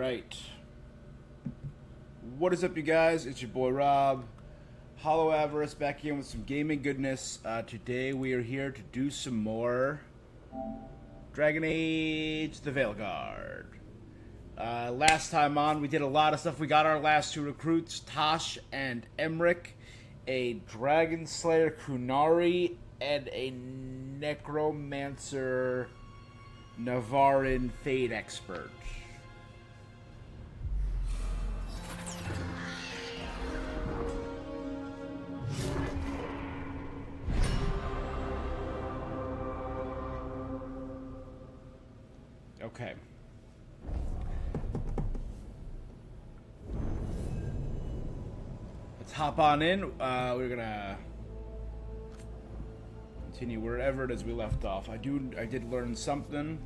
right. What is up, you guys? It's your boy Rob. Hollow Avarice back again with some gaming goodness. Today we are here to do some more Dragon Age the Veilguard. Last time on, we did a lot of stuff. We got our last two recruits, Tosh and Emric, a Dragon Slayer Kunari, and a Necromancer Navarin Fade Expert. Okay. Let's hop on in. We're gonna continue wherever it is we left off. I did learn something.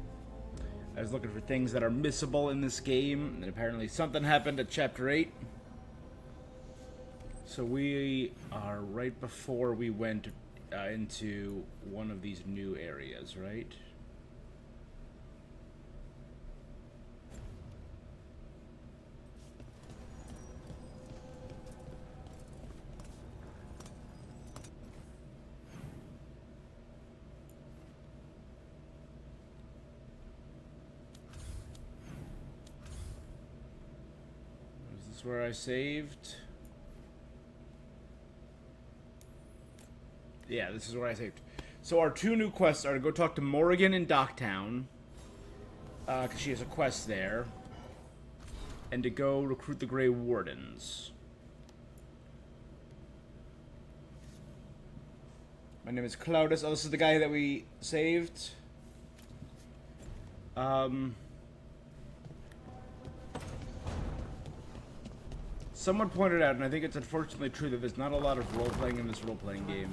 I was looking for things that are missable in this game, and apparently something happened at Chapter 8. So we are right before we went into one of these new areas, right? Where I saved. Yeah, this is where I saved. So our two new quests are to go talk to Morrigan in Docktown, because she has a quest there, and to go recruit the Grey Wardens. My name is Cloudus. Oh, this is the guy that we saved. Someone pointed out, and I think it's unfortunately true, that there's not a lot of role-playing in this role-playing game.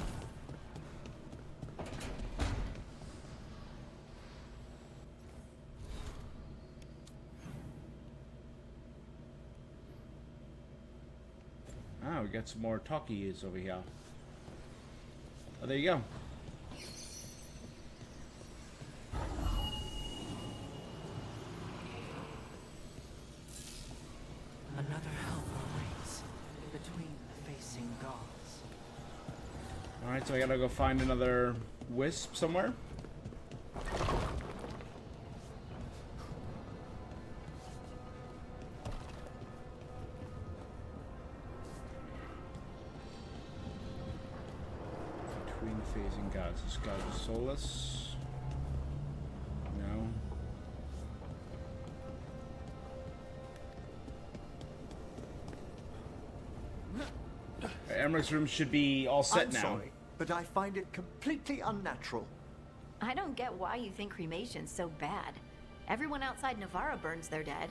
Ah, we got some more talkies over here. Oh, there you go. Another hell awaits between the facing gods. Alright, so I gotta go find another wisp somewhere. Between the facing gods. This god is soulless. No. Emmeric's room should be all set I'm now. Sorry, but I find it completely unnatural. I don't get why you think cremation's so bad. Everyone outside Navarra burns their dead.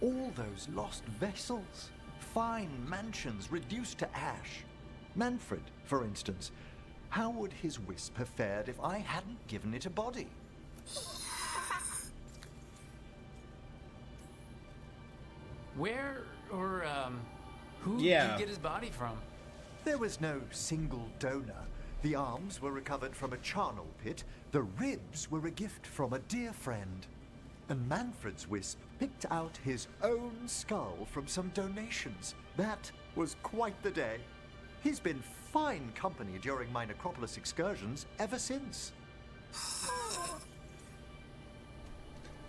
All those lost vessels, fine mansions reduced to ash. Manfred, for instance, how would his wisp have fared if I hadn't given it a body? Where or who Yeah. did you get his body from? There was no single donor. The arms were recovered from a charnel pit. The ribs were a gift from a dear friend. And Manfred's wisp picked out his own skull from some donations. That was quite the day. He's been fine company during my Necropolis excursions ever since.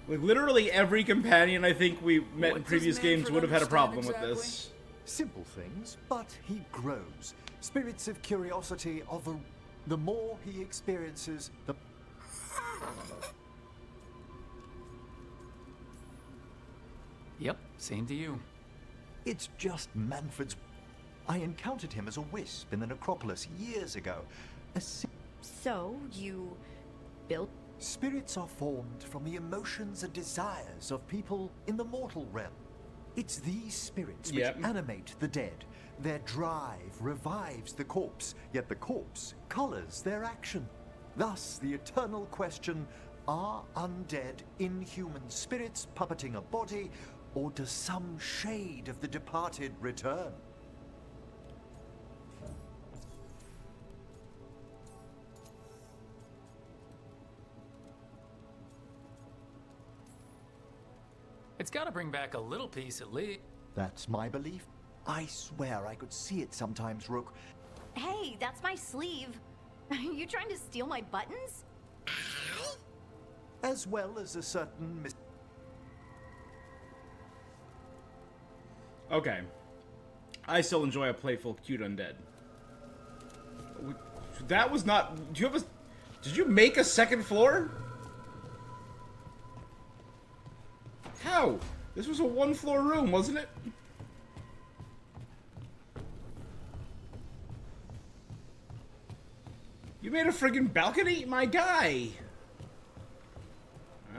Like, literally every companion I think we met in What previous does games Manfred would have had a problem understand with this. Simple things, but he grows. Spirits of curiosity of the more he experiences, the... Yep, same to you. It's just Manfred's... I encountered him as a wisp in the Necropolis years ago. So, you built... Spirits are formed from the emotions and desires of people in the mortal realm. It's these spirits which animate the dead. Their drive revives the corpse, yet the corpse colors their action. Thus, the eternal question, are undead inhuman spirits puppeting a body, or does some shade of the departed return? It's gotta bring back a little peace at least. That's my belief. I swear I could see it sometimes, Rook. Hey, that's my sleeve. Are you trying to steal my buttons? As well as a certain Okay. I still enjoy a playful, cute undead. That was not... Do you have a... Did you make a second floor? How? This was a one-floor room, wasn't it? You made a friggin' balcony? My guy!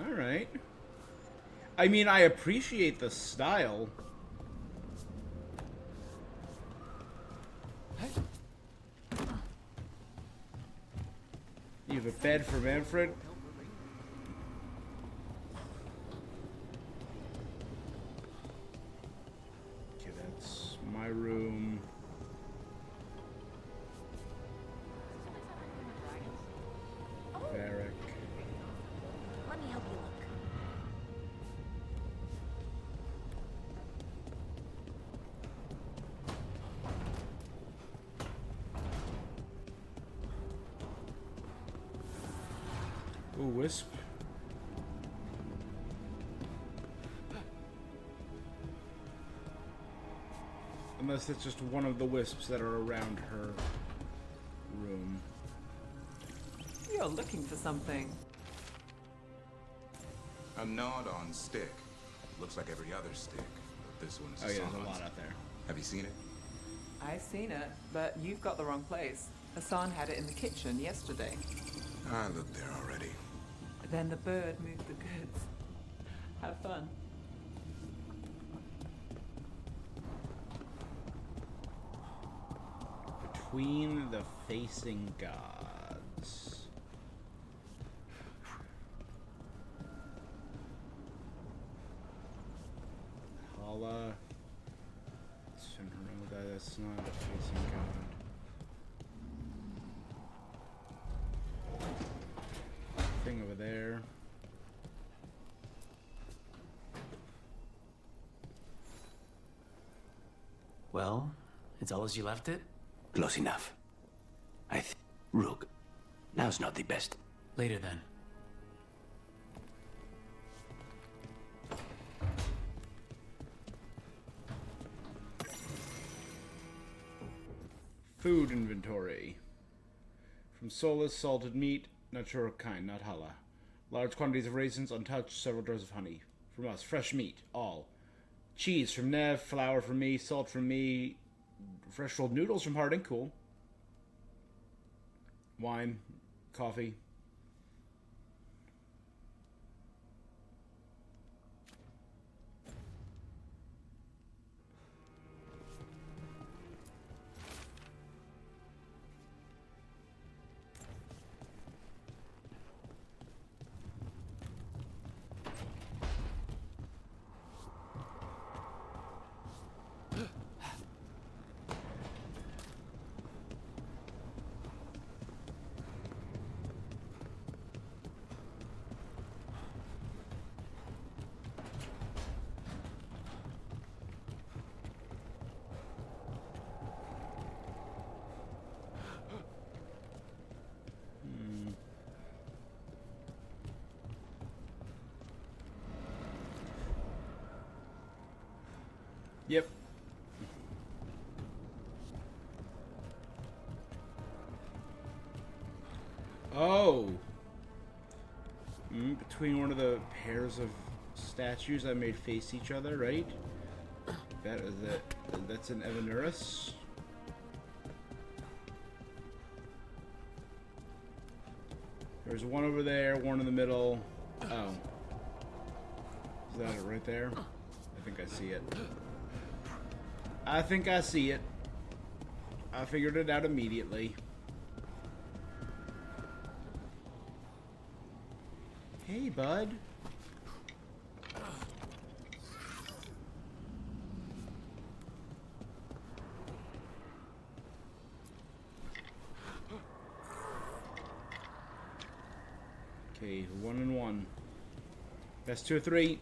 Alright. I mean, I appreciate the style. You have a bed for Manfred? Okay, that's my room. Varric. Let me help you look. Ooh, Wisp. Unless it's just one of the wisps that are around her room. You're looking for something. A nod on stick. Looks like every other stick, but this one's Oh yeah, there's a Hassan's. lot out there. Have you seen it? I've seen it, but you've got the wrong place. Hassan had it in the kitchen yesterday. I looked there already. Then the bird moved the goods. Have fun. Between the facing gods. Hala. That's not a facing god. Thing over there. Well, it's all as you left it? Close enough. Rook, now's not the best. Later then. Food inventory. From soulless salted meat, not sure what kind, not challah. Large quantities of raisins, untouched, several jars of honey. From us, fresh meat, all. Cheese from Nev, flour from me, salt from me, fresh rolled noodles from Harding, cool. Wine, coffee. Yep. Oh. Between one of the pairs of statues that made face each other, right? That's an Evanurus. There's one over there, one in the middle. Oh. Is that it right there? I think I see it. I think I see it. I figured it out immediately. Hey, bud. Okay, 1 and 1. Best 2 or 3.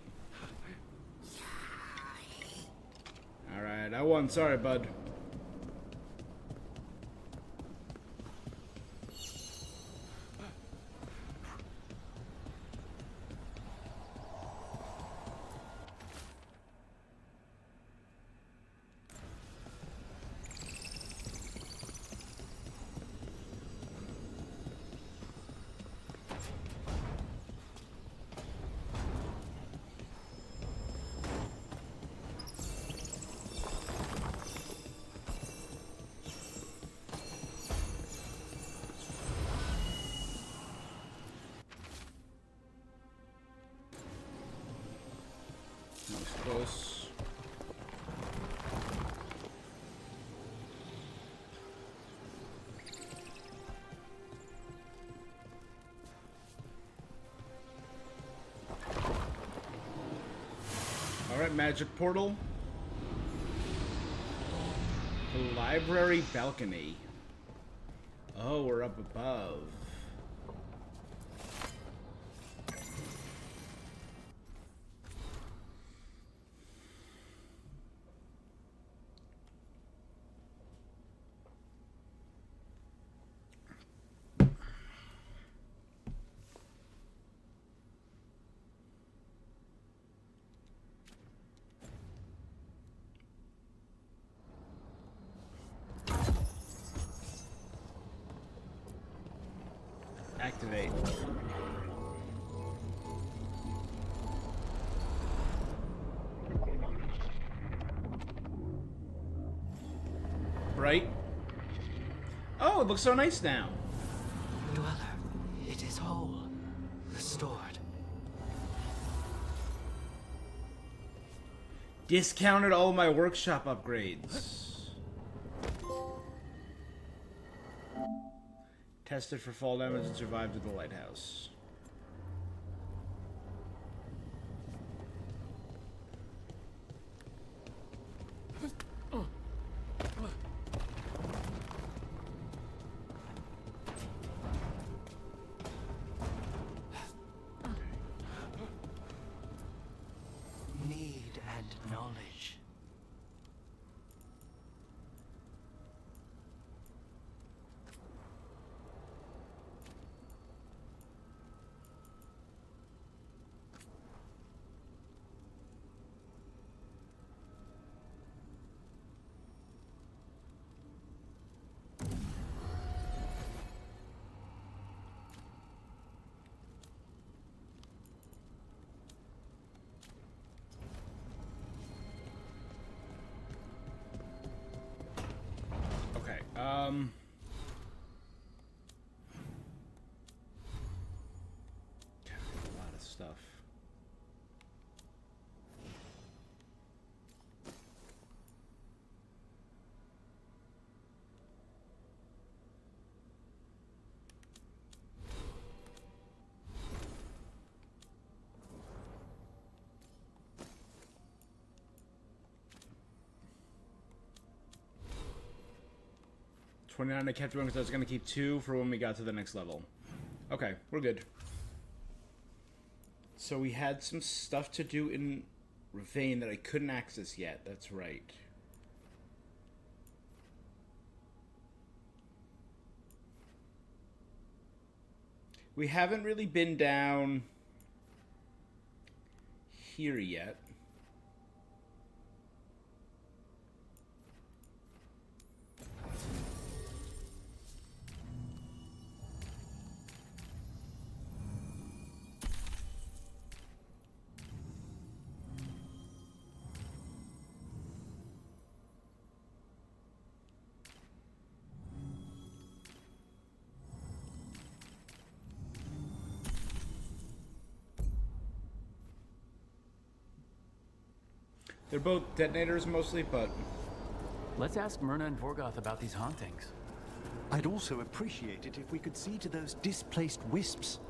Alright, I won. Sorry, bud. Close. Alright, magic portal. The library balcony. Oh, we're up above. Activate. Right? Oh, it looks so nice now. Dweller, it is whole, restored. Discounted all my workshop upgrades. Tested for fall damage and survived at the lighthouse. Need and knowledge. A lot of stuff. I kept going because I was going to keep 2 for when we got to the next level. Okay, we're good. So we had some stuff to do in Ravane that I couldn't access yet. That's right. We haven't really been down here yet. They're both detonators mostly, but... Let's ask Myrna and Vorgoth about these hauntings. I'd also appreciate it if we could see to those displaced wisps.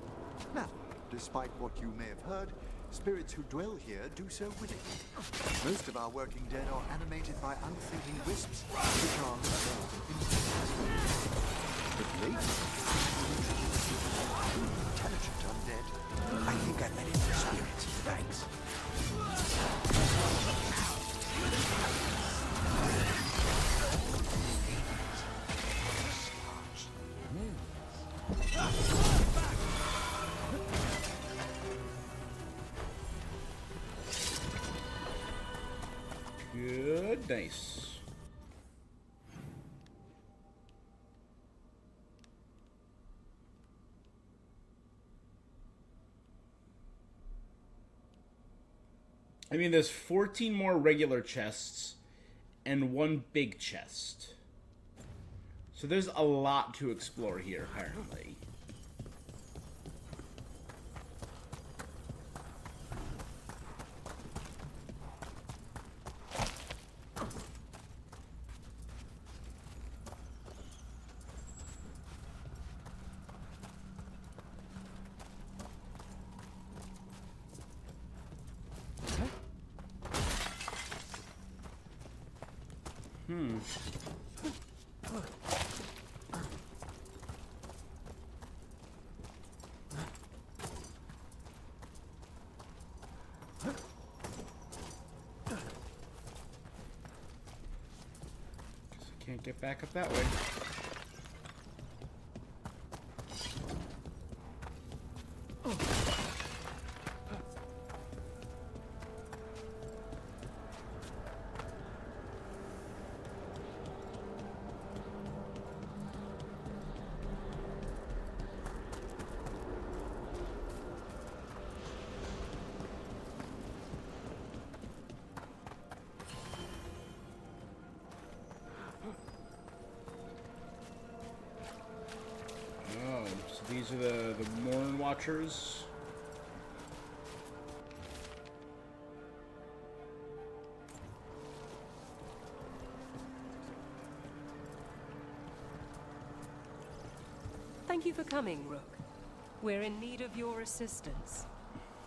Now, despite what you may have heard, spirits who dwell here do so willingly. Most of our working dead are animated by unthinking wisps, which are but lately, intelligent undead. I think I met it for spirits. Thanks. nice. I mean, there's 14 more regular chests and one big chest. So there's a lot to explore here, apparently. Can't get back up that way. These are the Morn Watchers. Thank you for coming, Rook. We're in need of your assistance.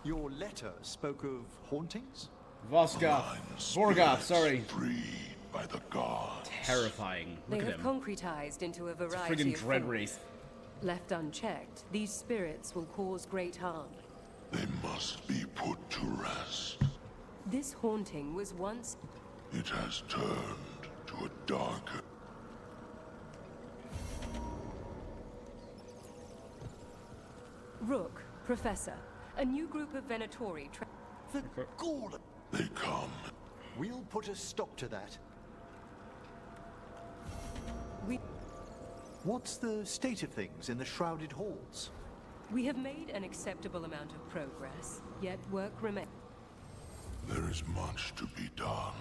Your letter spoke of hauntings? Vorgoth, sorry. Freed by the gods. Terrifying. They Look at have him. concretized into a It's a variety friggin' of dread forms. wraith. Left unchecked, these spirits will cause great harm. They must be put to rest. This haunting was once... It has turned to a darker... Rook, Professor, a new group of Venatori... The gall! They come. We'll put a stop to that. What's the state of things in the shrouded halls? We have made an acceptable amount of progress, yet work remains. There is much to be done.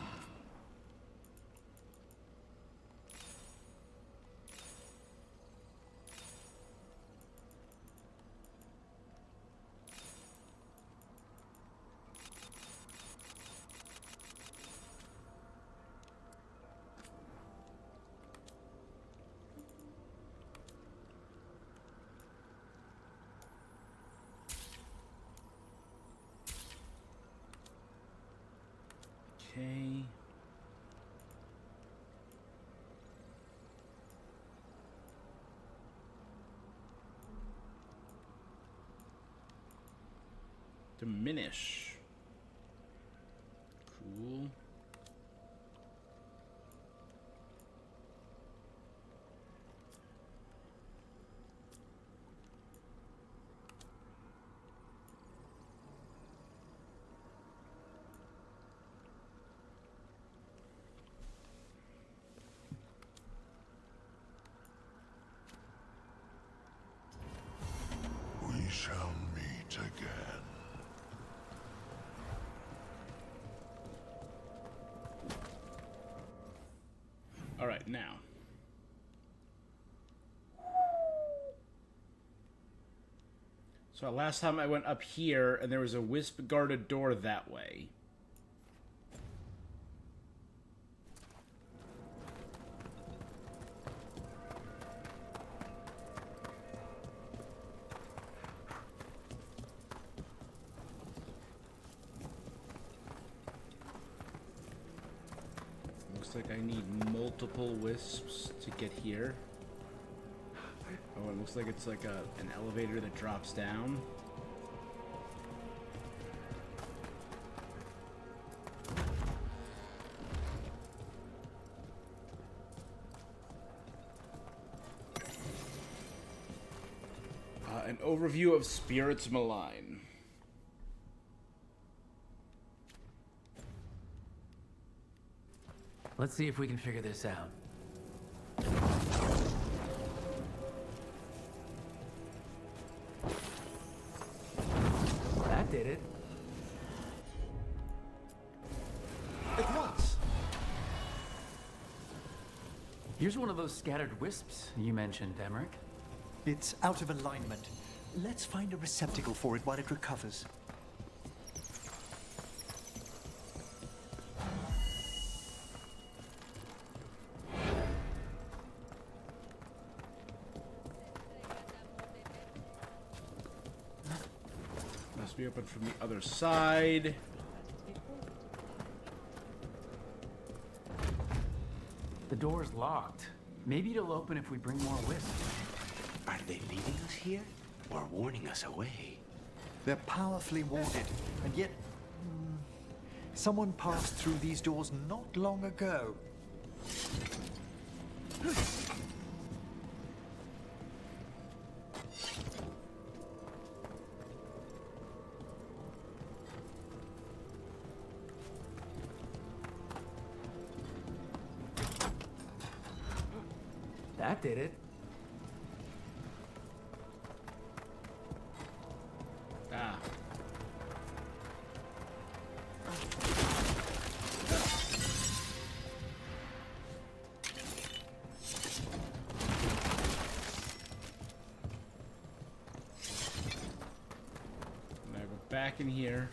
Okay. Diminish. Cool. We shall meet again. All right, now. So last time I went up here, and there was a wisp-guarded door that way. Looks like I need multiple wisps to get here. Oh, it looks like it's like an elevator that drops down. An overview of Spirits Malign. Let's see if we can figure this out. That did it. At once. Here's one of those scattered wisps you mentioned, Emmerich. It's out of alignment. Let's find a receptacle for it while it recovers. Must be open from the other side. The door's locked. Maybe it'll open if we bring more wisps. Are they leading us here or warning us away? They're powerfully warded, and yet... someone passed through these doors not long ago. That did it. Ah. Now go back in here.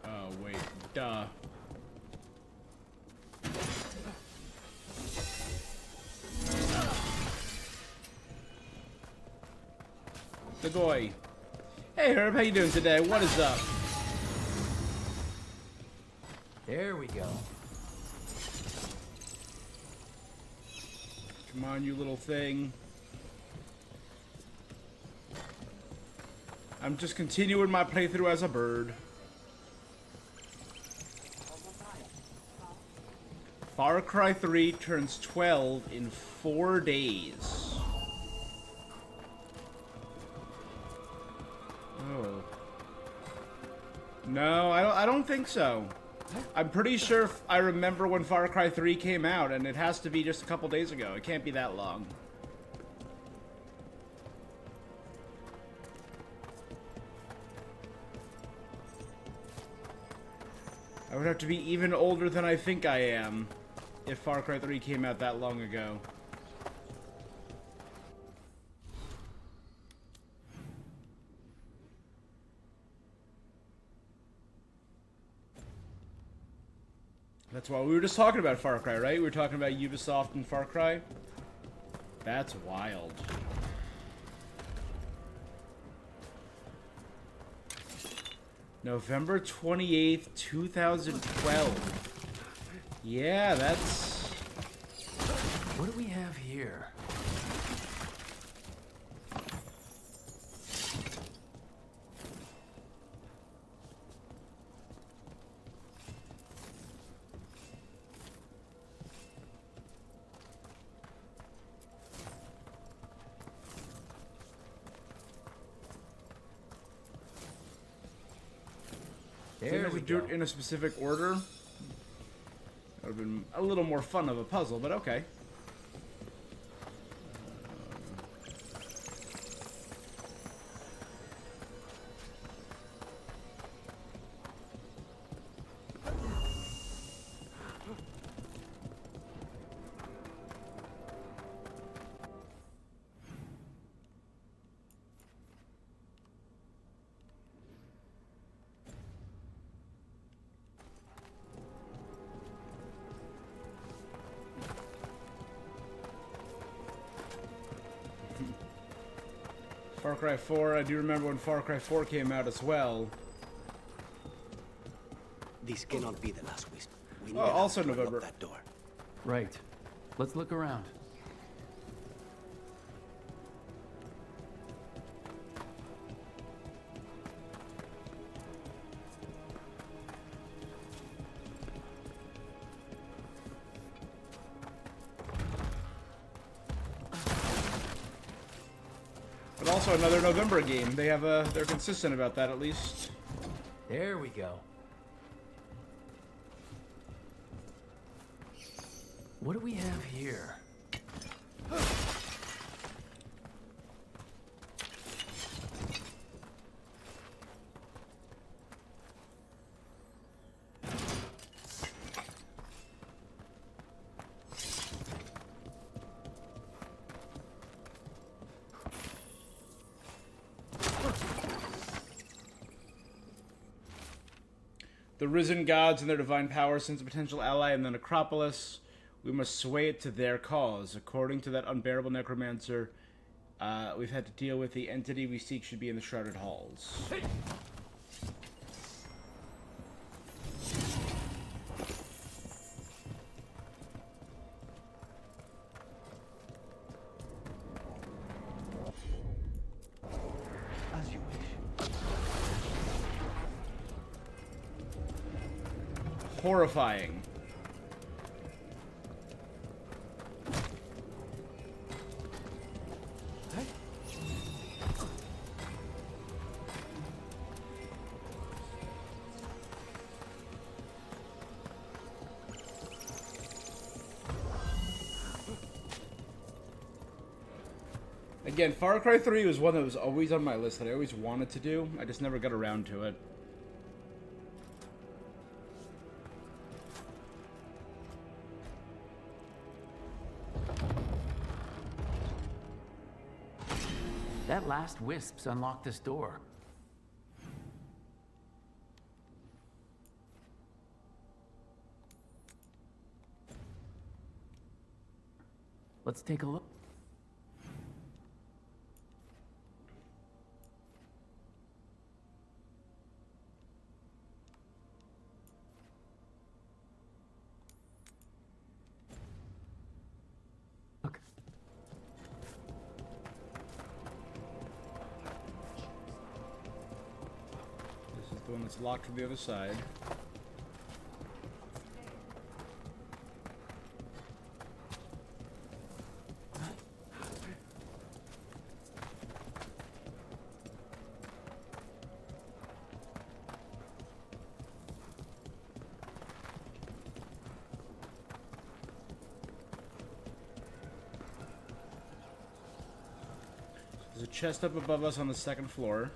Oh, wait. Duh. The boy. Hey Herb, how you doing today? What is up? There we go. Come on, you little thing. I'm just continuing my playthrough as a bird. Far Cry 3 turns 12 in 4 days. Oh. No, I don't think so. I'm pretty sure I remember when Far Cry 3 came out, and it has to be just a couple days ago. It can't be that long. I would have to be even older than I think I am if Far Cry 3 came out that long ago. That's why we were just talking about Far Cry, right? We were talking about Ubisoft and Far Cry. That's wild. November 28th, 2012. Yeah, that's... What do we have here? There we do it in a specific order. That would have been a little more fun of a puzzle, but okay. Far Cry 4, I do remember when Far Cry 4 came out as well. This cannot be the last wisp. We Oh, also November. that door. Right. Let's look around. But also another November game. They have they're consistent about that at least. There we go. What do we have here? The risen gods and their divine power sends a potential ally in the necropolis. We must sway it to their cause. According to that unbearable necromancer, we've had to deal with the entity we seek should be in the shrouded halls. Hey. As you wish. Horrifying. Again, Far Cry 3 was one that was always on my list that I always wanted to do. I just never got around to it. That last wisps unlocked this door. Let's take a look. The one that's locked from the other side. There's a chest up above us on the second floor.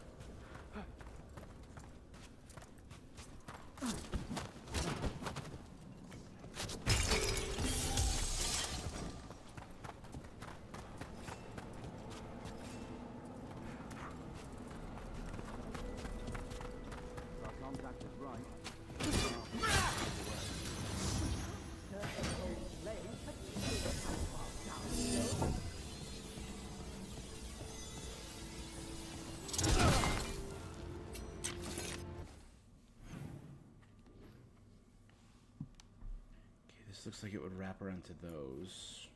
Looks like it would wrap around to those.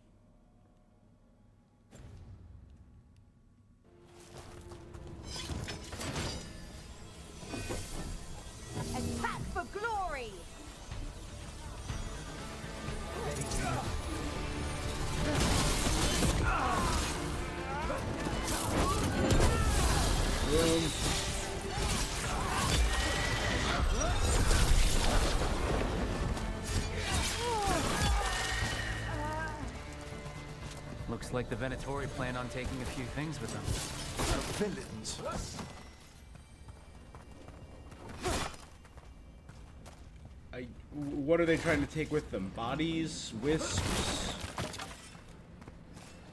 Attack for glory! Boom. Looks like the Venatori plan on taking a few things with them. Villains. What are they trying to take with them? Bodies? Wisps?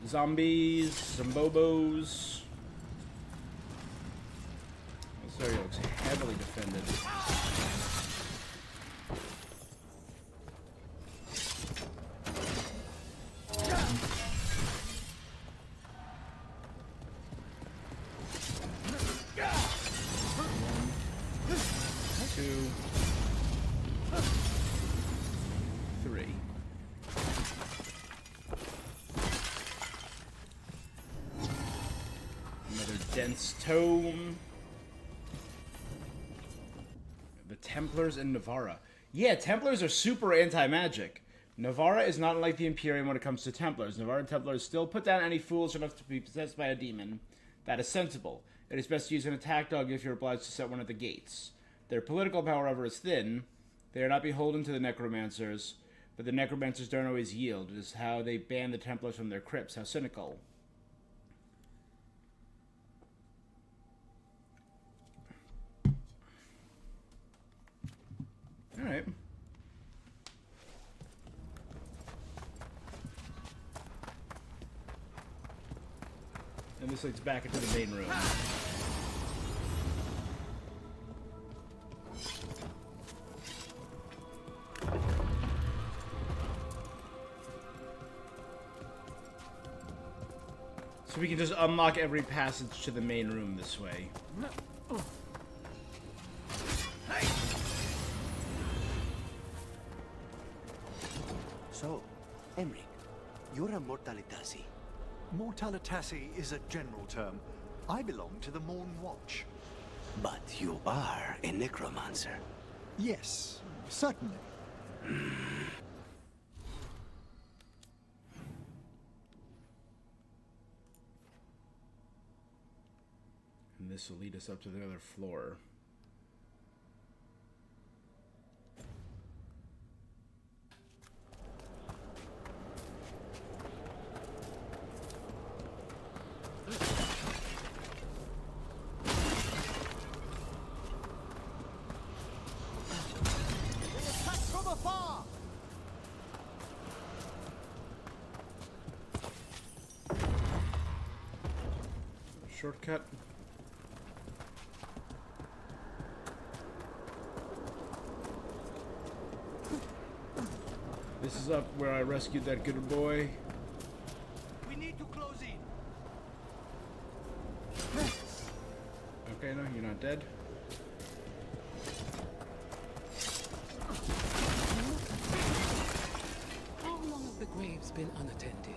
Zombies? Zombobos? This area looks heavily defended. Dense tome. The Templars in Navarra. Yeah, Templars are super anti-magic. Navarra is not like the Imperium when it comes to Templars. Navarran Templars still put down any fools enough to be possessed by a demon. That is sensible. It is best to use an attack dog if you're obliged to set one at the gates. Their political power, however, is thin. They are not beholden to the necromancers, but the necromancers don't always yield. It is how they ban the Templars from their crypts. How cynical. Alright. And this leads back into the main room. So we can just unlock every passage to the main room this way. So, Emric, you're a Mortalitasi. Mortalitasi is a general term. I belong to the Morn Watch. But you are a necromancer. Yes, certainly. And this will lead us up to the other floor. Shortcut. This is up where I rescued that good boy. We need to close in. Okay, no, you're not dead. How long have the graves been unattended?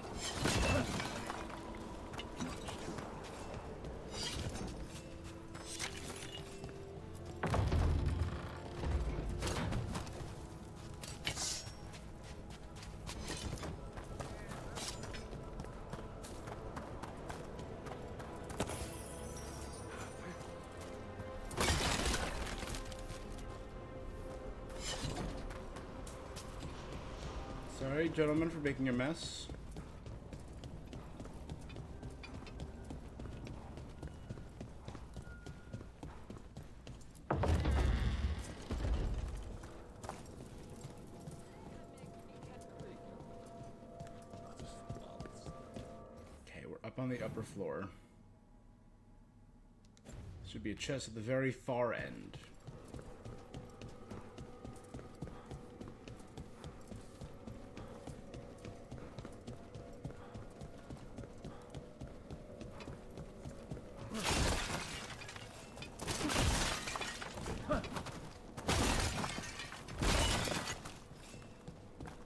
Sorry, gentlemen, for making a mess. Okay, we're up on the upper floor. Should be a chest at the very far end.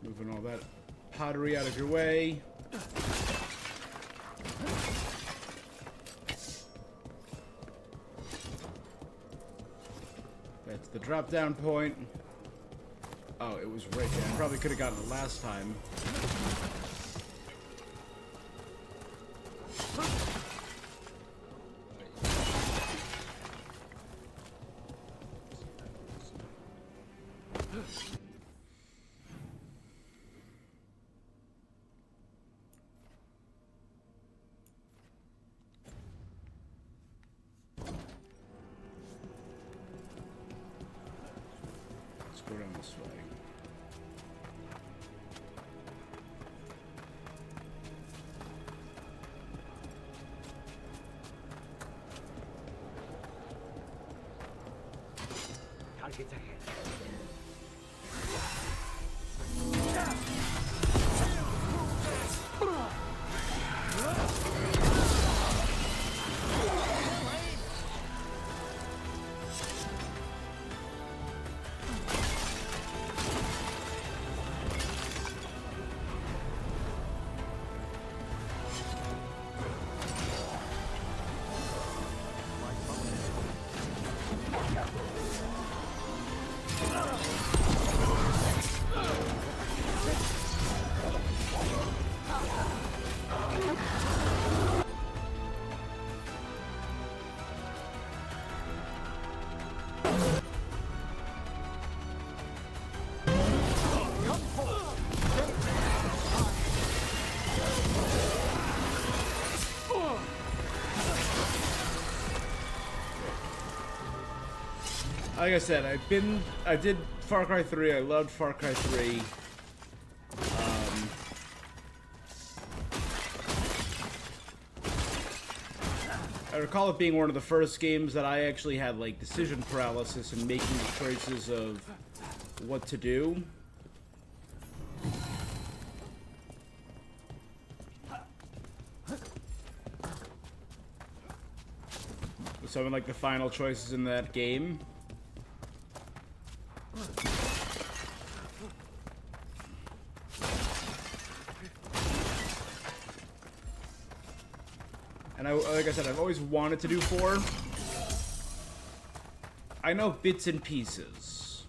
Moving all that pottery out of your way. That's the drop down point. Oh, it was right there. I probably could have gotten it last time. Let's go down this way. Targets ahead. Like I said, I did Far Cry 3. I loved Far Cry 3. I recall it being one of the first games that I actually had like decision paralysis and making the choices of what to do. Some of like the final choices in that game. And like I said, I've always wanted to do 4. I know bits and pieces.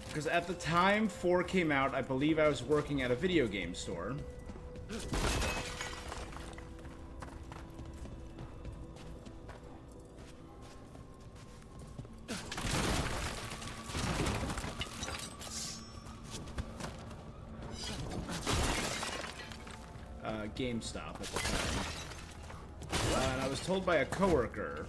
Because at the time 4 came out, I believe I was working at a video game store. GameStop at the time. And I was told by a coworker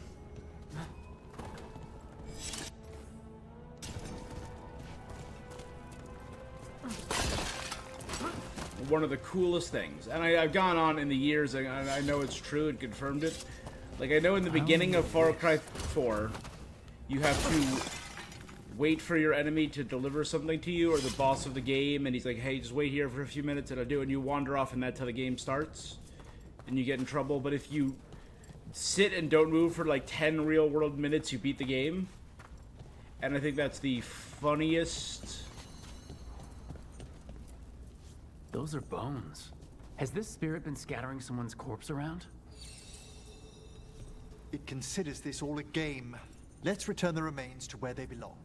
one of the coolest things, and I've gone on in the years, and I know it's true and confirmed it. Like, I know in the beginning of Far Cry 4, you have to wait for your enemy to deliver something to you, or the boss of the game, and he's like, hey, just wait here for a few minutes and I'll do it, and you wander off and that's how the game starts, and you get in trouble. But if you sit and don't move for like 10 real world minutes, you beat the game. And I think that's the funniest. Those are bones. Has this spirit been scattering someone's corpse around? It considers this all a game. Let's return the remains to where they belong.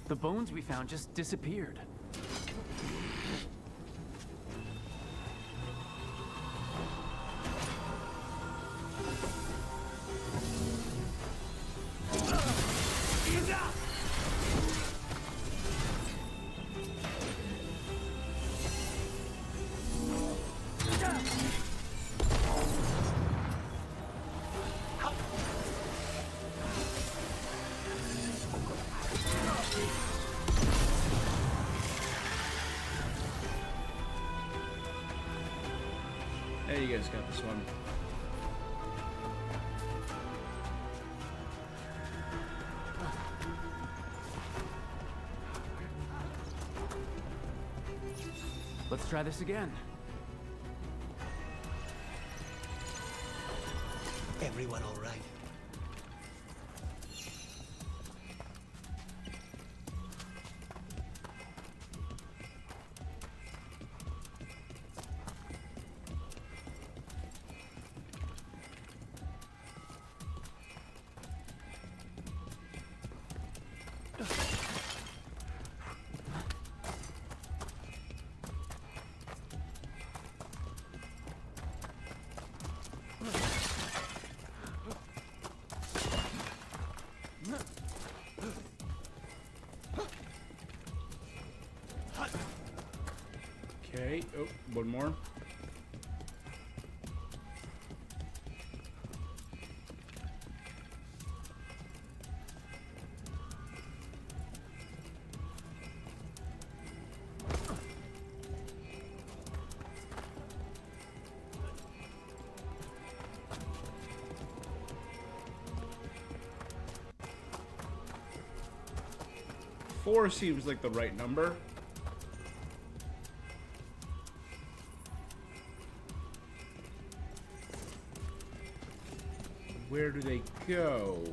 The bones we found just disappeared. Hey, you guys got this one. Let's try this again. Everyone all right? Okay, oh, one more. Four seems like the right number. where do they go?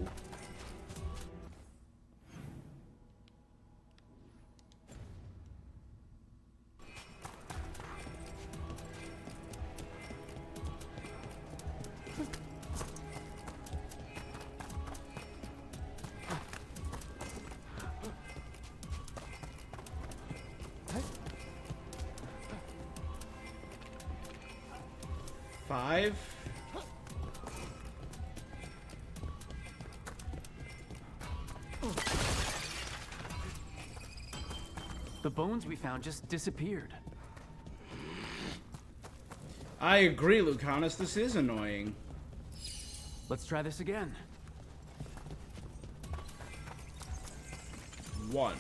Five? The bones we found just disappeared. I agree, Lucanus. This is annoying. Let's try this again. 1.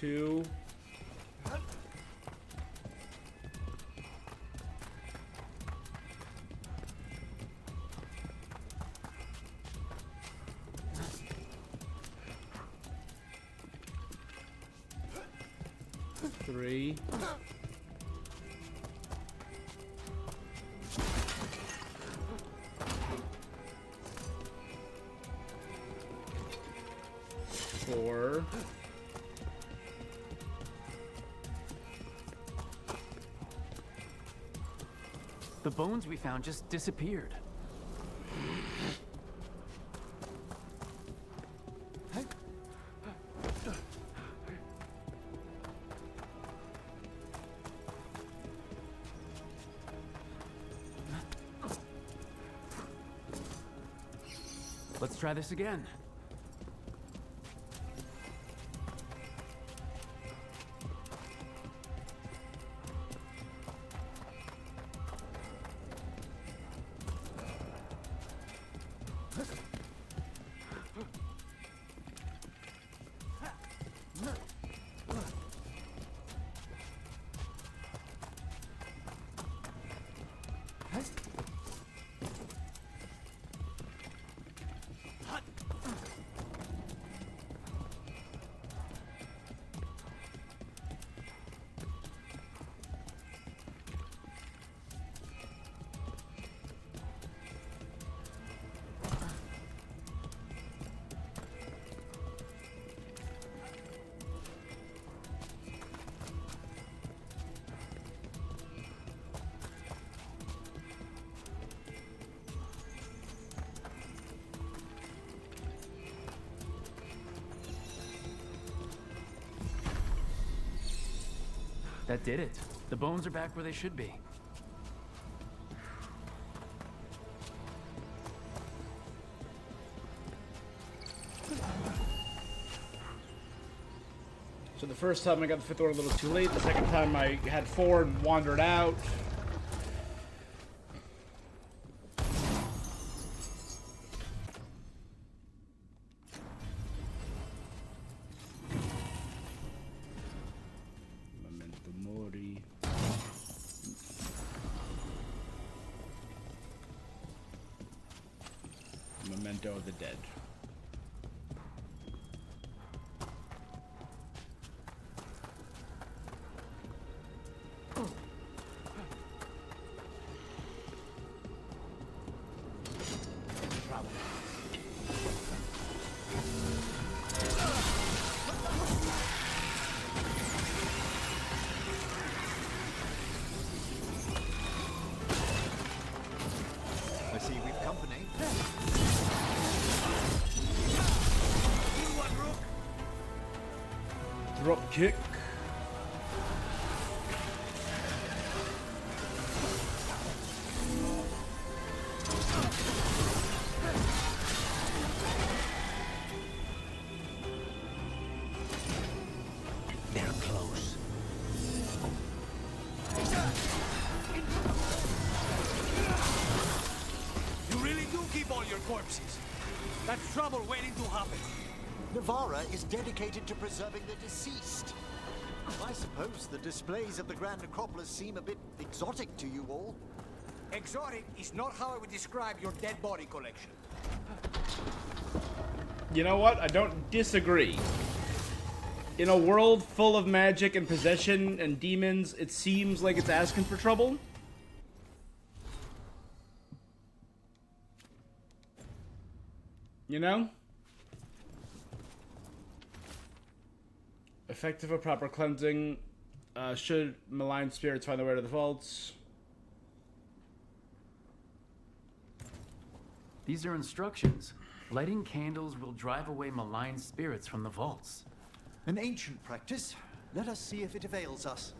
Two. Three. Four. The bones we found just disappeared. Let's try this again. That did it. The bones are back where they should be. So the first time I got the 5th order a little too late. The second time I had 4 and wandered out. Memento Mori. Memento of the Dead. I see we've company. Drop kick. They're close. You really do keep all your corpses. That's trouble waiting to happen. Navarra is dedicated to preserving the deceased. I suppose the displays of the Grand Necropolis seem a bit exotic to you all. Exotic is not how I would describe your dead body collection. You know what? I don't disagree. In a world full of magic and possession and demons, it seems like it's asking for trouble. You know? Effective or proper cleansing. Should malign spirits find their way to the vaults? These are instructions. Lighting candles will drive away malign spirits from the vaults. An ancient practice. Let us see if it avails us.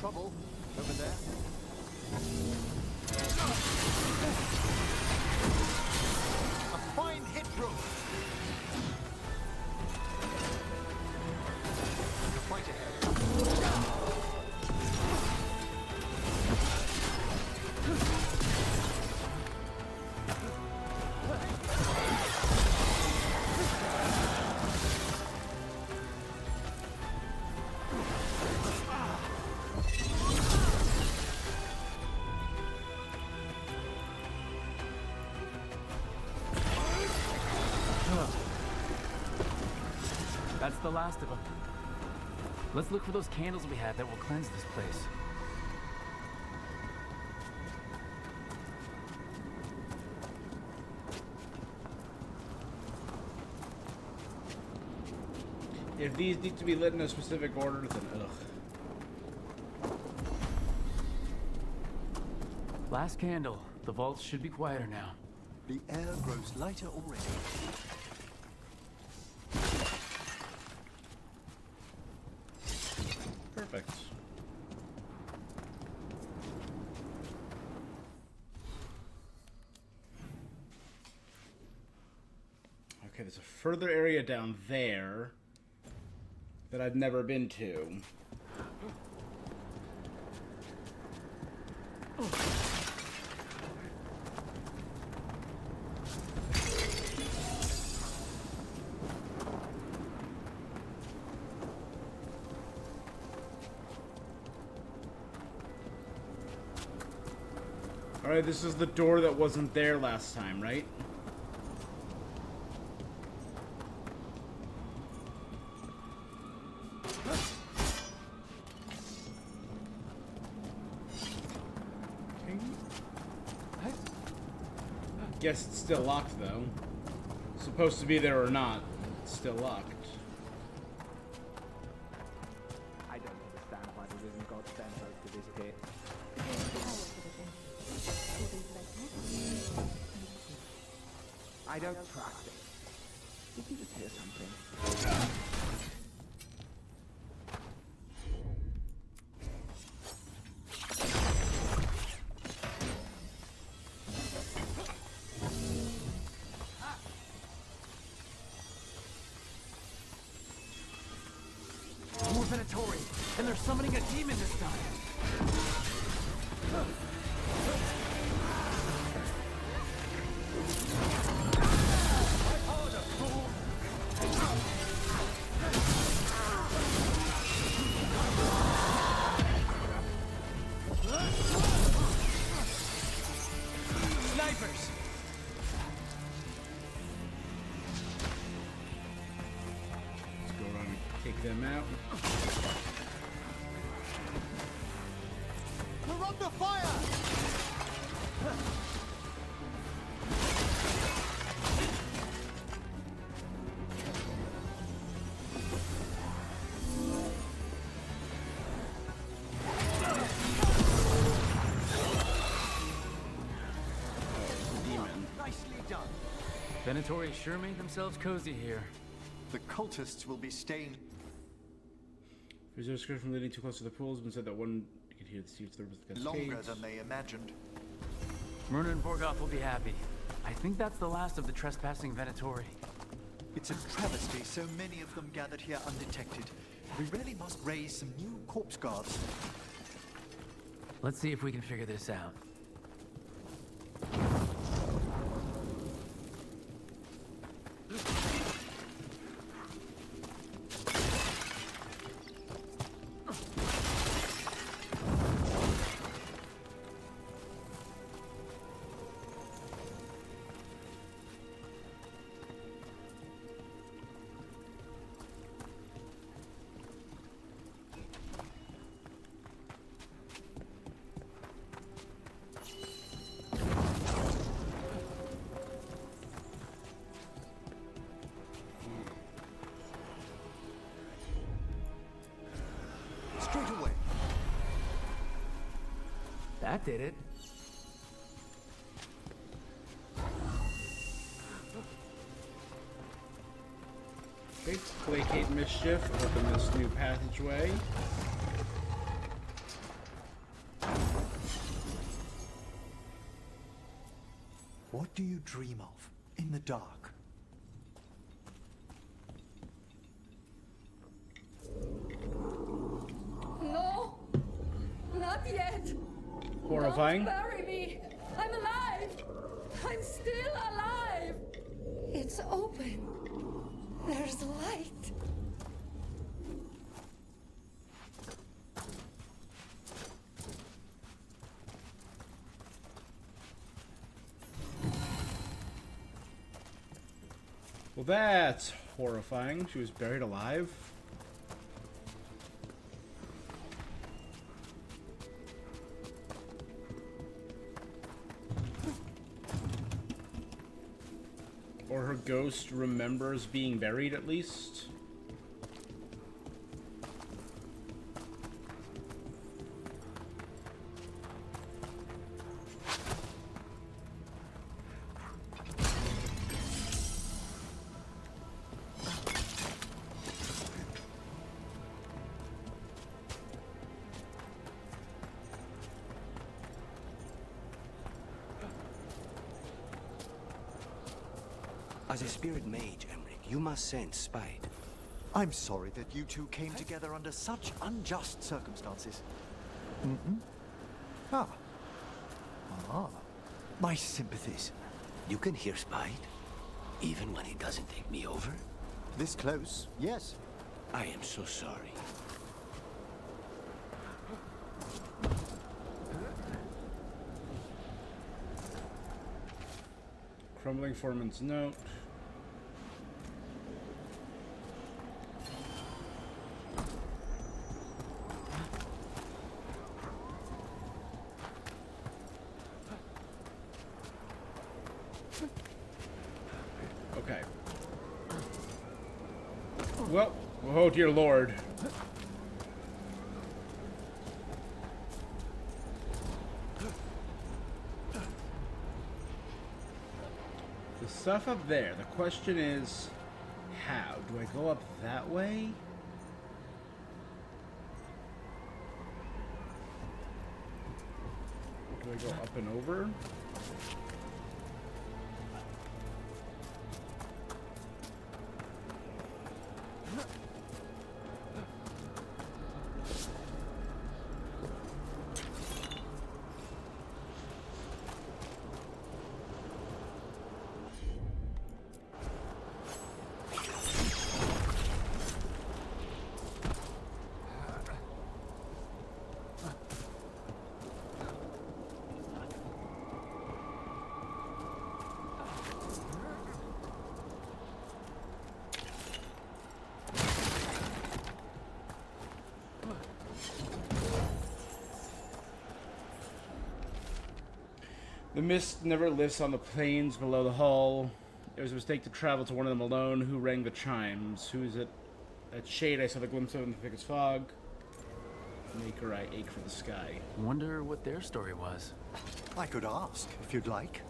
Trouble over there. A fine hit, Rook. You're quite ahead. That's the last of them. Let's look for those candles we have that will cleanse this place. If these need to be lit in a specific order, then ugh. Last candle. The vaults should be quieter now. The air grows lighter already. Perfect. Okay, there's a further area down there that I've never been to. Alright, this is the door that wasn't there last time, right? Guess it's still locked, though. Supposed to be there or not, it's still locked. I don't understand why the Risen God sent us to this pit. I don't trust it. Did you just hear something? More Venatori, and they're summoning a demon this time. Snipers! Let's go around and take them out. We're under fire! Nicely done. Venatori sure made themselves cozy here. The cultists will be staying. There's a description from leading too close to the pools, but said that one you could hear the seats there was the Longer cascades. than they imagined. Myrna and Vorgoth will be happy. I think that's the last of the trespassing Venatori. It's a travesty so many of them gathered here undetected. We really must raise some new corpse guards. Let's see if we can figure this out. Straight away. That did it. Okay, placate mischief. Open this new passageway. What do you dream of in the dark? No, not yet. Horrifying. Don't bury me. I'm alive. I'm still alive. It's open. There's light. Well, that's horrifying. She was buried alive. Or her ghost remembers being buried, at least. As a spirit mage, Emmerich, you must sense spite. I'm sorry that you two came together under such unjust circumstances. Mm-hmm. Ah. My sympathies. You can hear spite, even when it doesn't take me over? This close, yes. I am so sorry. Crumbling foreman's note. Okay. Well, oh dear Lord. The stuff up there. The question is, how? Do I go up that way? Do I go up and over? The mist never lifts on the plains below the hull. It was a mistake to travel to one of them alone. Who rang the chimes? Who is it? That shade I saw the glimpse of in the thickest fog. Maker, I ache for the sky. Wonder what their story was. I could ask, if you'd like.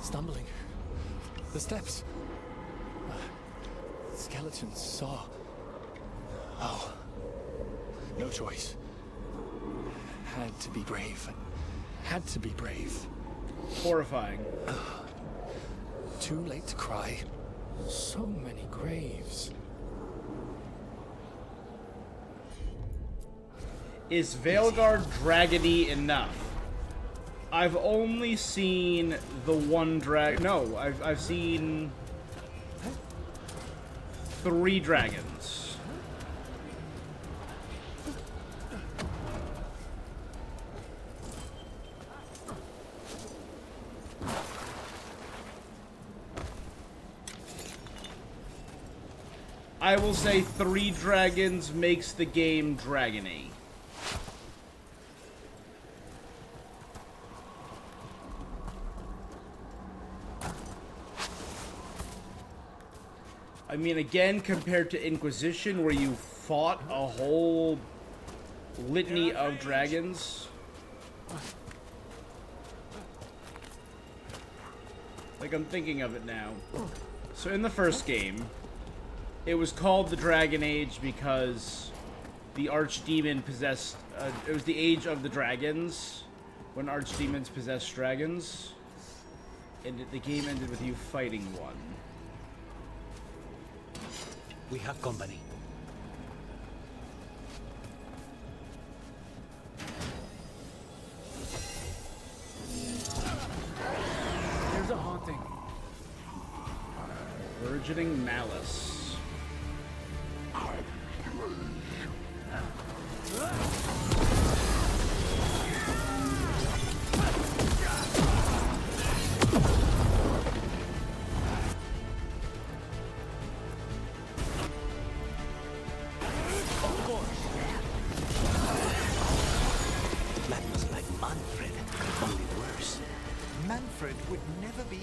Stumbling. The steps. Skeletons saw. Oh. No choice. Had to be brave. Had to be brave. Horrifying. too late to cry. So many graves. Is Veilguard dragony enough? I've only seen the one No, I've seen 3 dragons. I will say 3 dragons makes the game dragony. I mean, again, compared to Inquisition, where you fought a whole litany of dragons. Like, I'm thinking of it now. So in the first game, it was called the Dragon Age because the Archdemon possessed... it was the Age of the Dragons, when Archdemons possessed dragons. And the game ended with you fighting one. We have company. There's a haunting. Burgeoning malice.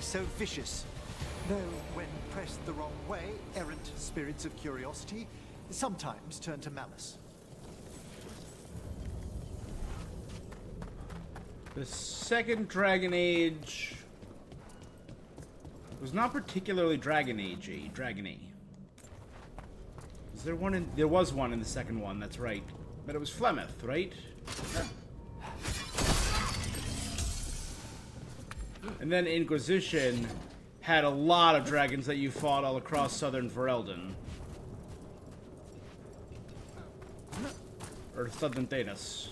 So vicious. Though, when pressed the wrong way, errant spirits of curiosity sometimes turn to malice. The second Dragon Age was not particularly Dragon Age-y, Dragon-y. Is there one in... There was one in the second one, that's right. But it was Flemeth, right? And then Inquisition had a lot of dragons that you fought all across southern Ferelden. Or southern Thedas.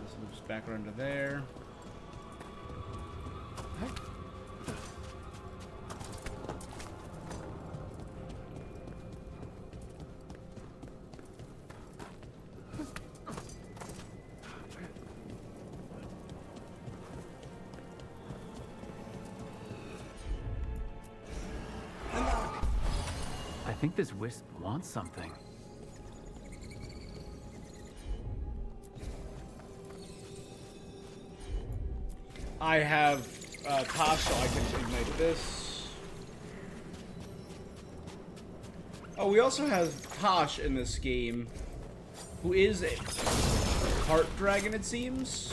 This moves back around to there. I think this wisp wants something. I have Tosh, so I can ignite this. Oh, we also have Tosh in this game, who is a heart dragon, it seems.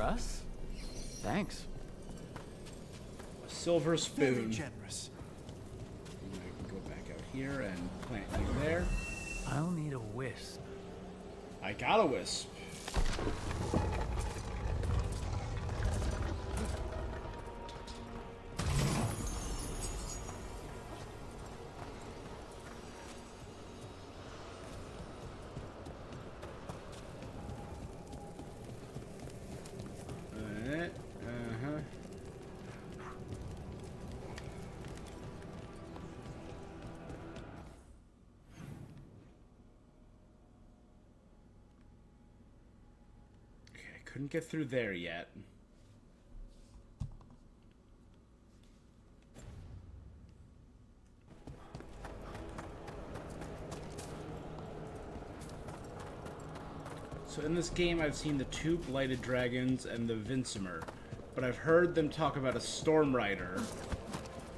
Us? Thanks. A silver spoon. Very generous. And I can go back out here and plant you there. I'll need a wisp. I got a wisp. Couldn't get through there yet. So in this game, I've seen the 2 Blighted Dragons and the Vincimer, but I've heard them talk about a Storm Rider.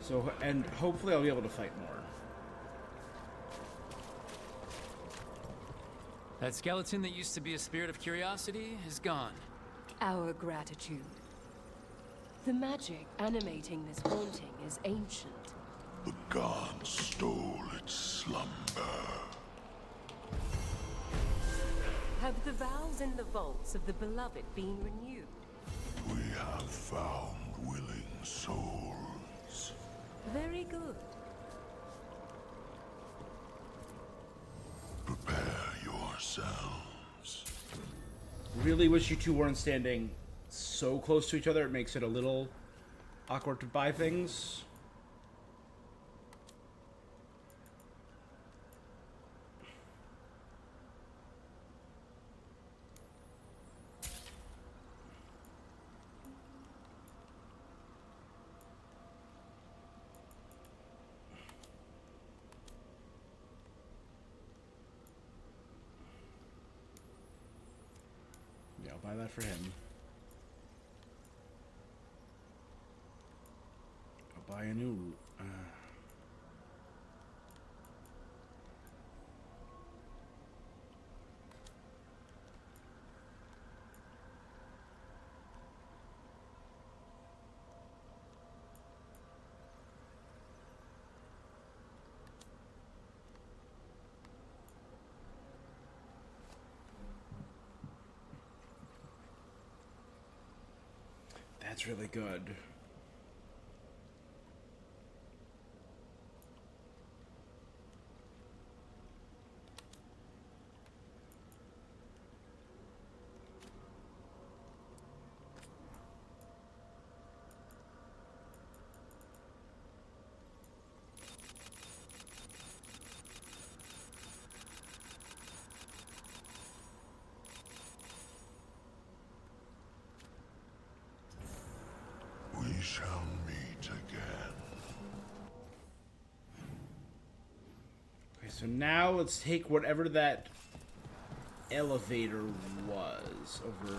So, and hopefully I'll be able to fight more. That skeleton that used to be a spirit of curiosity is gone. Our gratitude. The magic animating this haunting is ancient. The gods stole its slumber. Have the vows in the vaults of the beloved been renewed? We have found willing souls. Very good. Prepare yourselves. Really wish you two weren't standing so close to each other. It makes it a little awkward to buy things. Yeah, I'll buy that for him. I'll buy a new... That's really good. We shall meet again. Okay, so now let's take whatever that elevator was over...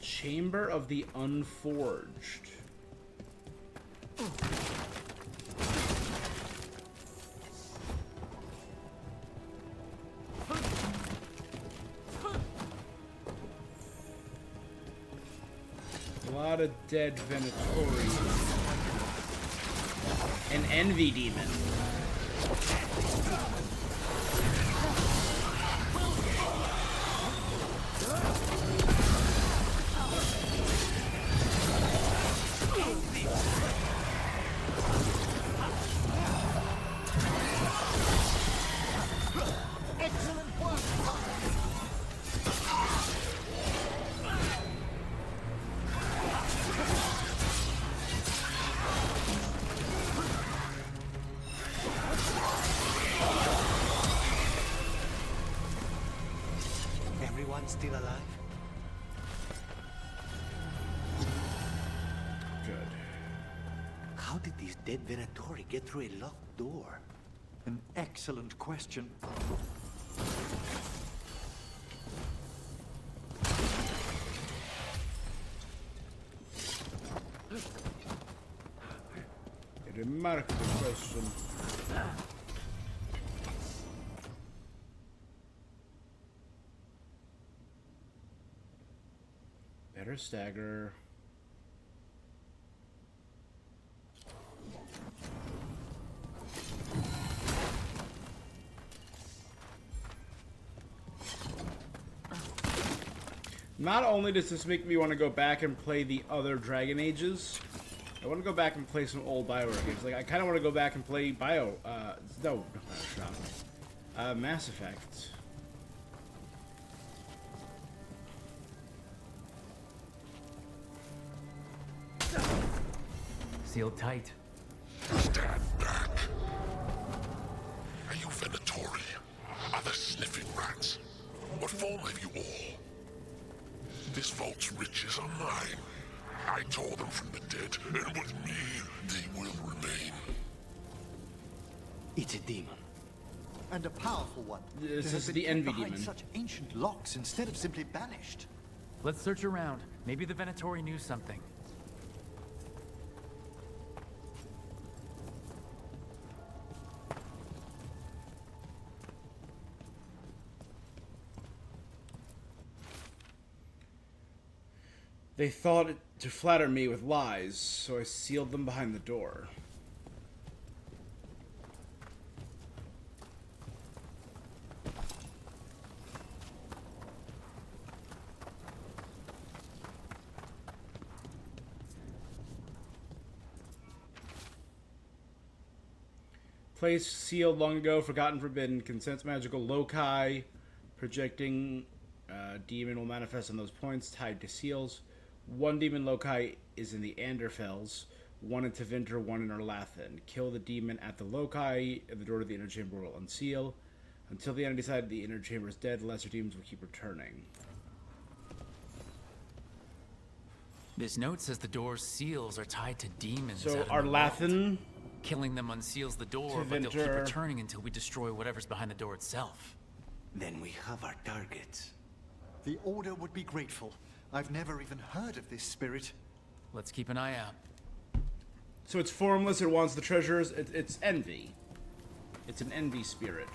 Chamber of the Unforged. A lot of dead Venatori. An Envy Demon. Everyone still alive? Good. How did these dead Venatori get through a locked door? An excellent question. A remarkable question. Better stagger. Not only does this make me want to go back and play the other Dragon Ages, I want to go back and play some old BioWare games. Like, I kind of want to go back and play Mass Effect. Sealed tight. Stand back. Are you Venatori? Other sniffing rats? What form have you all? This vault's riches are mine. I tore them from the dead, and with me, they will remain. It's a demon. And a powerful one. This To is have the been envy kept behind demon. such ancient locks instead of simply banished. Let's search around. Maybe the Venatori knew something. They thought to flatter me with lies, so I sealed them behind the door. Place sealed long ago, forgotten, forbidden. Consents magical loci. Projecting demon will manifest on those points tied to seals. One demon loci is in the Anderfels, one in Tevinter, one in Erlathen. Kill the demon at the loci, and the door to the inner chamber will unseal. Until the entity side of the inner chamber is dead, lesser demons will keep returning. This note says the door's seals are tied to demons. So out in the Erlathen, world. Killing them unseals the door, but they'll keep Tevinter. returning until we destroy whatever's behind the door itself. Then we have our targets. The Order would be grateful. I've never even heard of this spirit. Let's keep an eye out. so it's formless, it wants the treasures, it's envy. It's an envy spirit.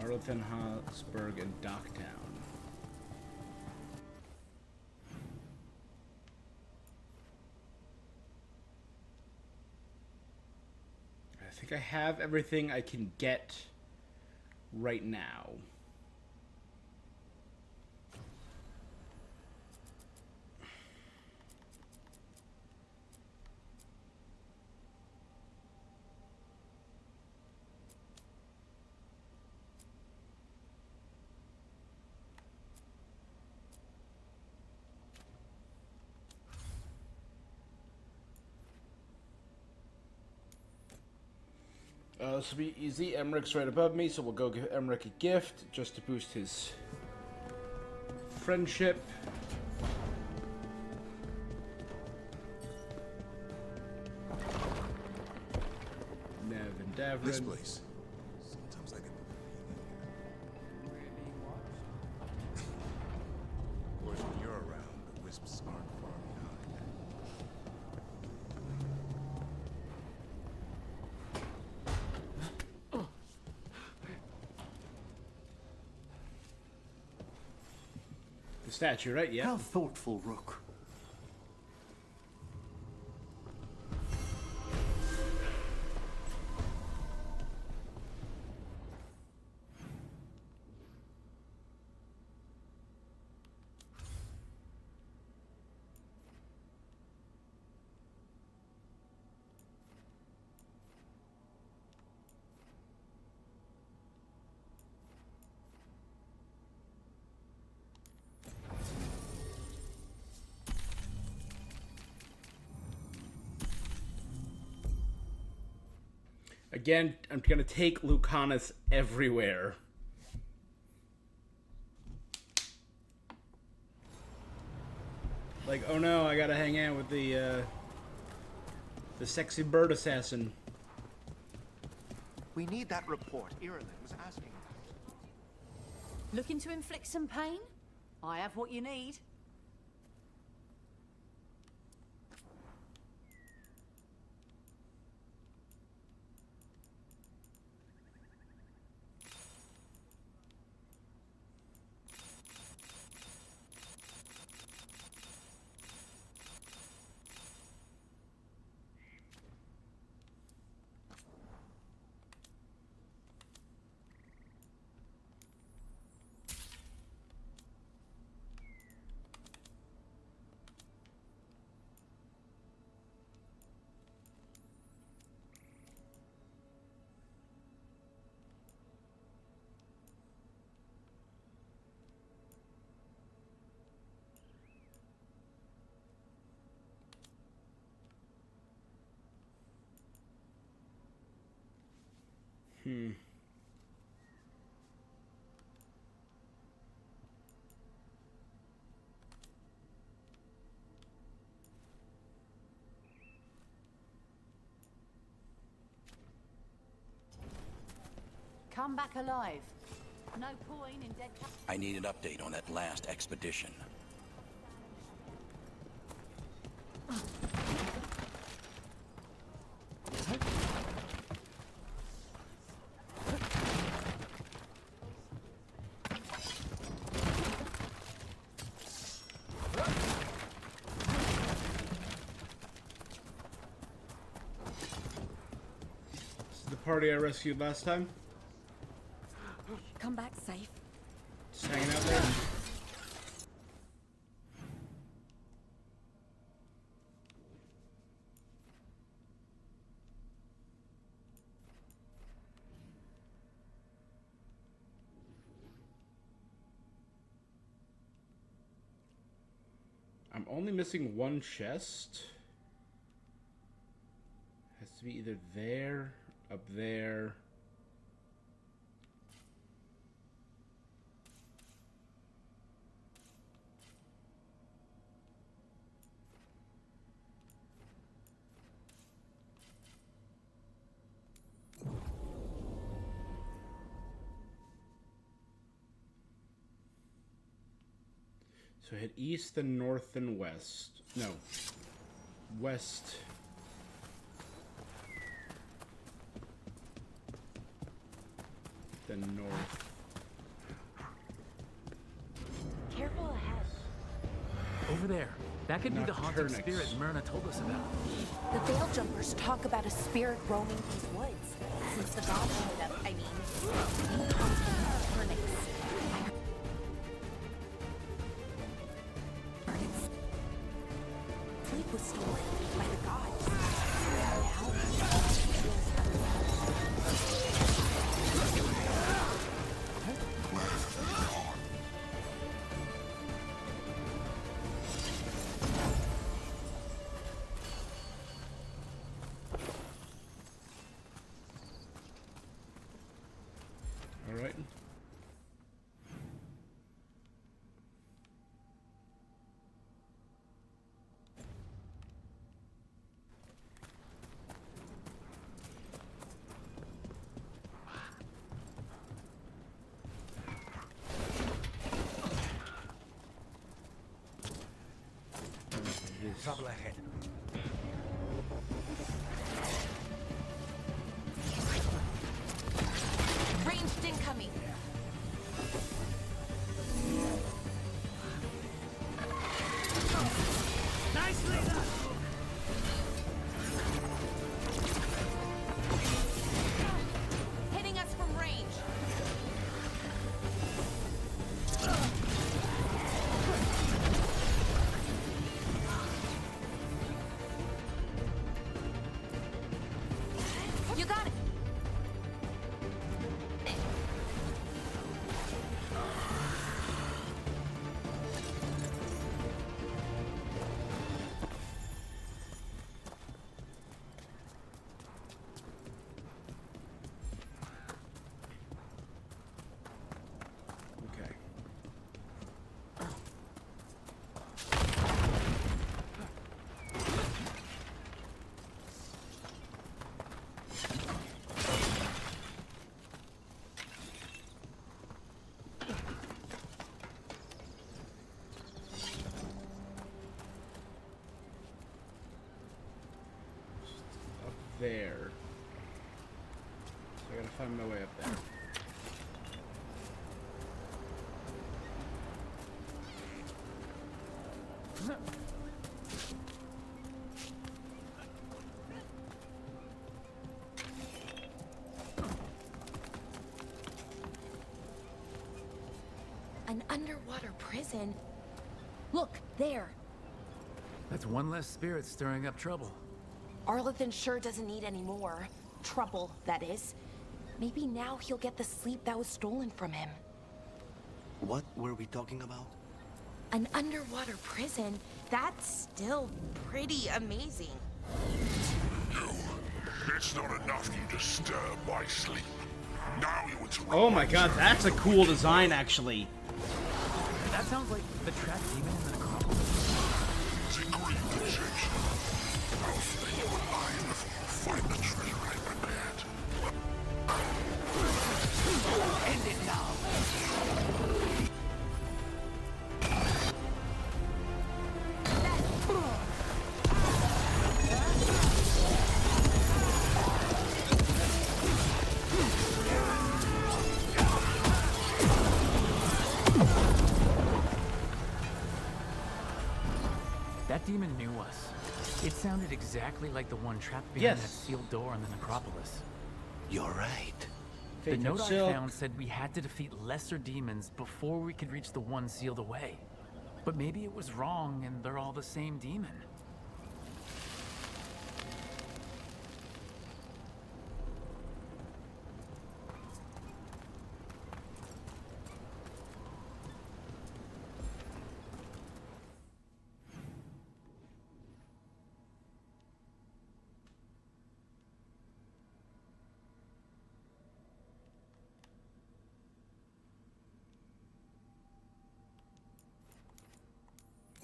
Arlington, Habsburg, and Docktown. I think I have everything I can get right now. This will be easy. Emmerich's right above me, so we'll go give Emmerich a gift just to boost his friendship. Nev and Davrin. This place. Sometimes I get the Of course, when you're around, the wisps aren't far behind. The statue, right? Yeah. How thoughtful, Rook. Again, I'm gonna take Lucanus everywhere. Like, oh no, I gotta hang out with the sexy bird assassin. We need that report Ireland was asking about. Looking to inflict some pain? I have what you need. Come back alive. No point in dead. I need an update on that last expedition. This is the party I rescued last time. Come back safe. Just hanging out there. I'm only missing one chest. Has to be either there, up there. So head east, then north, then west. No. West. Then north. Careful ahead. Over there. That could be the haunted Nocturnix. spirit Myrna told us about. The Veil Jumpers talk about a spirit roaming these woods. Since the gods showed up, I mean, Nocturnix. Sleep was stolen by the gods. All right. Trouble ahead. Ranged incoming. Nicely done! Hitting us from range. You got it. Okay. Up there. So I gotta find my way up there. An underwater prison. Look, there. That's one less spirit stirring up trouble. Arlathan sure doesn't need any more. Trouble, that is. Maybe now he'll get the sleep that was stolen from him. What were we talking about? An underwater prison? That's still pretty amazing. It's not enough you disturb my sleep. Oh my god, that's a cool design, actually. That sounds like the trapped demon in the necropolis. The great Egyptian. I'll flay you alive before you find the treasure I prepared. End it now. That demon knew us. It sounded exactly like the one trapped behind that sealed door in the necropolis. You're right. The note I found said we had to defeat lesser demons before we could reach the one sealed away. But maybe it was wrong and they're all the same demon.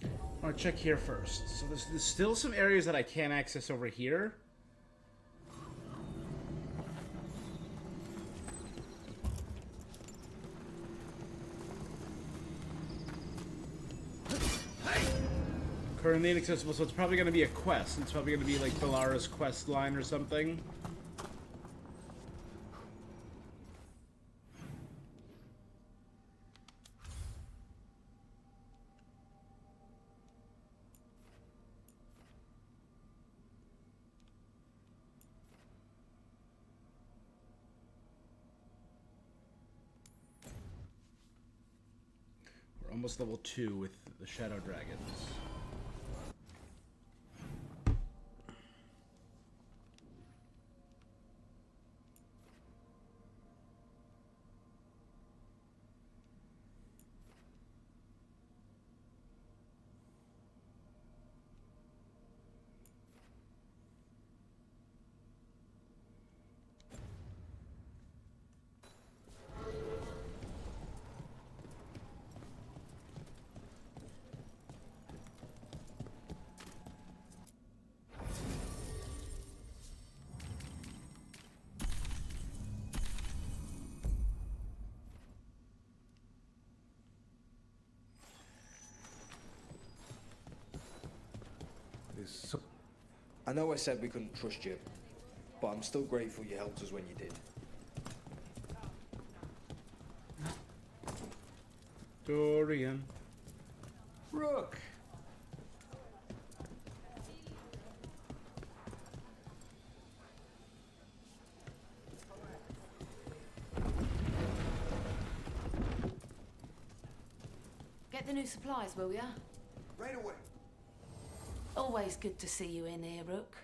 I want to check here first. So there's still some areas that I can't access over here. Currently inaccessible, so it's probably going to be a quest. It's probably going to be like Belara's quest line or something. Almost level 2 with the Shadow Dragons. I know I said we couldn't trust you, but I'm still grateful you helped us when you did. Dorian. Rook! Get the new supplies, will ya? Right away. Always good to see you in here, Rook.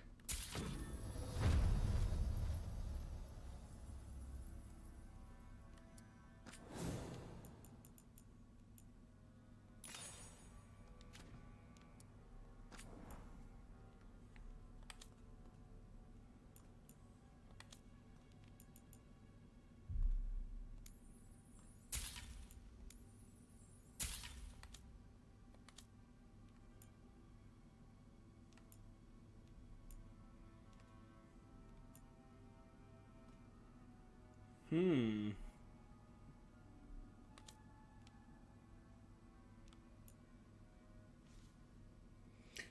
Hmm.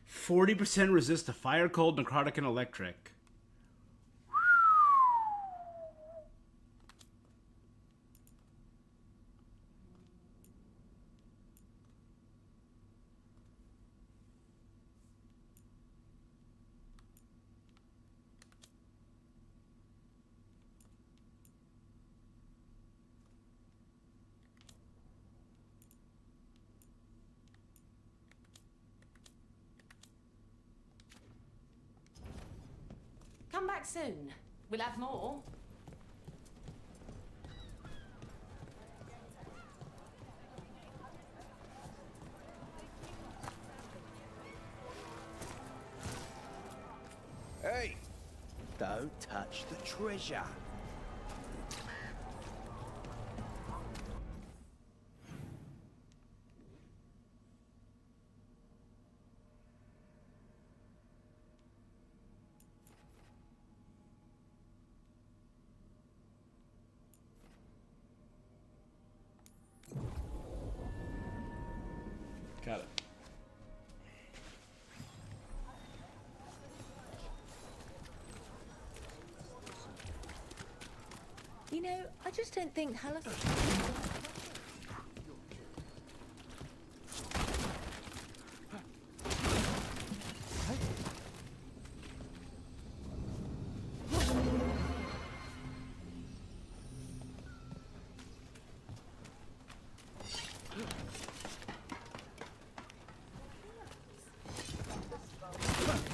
40% resist to fire, cold, necrotic, and electric. Come back soon. We'll have more. Hey! Don't touch the treasure. Got it. You know, I just don't think Halifax.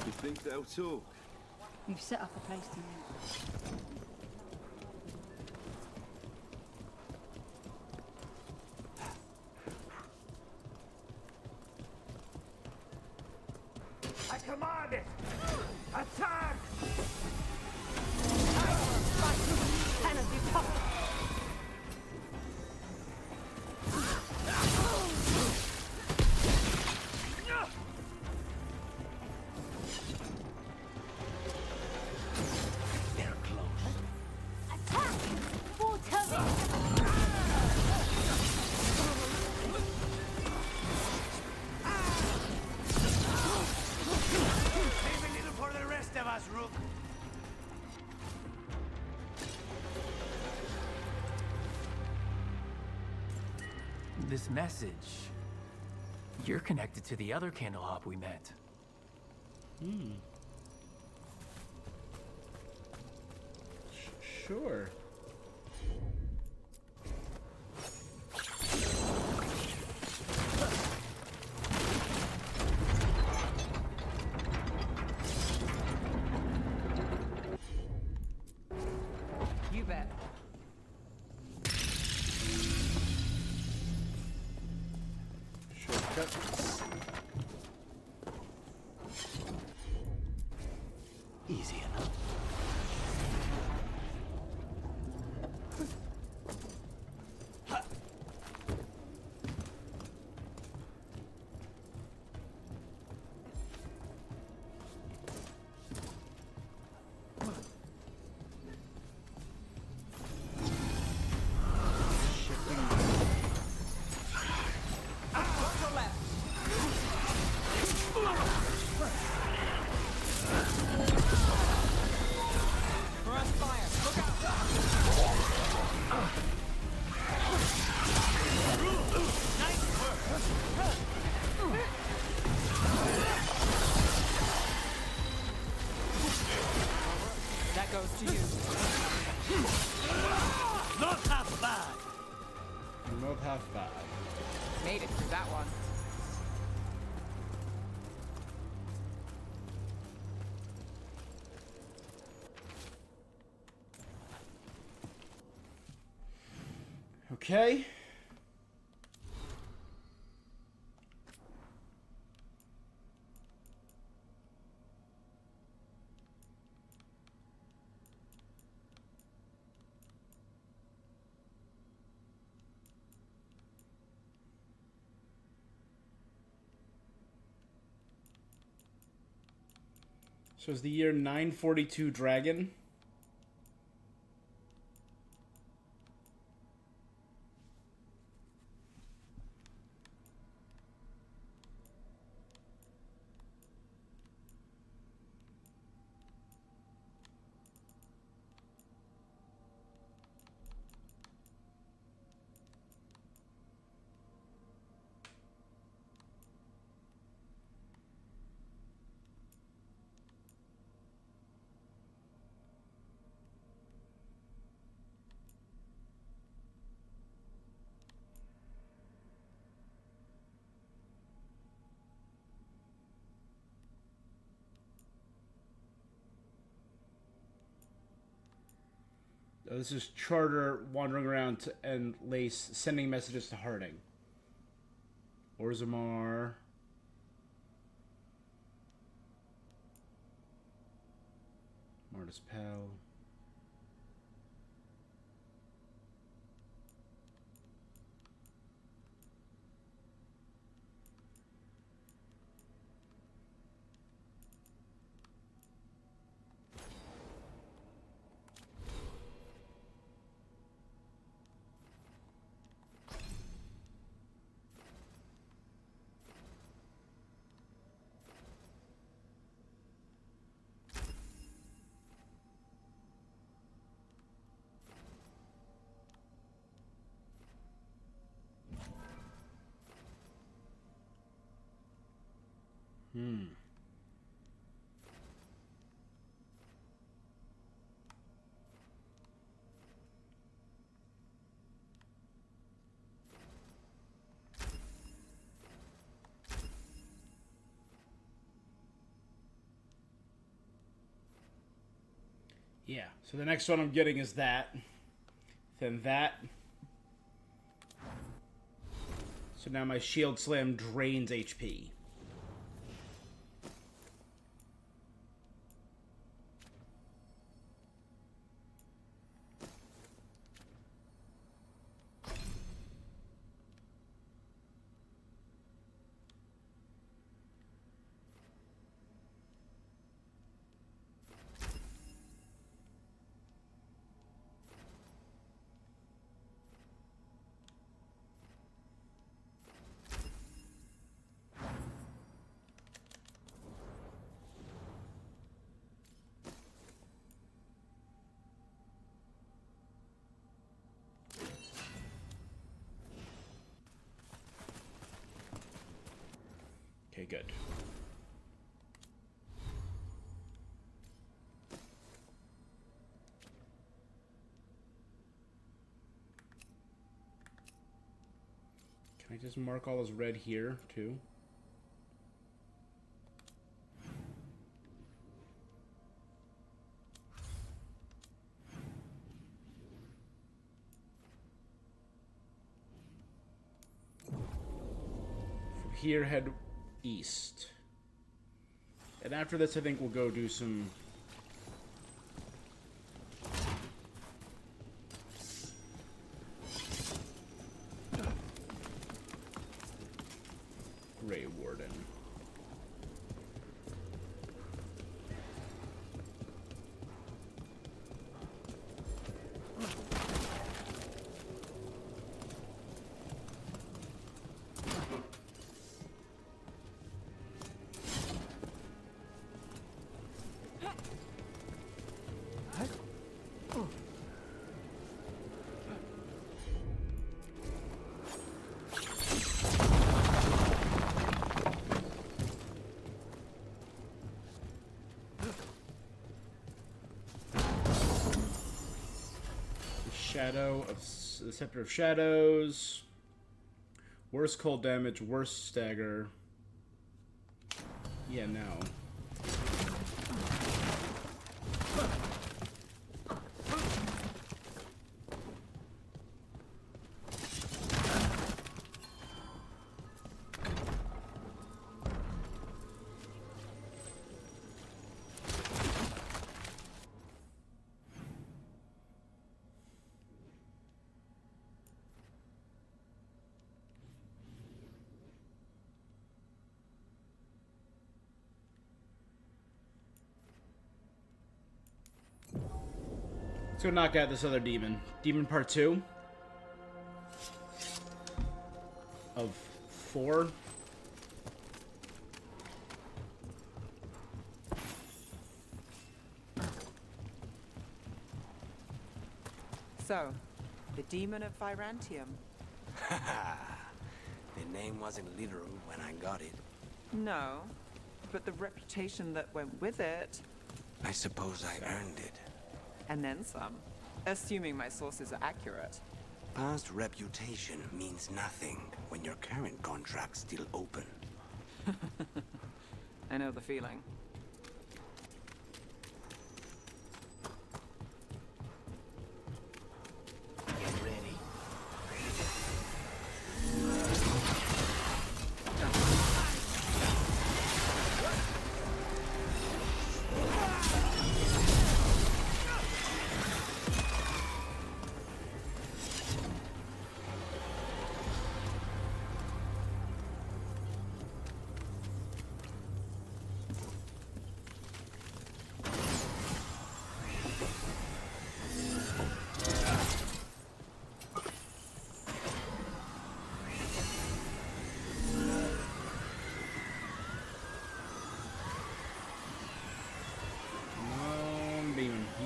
You think they'll talk? We've set up a place to meet. I command it! Attack! This message. You're connected to the other Candlehop we met. Sure. You bet. Shortcuts. Easy enough. That goes to you. Not half bad. Not half bad. Made it through that one. Okay. So it's the year 942 Dragon. This is Charter wandering around and Lace sending messages to Harding. Orzammar. Martis Pal. Yeah, so the next one I'm getting is that. Then that. So now my shield slam drains HP. Okay, good. Can I just mark all as red here, too? From here, head east. And after this, I think we'll go do some... Grey Warden. Shadow of the Scepter of Shadows. Worse cold damage, worse stagger. Yeah, no. Let's go knock out this other demon. Demon part 2 of 4. So, the demon of Virantium. The name wasn't literal when I got it. No, but the reputation that went with it. I suppose I earned it. And then some. Assuming my sources are accurate. Past reputation means nothing when your current contract's still open. I know the feeling. Get ready.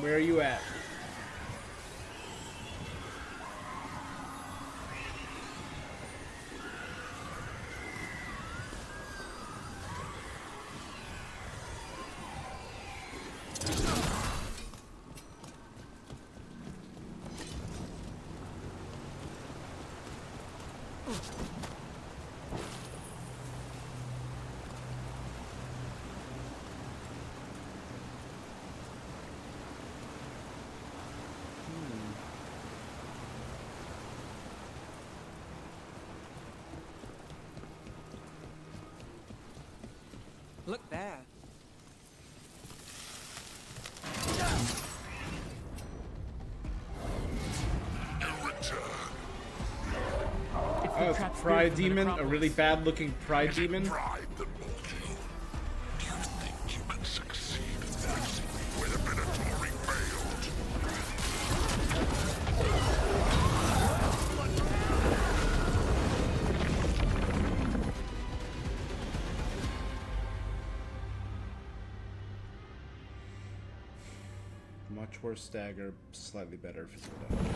Where are you at? Look there. Oh, it's a pride demon, a really bad-looking pride demon. Pride that mold you. Do you think you can succeed in fixing me where the Minotauri failed? Much worse stagger, slightly better physical damage.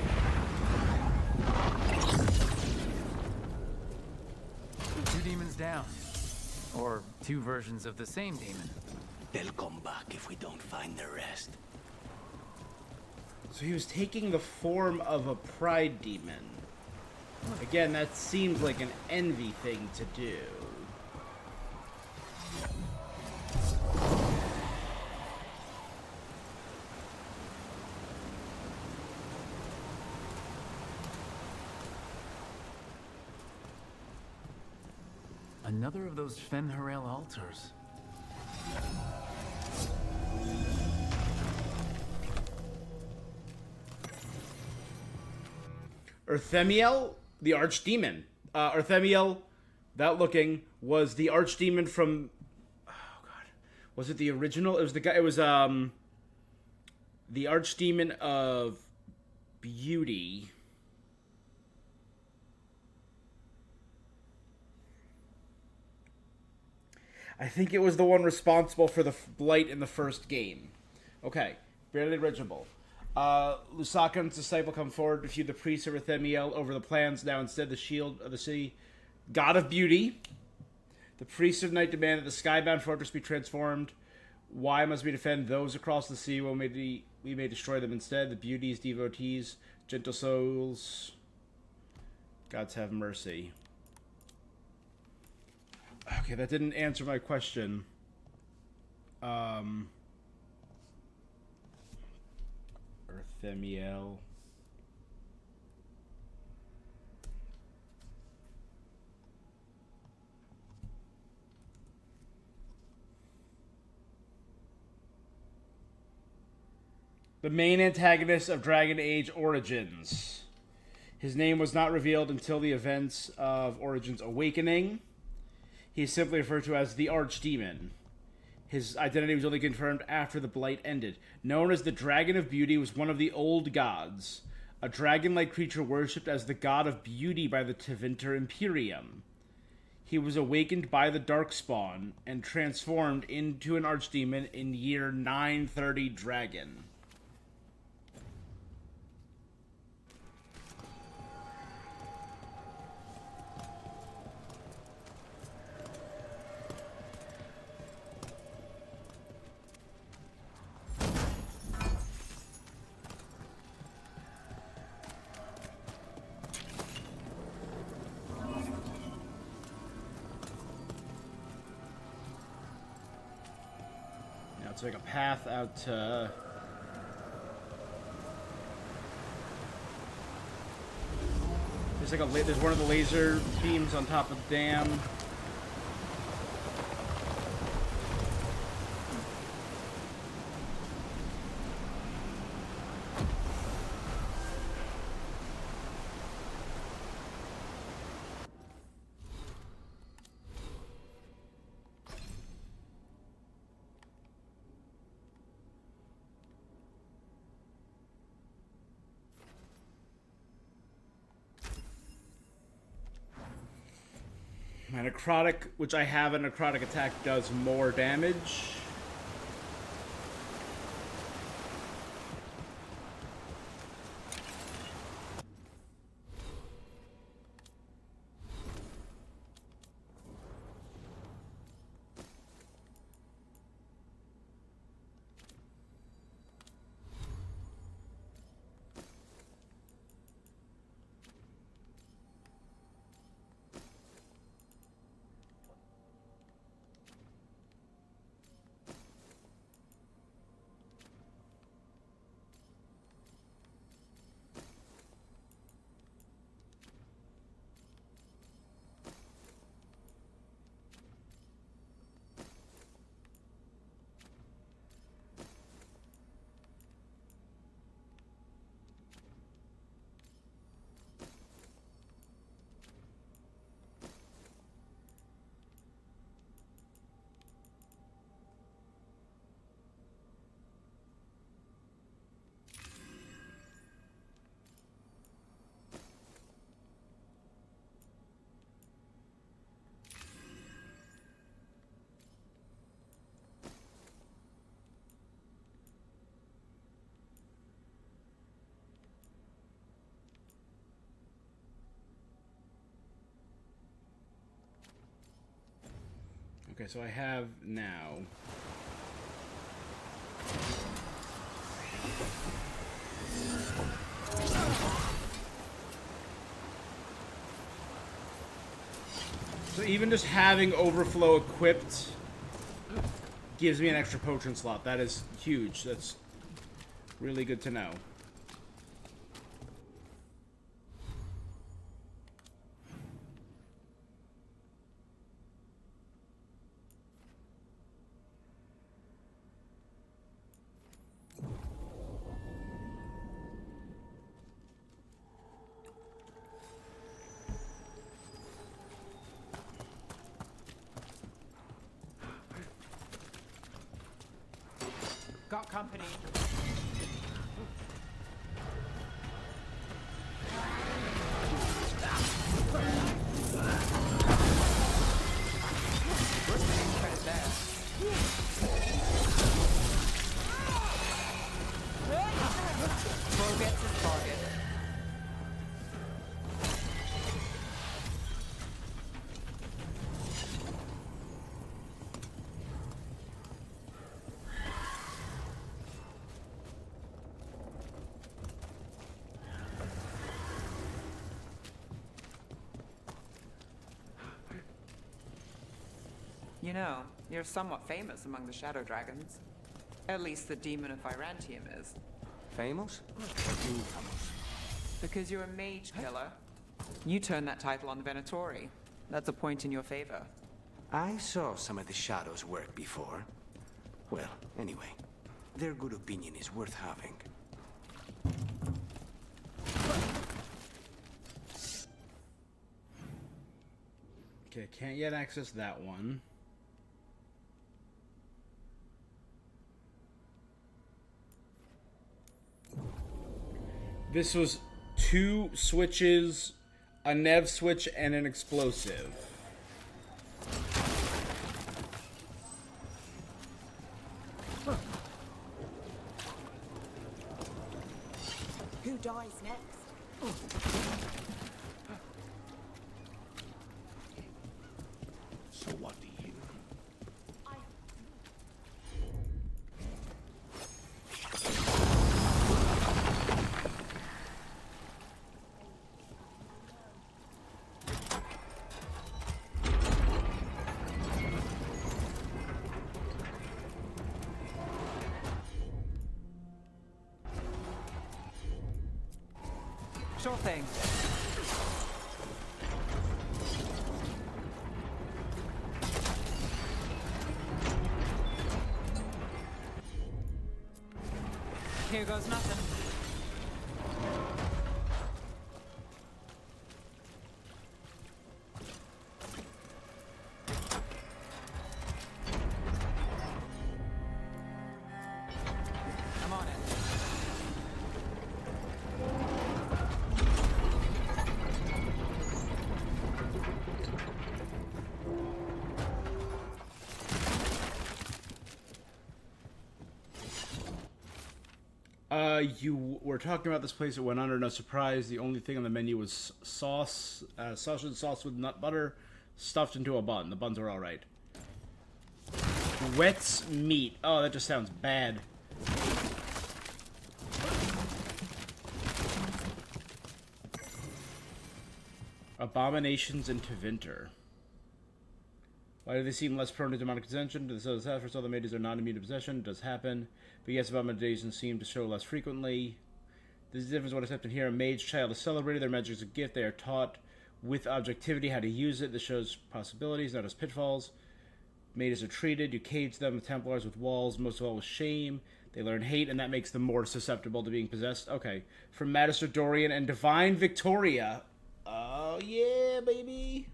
Two demons down. Or two versions of the same demon. They'll come back if we don't find the rest. So he was taking the form of a pride demon. Again, that seems like an envy thing to do. Another of those Fen'Harel altars. Urthemiel, the archdemon. Urthemiel, that looking, was the archdemon from... Oh, God. Was it the original? It was the guy... It was, the archdemon of beauty. I think it was the one responsible for the blight in the first game. Okay, barely legible. Lusaka and his disciple come forward to feud the priest of Urthemiel over the plans. Now instead the shield of the city, god of beauty. The priests of night demand that the skybound fortress be transformed. Why must we defend those across the sea when we may destroy them instead? The beauties, devotees, gentle souls. Gods have mercy. Okay, that didn't answer my question. Urthemiel. The main antagonist of Dragon Age Origins. His name was not revealed until the events of Origins Awakening. He is simply referred to as the Archdemon. His identity was only confirmed after the Blight ended. Known as the Dragon of Beauty, was one of the old gods, a dragon-like creature worshipped as the god of beauty by the Tevinter Imperium. He was awakened by the Darkspawn and transformed into an Archdemon in year 930 Dragon. It's like a path out to... There's one of the laser beams on top of the dam. My necrotic, which I have a necrotic attack, does more damage. Okay, so I have now. So even just having overflow equipped gives me an extra potion slot. That is huge. That's really good to know. Got company. Throw gets his target. You know, you're somewhat famous among the Shadow Dragons. At least the Demon of Virantium is. Famous? Because you're a mage killer. You turned that title on the Venatori. That's a point in your favor. I saw some of the Shadows work before. Well, anyway, their good opinion is worth having. Okay, can't yet access that one. This was 2 switches, a Nev switch, and an explosive. Who dies next? So what do you? Sure thing. Here goes nothing. I'm on it. You were talking about this place that went under, no surprise. The only thing on the menu was sauce, sausage sauce with nut butter, stuffed into a bun. The buns are alright. Wet's meat. Oh, that just sounds bad. Abominations into Vinter. Why do they seem less prone to demonic possession? Do the Sapphire's other mages are not immune to possession? It does happen. But yes, abominations seem to show less frequently. This is the difference what is happened here. A mage child is celebrated. Their magic is a gift. They are taught with objectivity how to use it. This shows possibilities, not as pitfalls. Mages are treated. You cage them. The Templars with walls. Most of all with shame. They learn hate, and that makes them more susceptible to being possessed. Okay. From Magister Dorian and Divine Victoria. Oh, yeah, baby.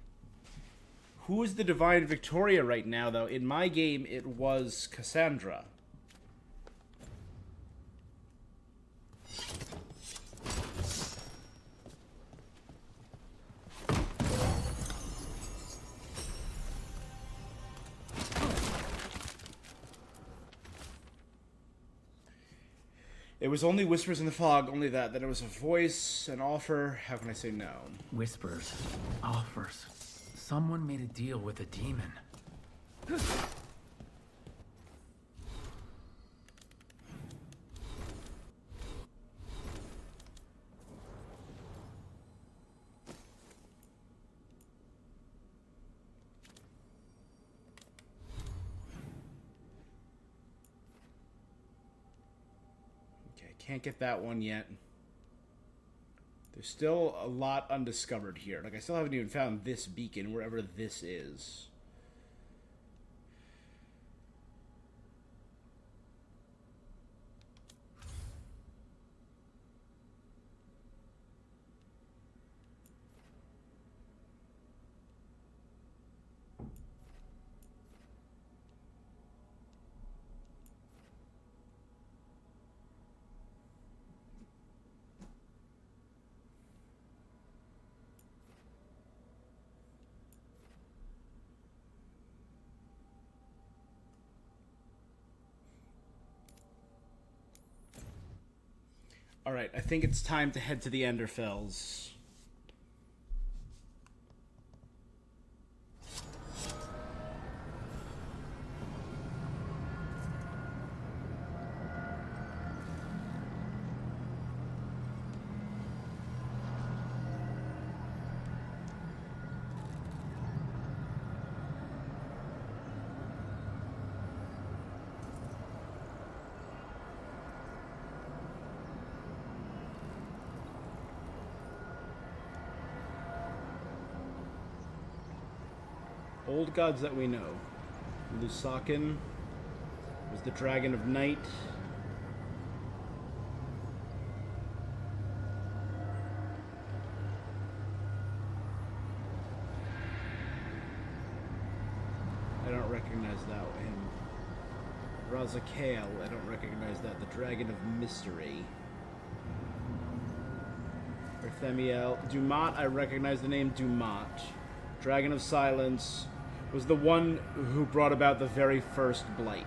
Who is the Divine Victoria right now, though? In my game, it was Cassandra. It was only whispers in the fog, only that. That it was a voice, an offer. How can I say no? Whispers. Offers. Someone made a deal with a demon. Okay, can't get that one yet. There's still a lot undiscovered here. Like, I still haven't even found this beacon, wherever this is. Alright, I think it's time to head to the Enderfells. Old gods that we know. Lusakin was the Dragon of Night. I don't recognize that him. Razakael, I don't recognize that. The Dragon of Mystery. Arthemiel. Dumat, I recognize the name Dumat. Dragon of Silence was the one who brought about the very first blight.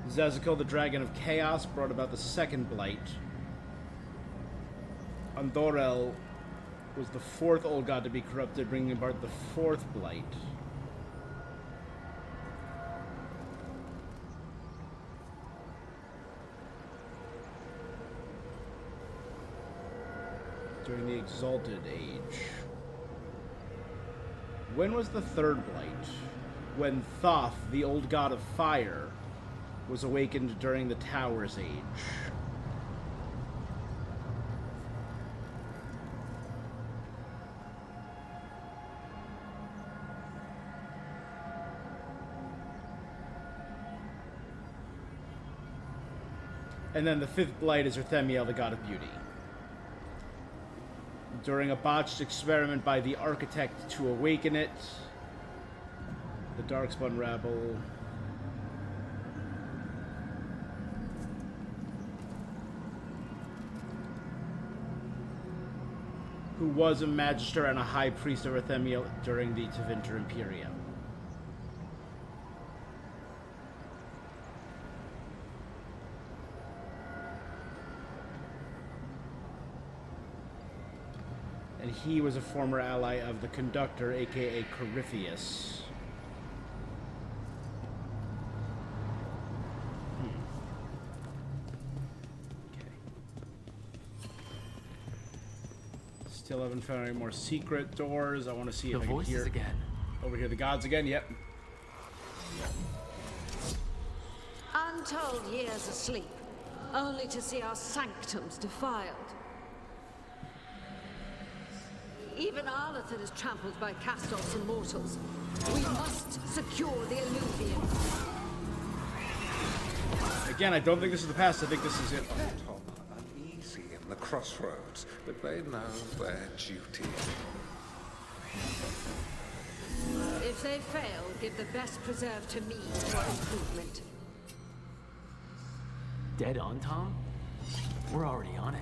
Zazakel, the Dragon of Chaos, brought about the second blight. Andorel was the fourth old god to be corrupted, bringing about the fourth blight. During the Exalted Age. When was the third blight? When Thoth, the old god of fire, was awakened during the Tower's Age. And then the fifth blight is Arthemiel, the god of beauty. During a botched experiment by the architect to awaken it, the Darkspawn rabble who was a magister and a high priest of Arthemiel during the Tevinter Imperium. And he was a former ally of the Conductor, aka Corypheus. Still haven't found any more secret doors. I want to see if I can hear again. Over here, the gods again. Yep. Untold years asleep, only to see our sanctums defiled. Even Arlathan is trampled by Castos and mortals. We must secure the Illuvian. Again, I don't think this is the past. I think this is it. Uneasy in the crossroads, but they know their duty. If they fail, give the best preserve to me for improvement. Dead on, Tom? We're already on it.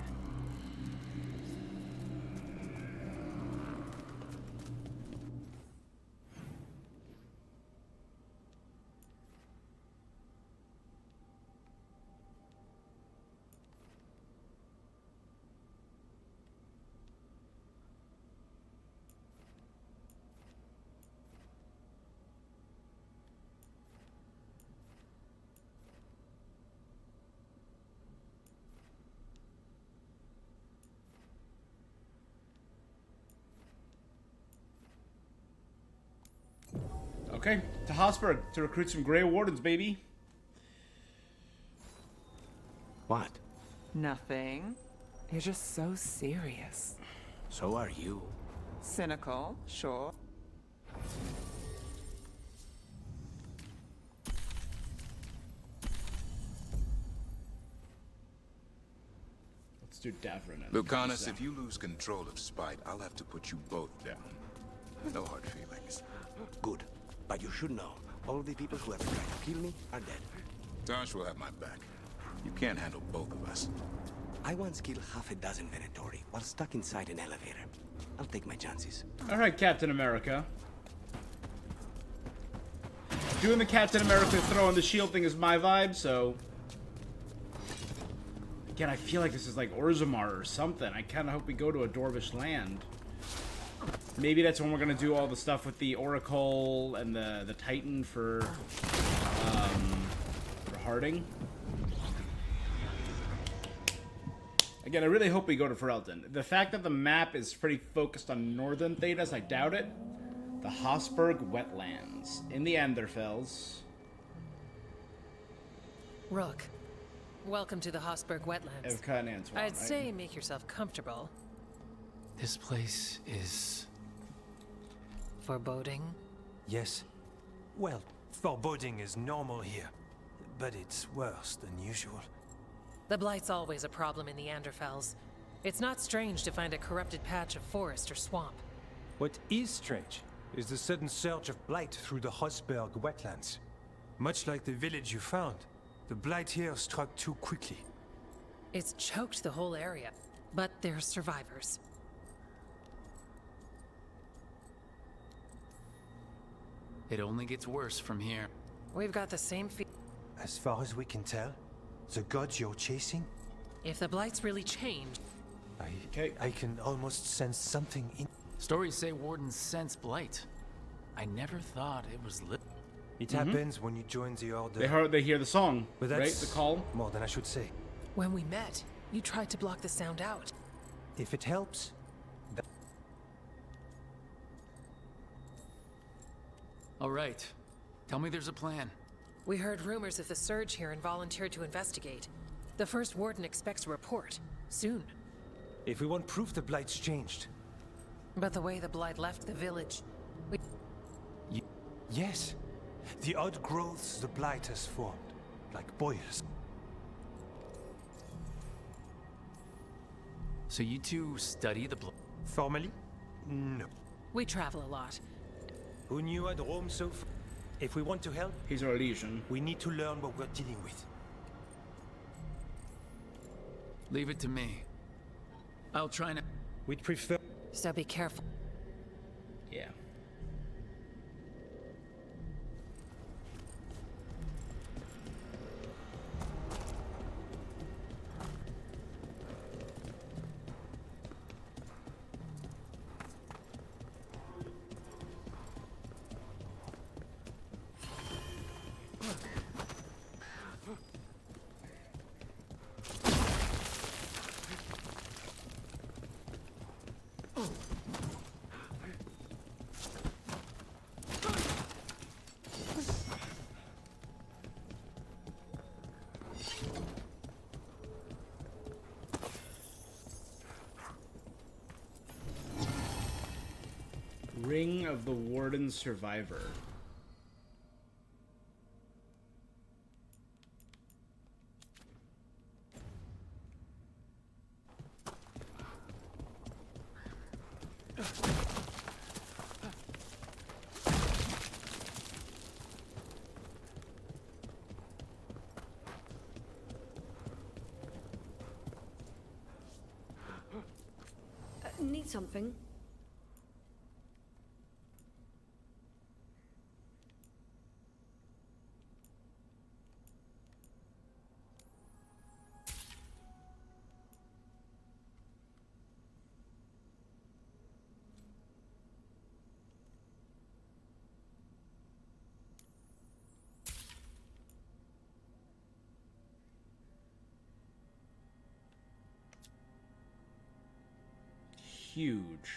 Okay, to Hosberg to recruit some Grey Wardens, baby. What? Nothing. You're just so serious. So are you. Cynical, sure. Let's do Davrin. Lucanus, if you lose control of Spite, I'll have to put you both down. No hard feelings. Good. But you should know, all the people who ever tried to kill me are dead. Tosh will have my back. You can't handle both of us. I once killed half a dozen Venatori while stuck inside an elevator. I'll take my chances. All right, Captain America. Doing the Captain America throwing the shield thing is my vibe, so... Again, I feel like this is like Orzammar or something. I kind of hope we go to a Dwarvish land. Maybe that's when we're going to do all the stuff with the Oracle and the Titan for Harding. Again, I really hope we go to Ferelden. The fact that the map is pretty focused on northern Thedas, I doubt it. The Hosberg Wetlands in the Anderfels. Rook, welcome to the Hosberg Wetlands. Evka and Antoine, I'd right? say make yourself comfortable. This place is... foreboding? Yes. Well, foreboding is normal here, but it's worse than usual. The Blight's always a problem in the Anderfels. It's not strange to find a corrupted patch of forest or swamp. What is strange is the sudden surge of blight through the Hosberg wetlands. Much like the village you found, the blight here struck too quickly. It's choked the whole area, but there's survivors. It only gets worse from here. We've got the same As far as we can tell, the gods you're chasing? If the Blight's really changed... I can almost sense something in... Stories say Wardens sense blight. I never thought it was lit. It happens when you join the Order. They hear the song, but right? that's The call. more than I should say. When we met, you tried to block the sound out. If it helps... All right. Tell me there's a plan. We heard rumors of the surge here and volunteered to investigate. The first Warden expects a report. Soon. If we want proof the Blight's changed. But the way the Blight left the village... Yes. The odd growths the Blight has formed. Like boils. So you two study the blight? Formally? No. We travel a lot. Who knew I'd roam so far? If we want to help... He's our legion. We need to learn what we're dealing with. Leave it to me. I'll try to... We'd prefer... So be careful. Yeah. Ring of the Warden Survivor. Need something? Huge.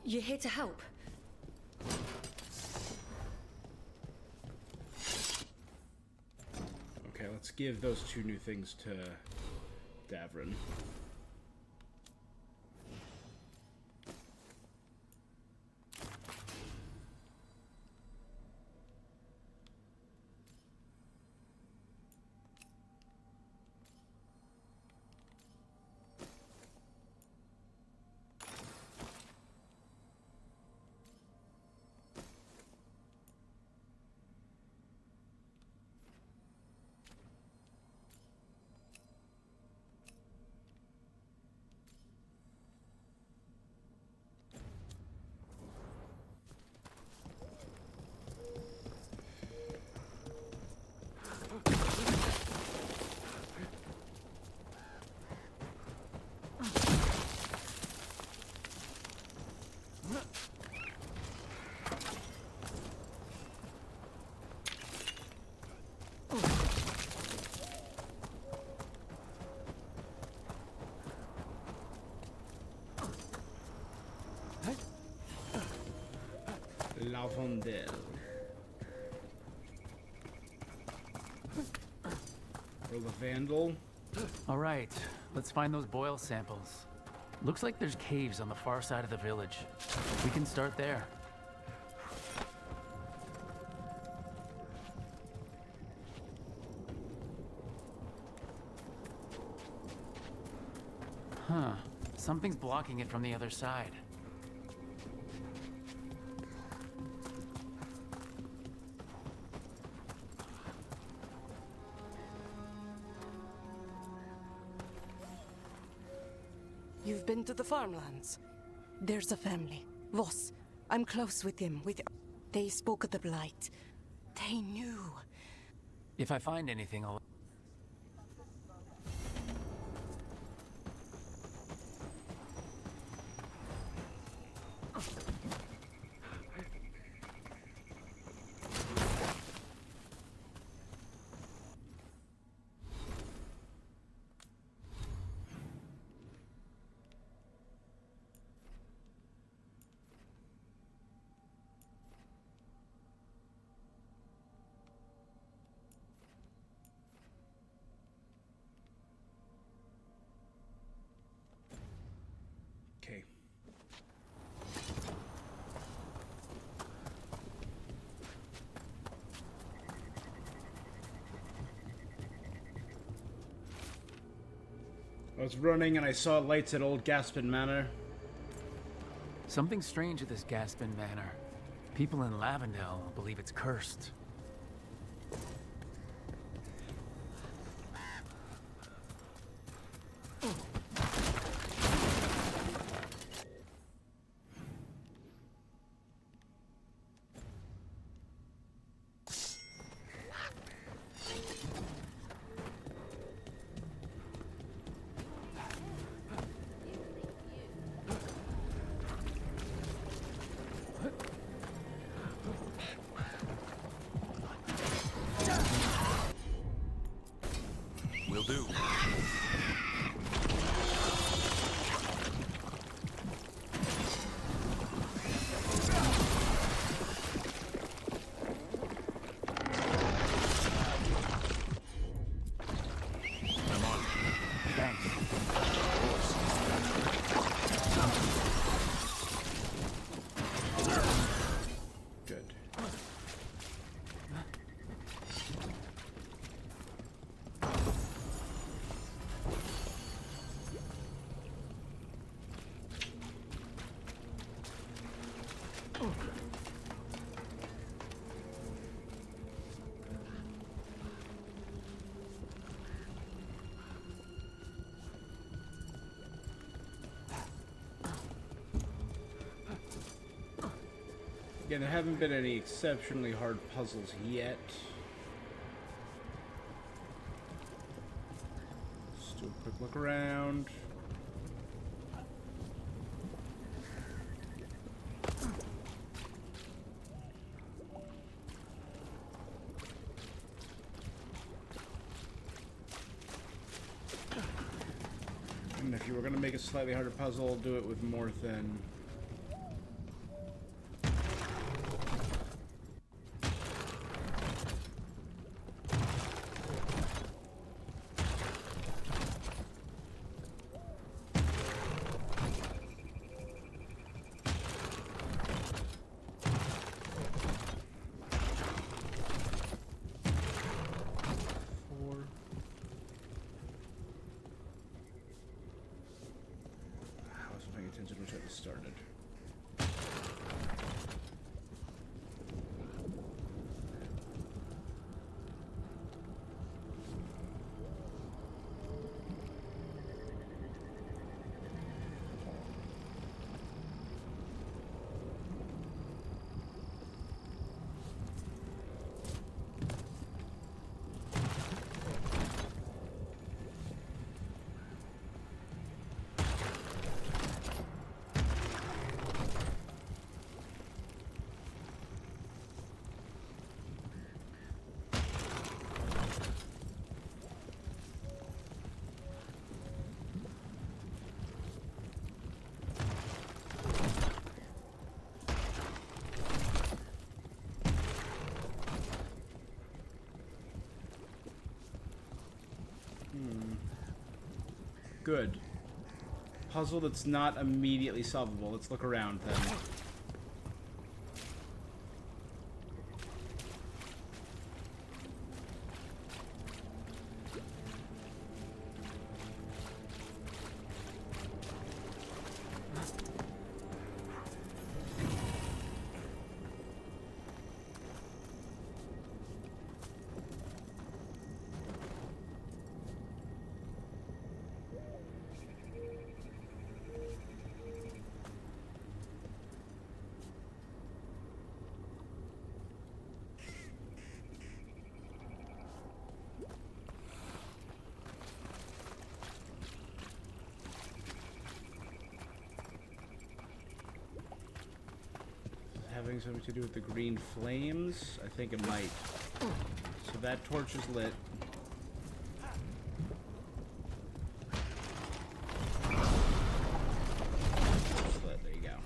You're here to help? Okay, let's give those two new things to Davrin. Lavandel. Or Lavandel. All right, let's find those boil samples. Looks like there's caves on the far side of the village. We can start there. Huh. Something's blocking it from the other side. You've been to the farmlands? There's a family. Voss. I'm close with them. They spoke of the Blight. They knew. If I find anything, I'll... Okay. I was running and I saw lights at Old Gaspin Manor. Something strange at this Gaspin Manor. People in Lavendel believe it's cursed. Will do. I'm on. Thanks. Good. Again, there haven't been any exceptionally hard puzzles yet. Just do a quick look around. And if you were going to make a slightly harder puzzle, do it with more than this started. Good. Puzzle that's not immediately solvable. Let's look around then. Having something to do with the green flames? I think it might. So that torch is lit. It's lit. There you go.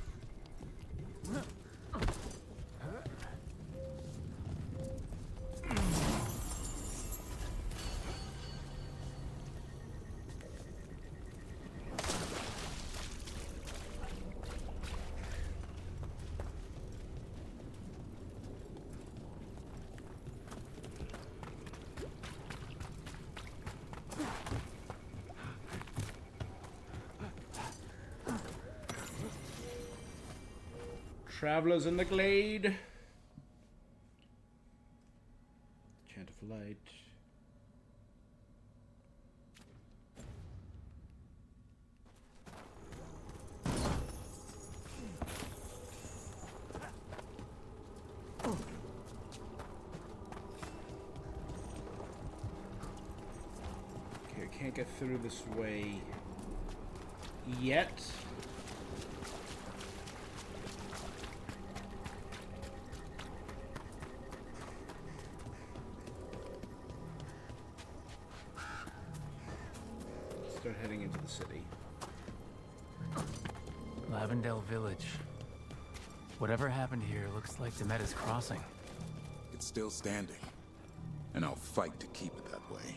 Travelers in the glade. Chant of light. Okay, I can't get through this way yet. Start heading into the city. Lavendale Village. Whatever happened here looks like Demetta's Crossing. It's still standing, and I'll fight to keep it that way.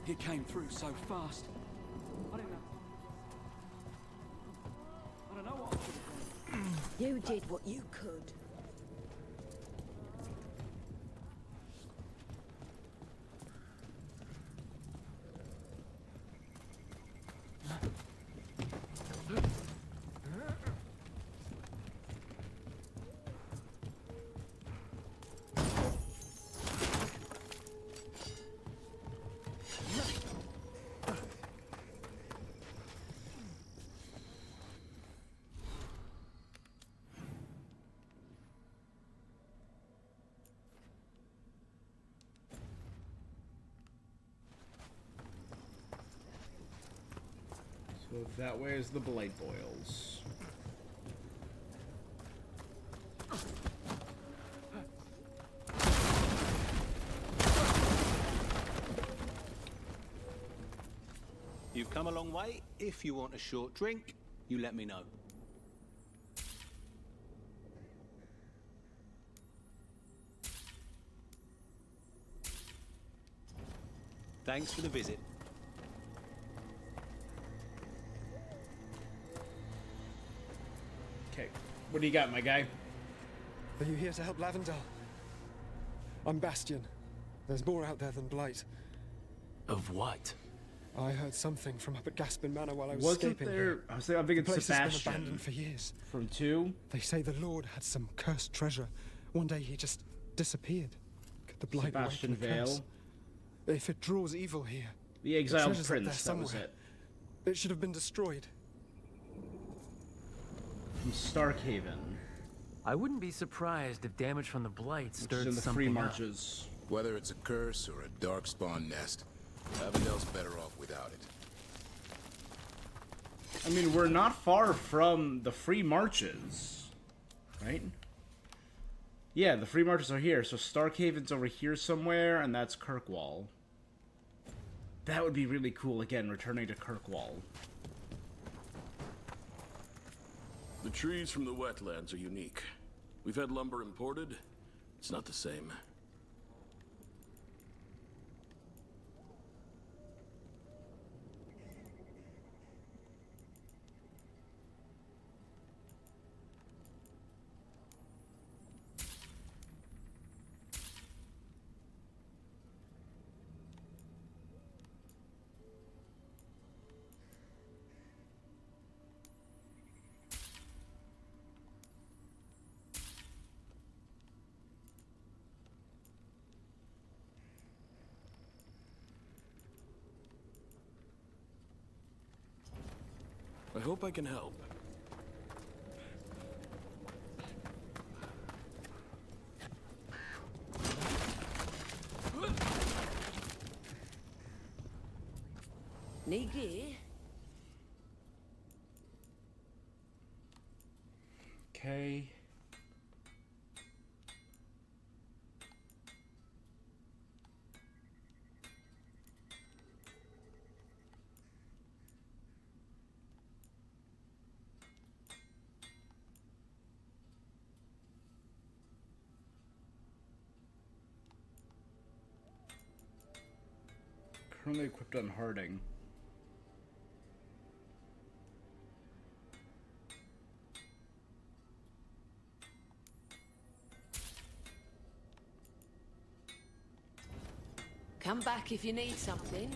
He came through so fast. I don't know what I should have done. You did what you could. So that way is the Blight Boils. You've come a long way. If you want a short drink, you let me know. Thanks for the visit. Okay, what do you got, my guy? Are you here to help Lavendar? I'm Bastion. There's more out there than Blight. Of what? I heard something from up at Gaspin Manor while I was Wasn't escaping. there? I'm thinking the place Sebastian. has been abandoned for years. From 2? They say the Lord had some cursed treasure. One day he just disappeared. Could the Blight Sebastian awaken the curse? Veil. If it draws evil here, The exiled treasure's up there prince. That was somewhere. it. It should have been destroyed. From Starkhaven. I wouldn't be surprised if damage from the Blight stirred in the something free up. marches. Whether it's a curse or a darkspawn nest, Avendel's better off without it. I mean, we're not far from the free marches, right? Yeah, the free marches are here. So Starkhaven's over here somewhere, and that's Kirkwall. That would be really cool, again, returning to Kirkwall. The trees from the wetlands are unique. We've had lumber imported. It's not the same. I hope I can help. Need gear? Okay. Currently equipped on Harding. Come back if you need something.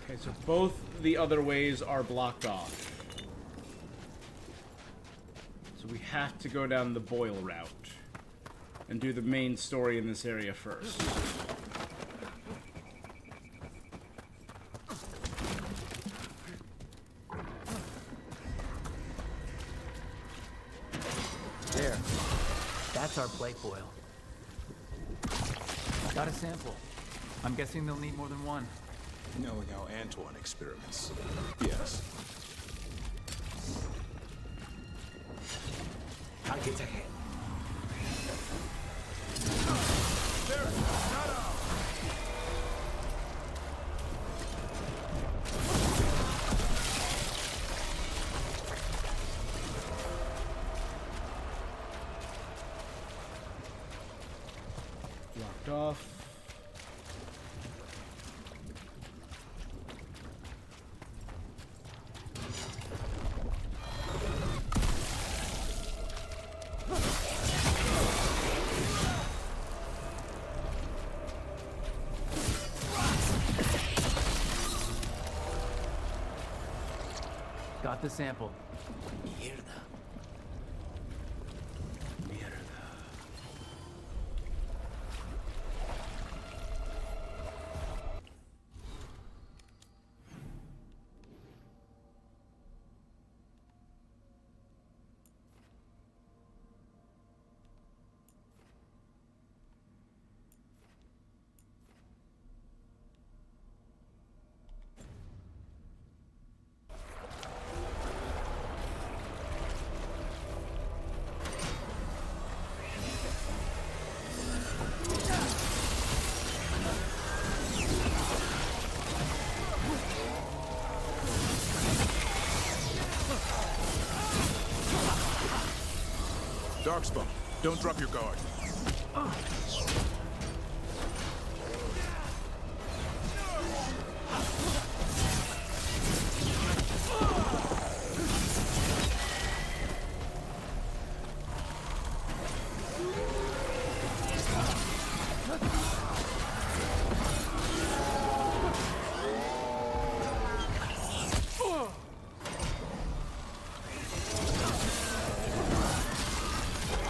Okay, so both the other ways are blocked off. So we have to go down the Boyle route and do the main story in this area first. There. That's our plate boil. Got a sample. I'm guessing they'll need more than one. Knowing how Antoine experiments. Yes. I'll get ahead. Locked off. Got the sample. Mierda. Darkspawn, don't drop your guard.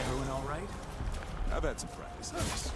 Everyone all right? I've had some practice on this.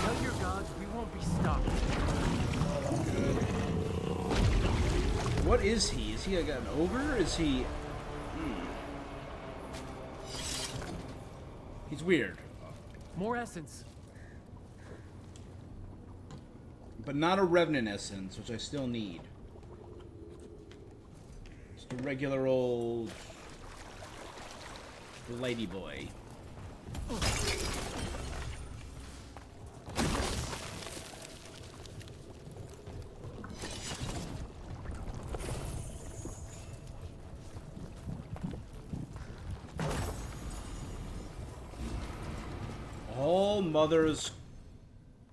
Tell your gods we won't be stopped. What is he? Is he like an ogre? Is he... He's weird. More essence. But not a Revenant essence, which I still need. Just a regular old... lady boy. All Mother's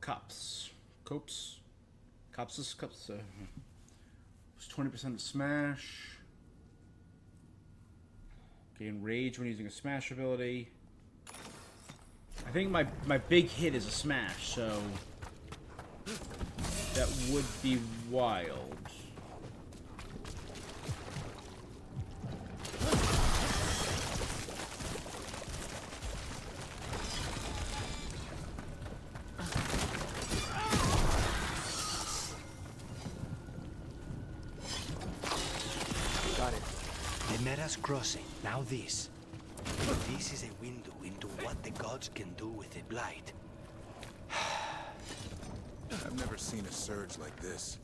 Cups. Cups? Cups? Cups? Was 20% smash. Gain rage when using a smash ability. I think my big hit is a smash, so that would be wild. Got it. The Meta's crossing. Now this. This is a window into what the gods can do with the Blight. I've never seen a surge like this.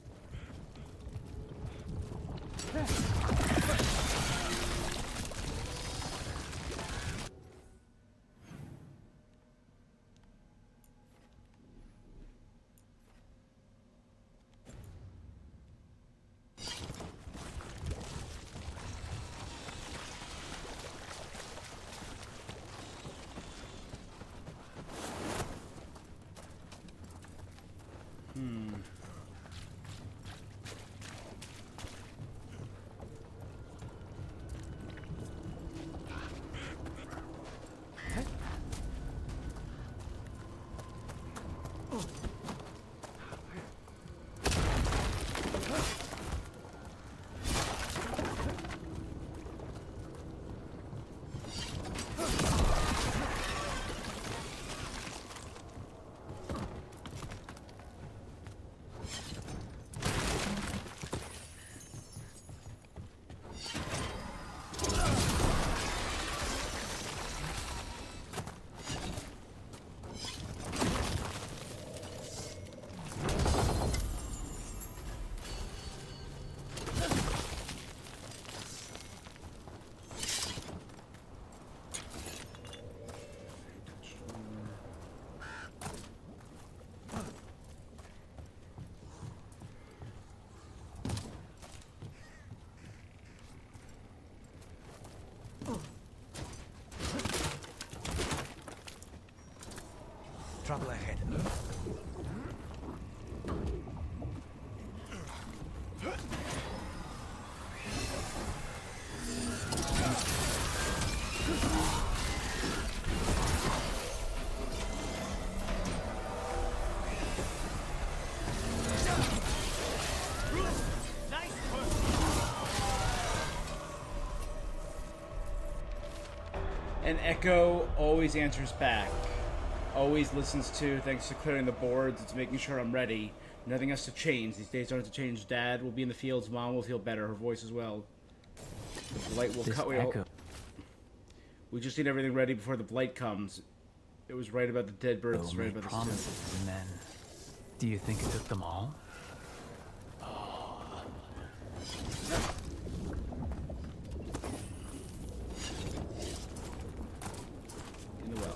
Trouble ahead. And Echo always answers back. Always listens to, thanks to clearing the boards, it's making sure I'm ready. Nothing has to change. These days don't have to change. Dad will be in the fields. Mom will feel better. Her voice as well. The light will cut. We just need everything ready before the blight comes. It was right about the dead birds. They'll Right make about the promises, and then, do you think it took them all? In the well.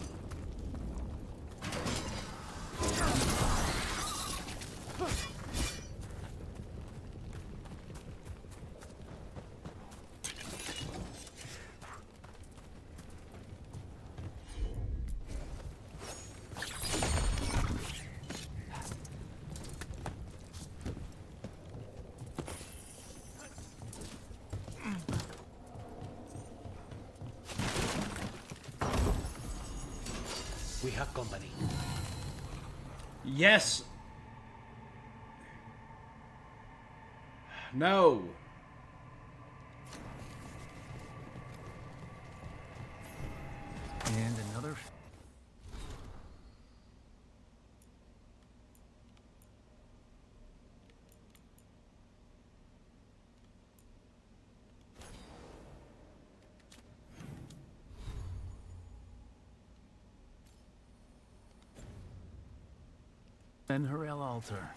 We have company. Yes. No. And another. And Harel altar.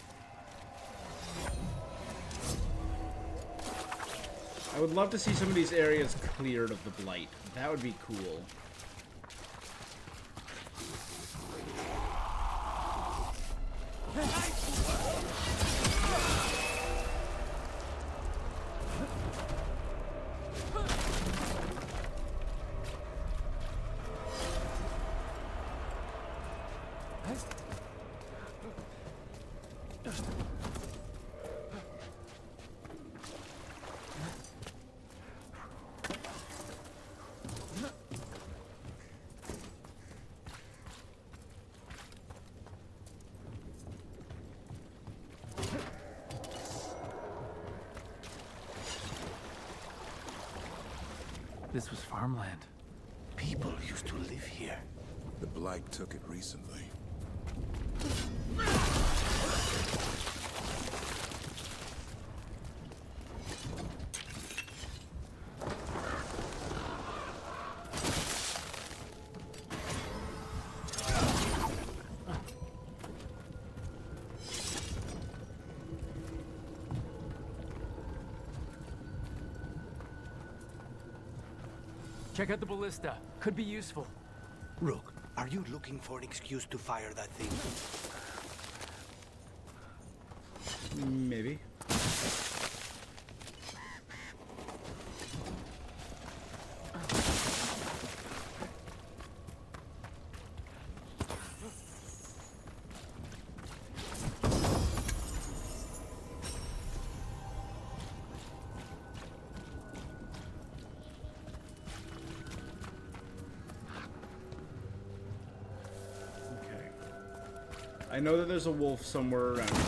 I would love to see some of these areas cleared of the blight. That would be cool. This was farmland. People used to live here. The Blight took it recently. Check out the ballista. Could be useful. Rook, are you looking for an excuse to fire that thing? Maybe. I know that there's a wolf somewhere around here.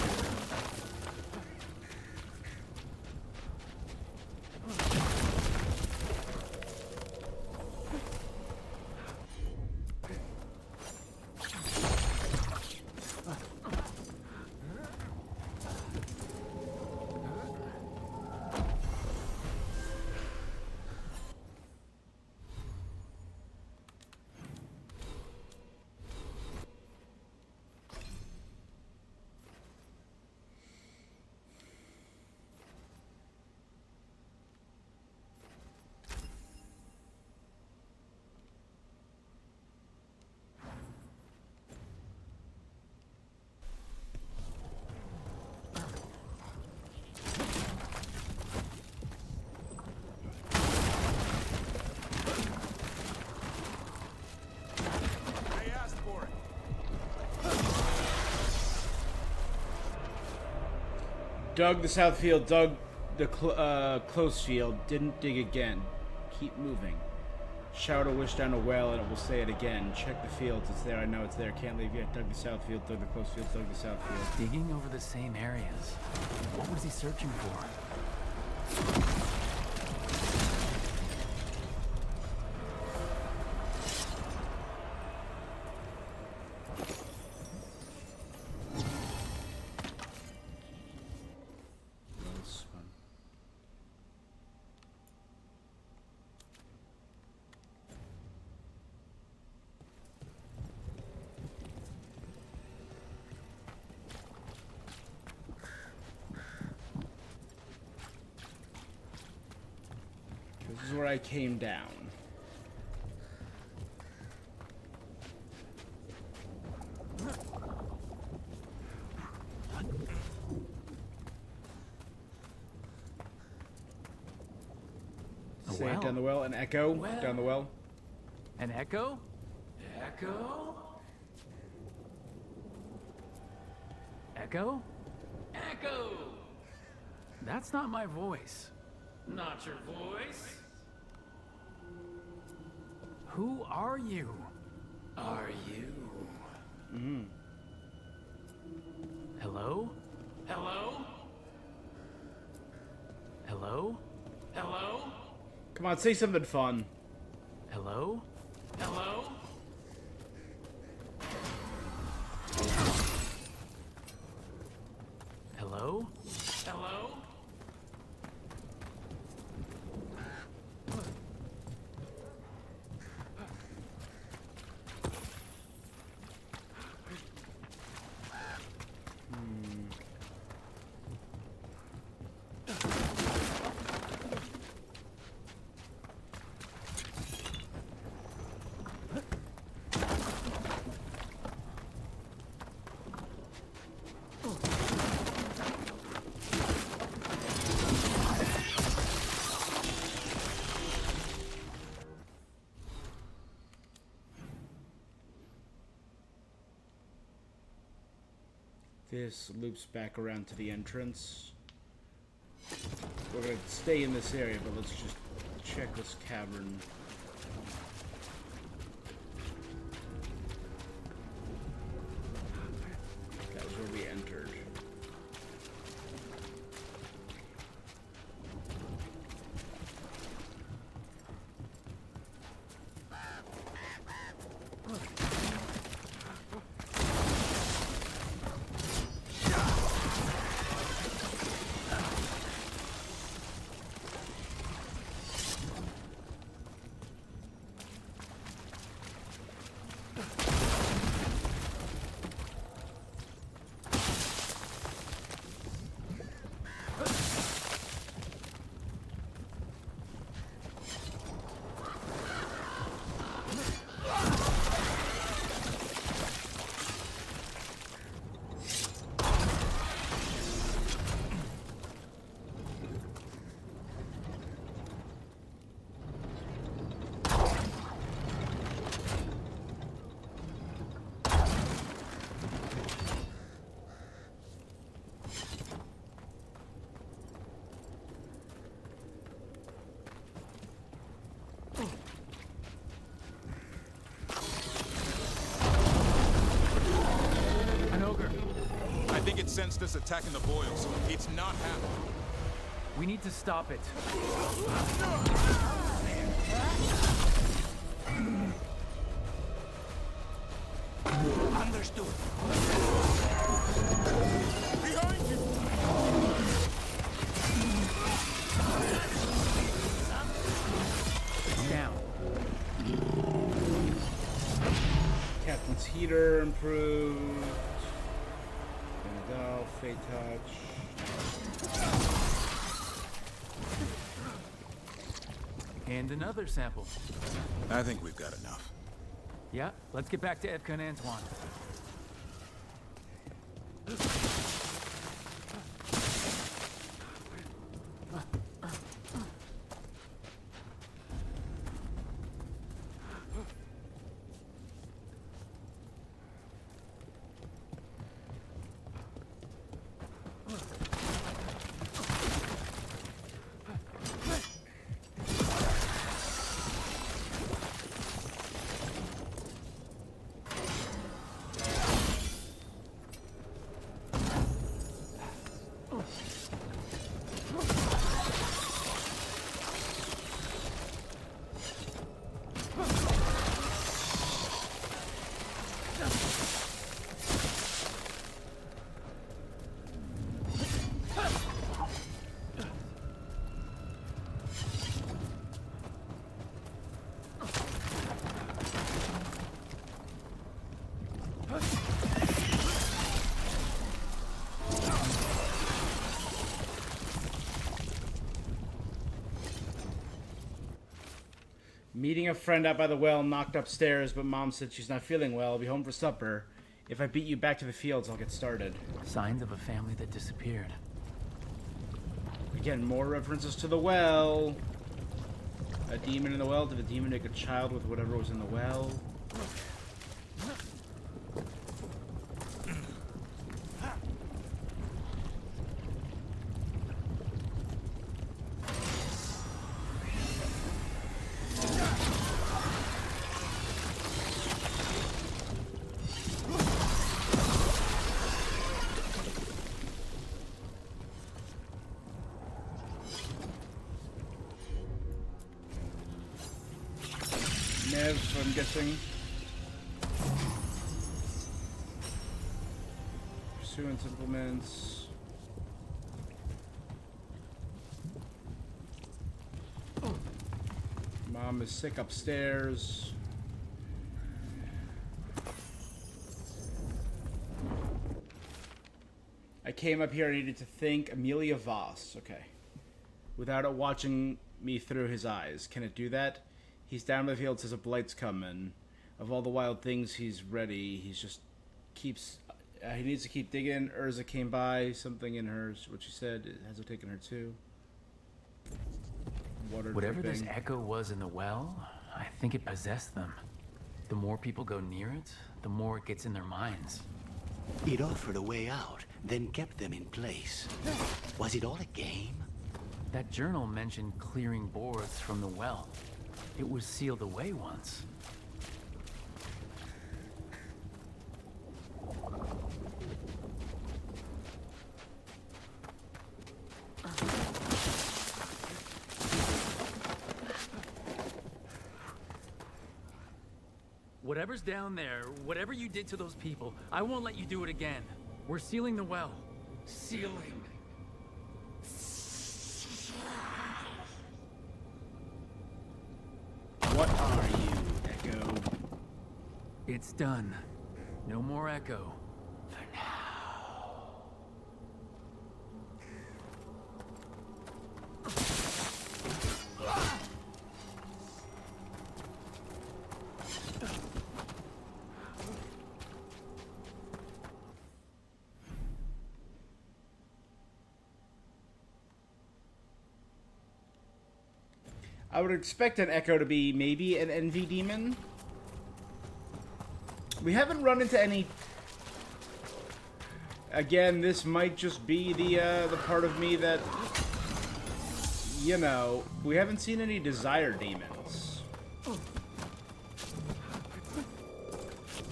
Dug the south field, dug the close field, didn't dig again. Keep moving. Shout a wish down a well and it will say it again. Check the fields, it's there, I know it's there. Can't leave yet. Dug the south field, dug the close field, dug the south field. Digging over the same areas. What was he searching for? This is where I came down. Say it down the well. An echo down the well. An echo? Echo? Echo? Echo! That's not my voice. Not your voice? Who are you? Are you? Hello? Hello? Hello? Hello? Come on, say something fun. Hello? Hello? Hello? Hello? This loops back around to the entrance. We're gonna stay in this area, but let's just check this cavern. That was where we entered. Sensed us attacking the boils. It's not happening. We need to stop it. Understood. Behind you! Down. Captain's heater improved. Fate touch. And another sample. I think we've got enough. Yeah, let's get back to Evka and Antoine. Meeting a friend out by the well, knocked upstairs, but Mom said she's not feeling well. I'll be home for supper. If I beat you back to the fields, I'll get started. Signs of a family that disappeared. Again, more references to the well. A demon in the well. Did the demon make a child with whatever was in the well? Nev, I'm guessing. Pursuance implements. Mom is sick upstairs. I came up here, I needed to think. Amelia Voss. Okay. Without it watching me through his eyes. Can it do that? He's down by the field, says a blight's coming. Of all the wild things, he's ready. He's just keeps... he needs to keep digging. Urza came by. Something in her, what she said, it has taken her too. Water Whatever dripping. this echo was in the well, I think it possessed them. The more people go near it, the more it gets in their minds. It offered a way out, then kept them in place. Was it all a game? That journal mentioned clearing boards from the well. It was sealed away once. Whatever's down there, whatever you did to those people, I won't let you do it again. We're sealing the well. Sealing. What are you, Echo? It's done. No more Echo. I would expect an Echo to be maybe an envy demon. We haven't run into any... Again, this might just be the part of me that... You know, we haven't seen any desire demons.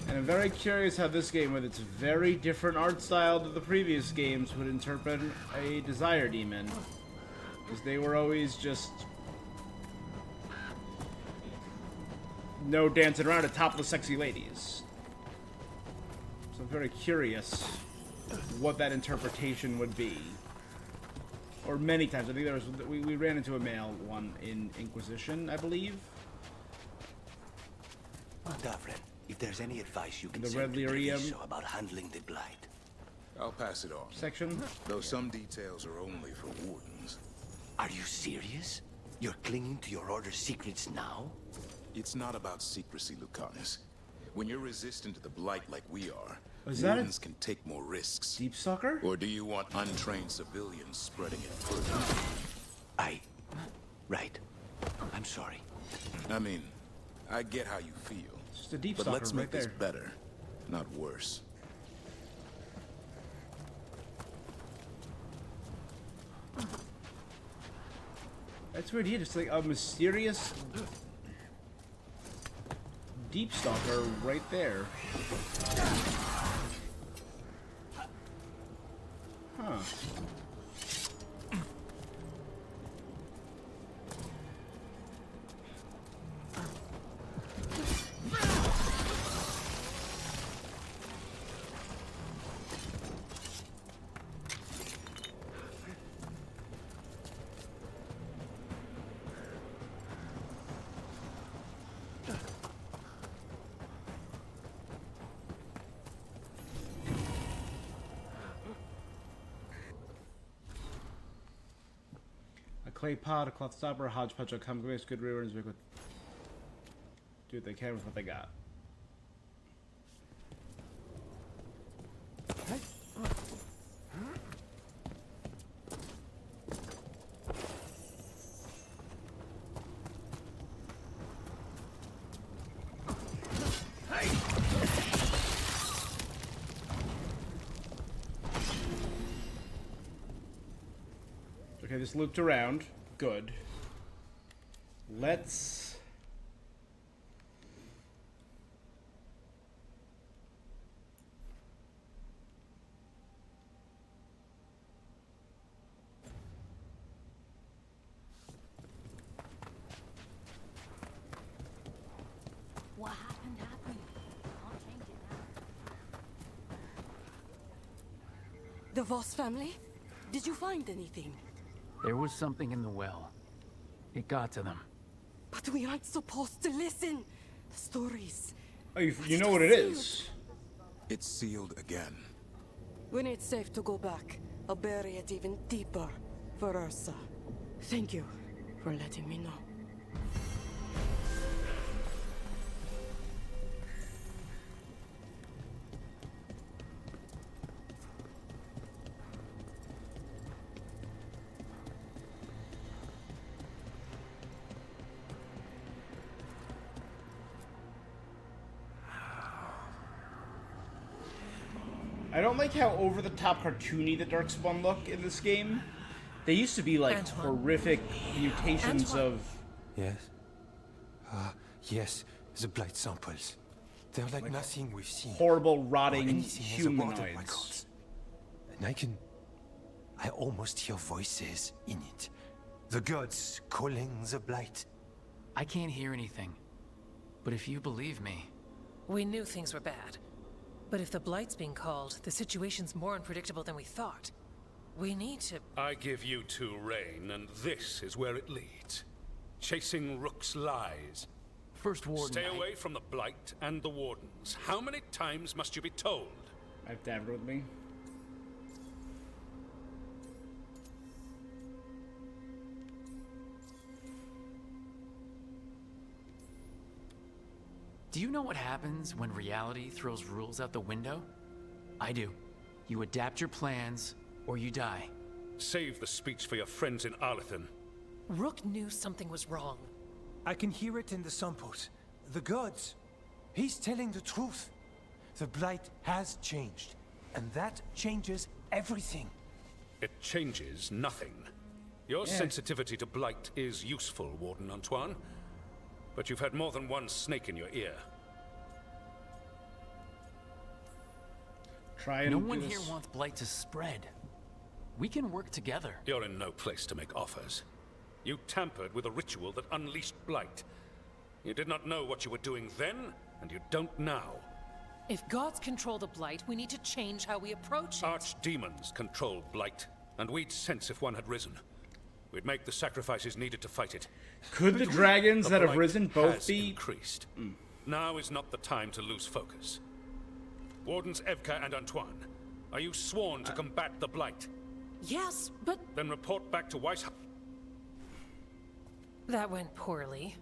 And I'm very curious how this game, with its very different art style to the previous games, would interpret a desire demon. Because they were always just... no dancing around at topless sexy ladies. So I'm very curious what that interpretation would be. Or many times. I think there was we ran into a male one in Inquisition, I believe. Davren, if there's any advice you can The send Red to Lyrium. Treviso about handling the blight. I'll pass it on. Section? Though some details are only for Wardens. Are you serious? You're clinging to your order's secrets now? It's not about secrecy, Lucanus. When you're resistant to the blight like we are, Is that Wardens can take more risks. Deep Sucker? Or do you want untrained civilians spreading it further? Right. I'm sorry. I mean, I get how you feel. It's just a Deep But Stalker let's make right this there. better, not worse. That's weird. He just like a mysterious Deep Stalker right there. Huh. Clay pot, a cloth stopper, a hodgepodge of comic base, good rewards, with do what they can with what they got. Okay, this looped around. Good. Let's... What happened, happened. Can't change it now. The Voss family? Did you find anything? There was something in the well. It got to them. But we aren't supposed to listen. The stories. Oh, you know what it is. It's sealed again. When it's safe to go back, I'll bury it even deeper for Ursa. Thank you for letting me know. I don't like how over-the-top cartoony the Darkspawn look in this game. They used to be like horrific mutations of... Yes? Yes, the blight samples. They're like nothing we've seen. Horrible, rotting anything in the world of humanoids. records. And I almost hear voices in it. The gods calling the blight. I can't hear anything. But if you believe me... We knew things were bad. But if the Blight's being called, the situation's more unpredictable than we thought. We need to... I give you two Rain, and this is where it leads. Chasing Rook's lies. First Warden... Stay away from the Blight and the Wardens. How many times must you be told? I have David with me. Do you know what happens when reality throws rules out the window? I do. You adapt your plans, or you die. Save the speech for your friends in Arlethan. Rook knew something was wrong. I can hear it in the samples. The gods. He's telling the truth. The blight has changed. And that changes everything. It changes nothing. Your sensitivity to blight is useful, Warden Antoine. But you've had more than one snake in your ear. No one here wants blight to spread. We can work together. You're in no place to make offers. You tampered with a ritual that unleashed blight. You did not know what you were doing then, and you don't now. If gods control the Blight, we need to change how we approach it. Archdemons control blight, and we'd sense if one had risen. We'd make the sacrifices needed to fight it. Could the dragons that have risen both be increased? Now is not the time to lose focus. Wardens Evka and Antoine, are you sworn to combat the blight? Yes, but... Then report back to Weiss... That went poorly.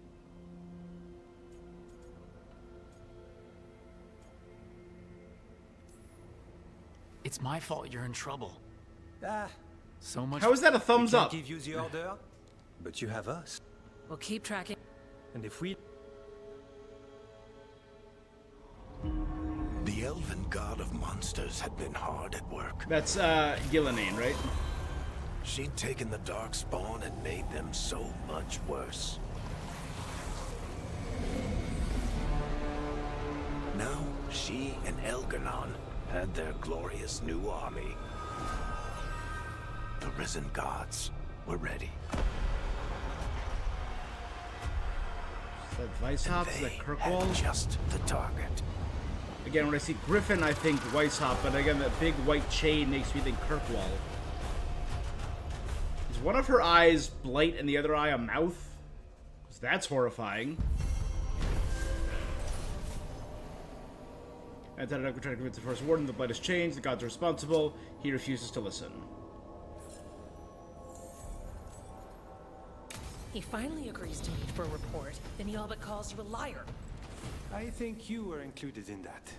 It's my fault you're in trouble. So much... How is that a thumbs up? Give you the order, but you have us. We'll keep tracking. And if we... The elven god of monsters had been hard at work. That's, Gillenane, right? She'd taken the Darkspawn and made them so much worse. Now, she and Elganon had their glorious new army. The risen gods were ready. Is that Weishaupt? Is that Kirkwall? Just the target. Again, when I see Griffin, I think Weishaupt, but again, that big white chain makes me think Kirkwall. Is one of her eyes blight and the other eye a mouth? Because that's horrifying. Antioch trying to convince the first warden the blight has changed, the gods are responsible. He refuses to listen. He finally agrees to meet for a report, then he all but calls you a liar. I think you were included in that.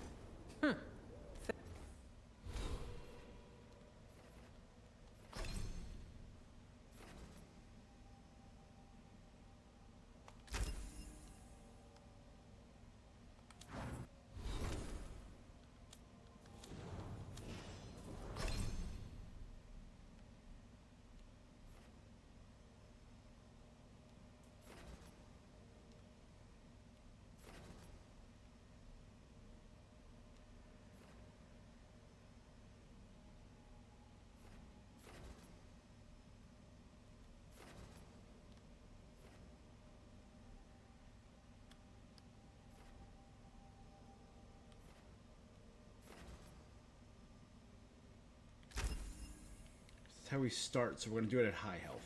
How we start, so we're going to do it at high health.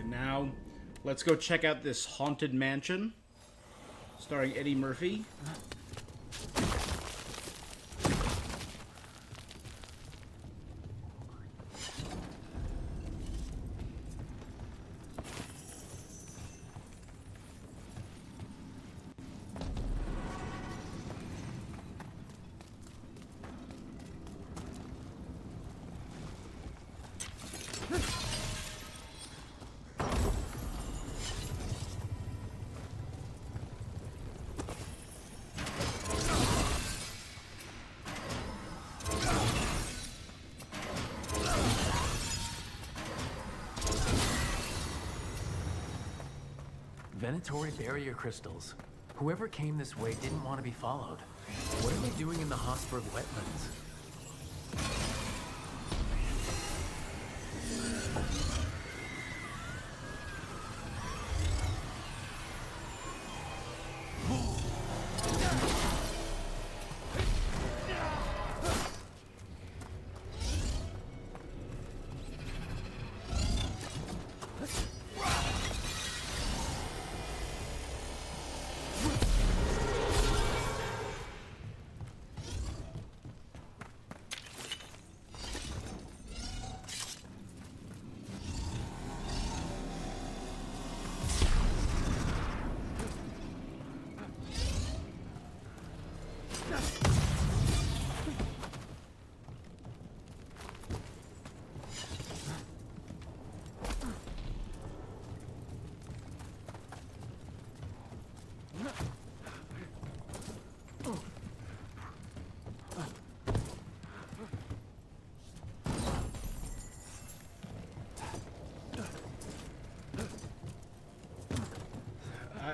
Now, let's go check out this haunted mansion, starring Eddie Murphy. Venatory barrier crystals. Whoever came this way didn't want to be followed. What are they doing in the Hossberg wetlands?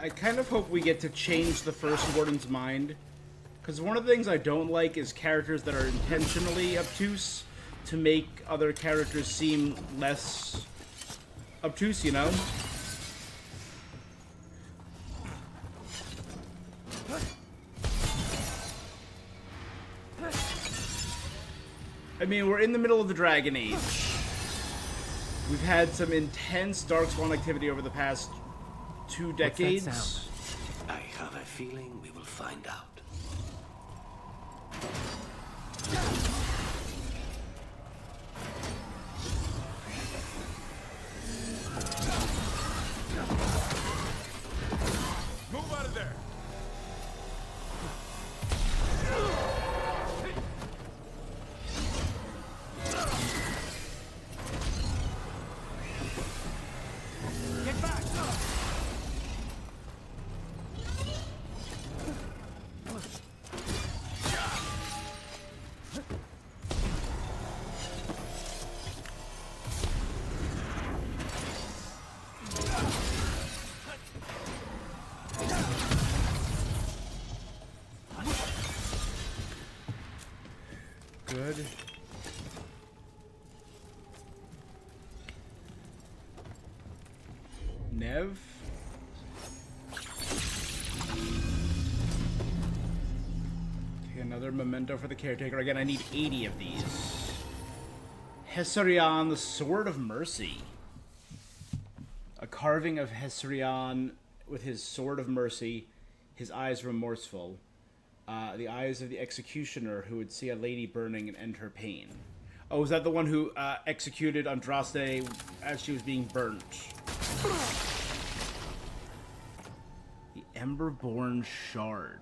I kind of hope we get to change the first Warden's mind, because one of the things I don't like is characters that are intentionally obtuse to make other characters seem less obtuse, you know? I mean, we're in the middle of the Dragon Age. We've had some intense Darkspawn activity over the past 2 decades. What's that sound? I have a feeling we will find out. Move out of there! Get back! good. Nev? Okay, another memento for the caretaker. Again, I need 80 of these. Hesarion, the Sword of Mercy. A carving of Hesarion with his Sword of Mercy, his eyes remorseful. The eyes of the executioner who would see a lady burning and end her pain. Oh, is that the one who executed Andraste as she was being burnt? The Emberborn Shard.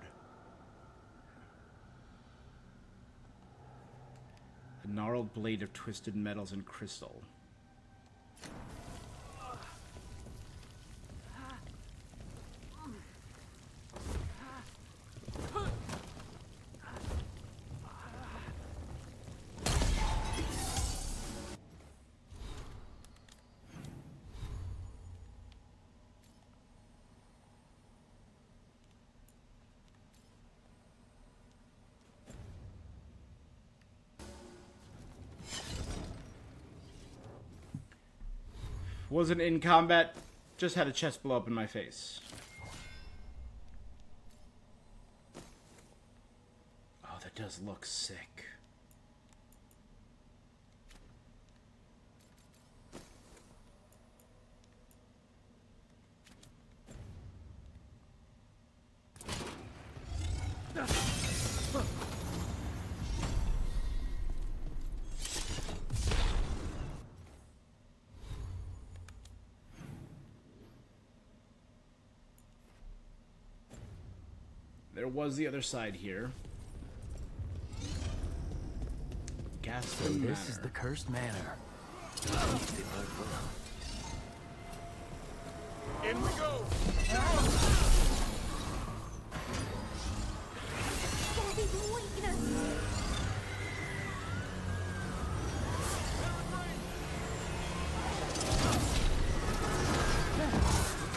A gnarled blade of twisted metals and crystal. Wasn't in combat, just had a chest blow up in my face. Oh, that does look sick. There was the other side here. So this is the cursed manor. In we go!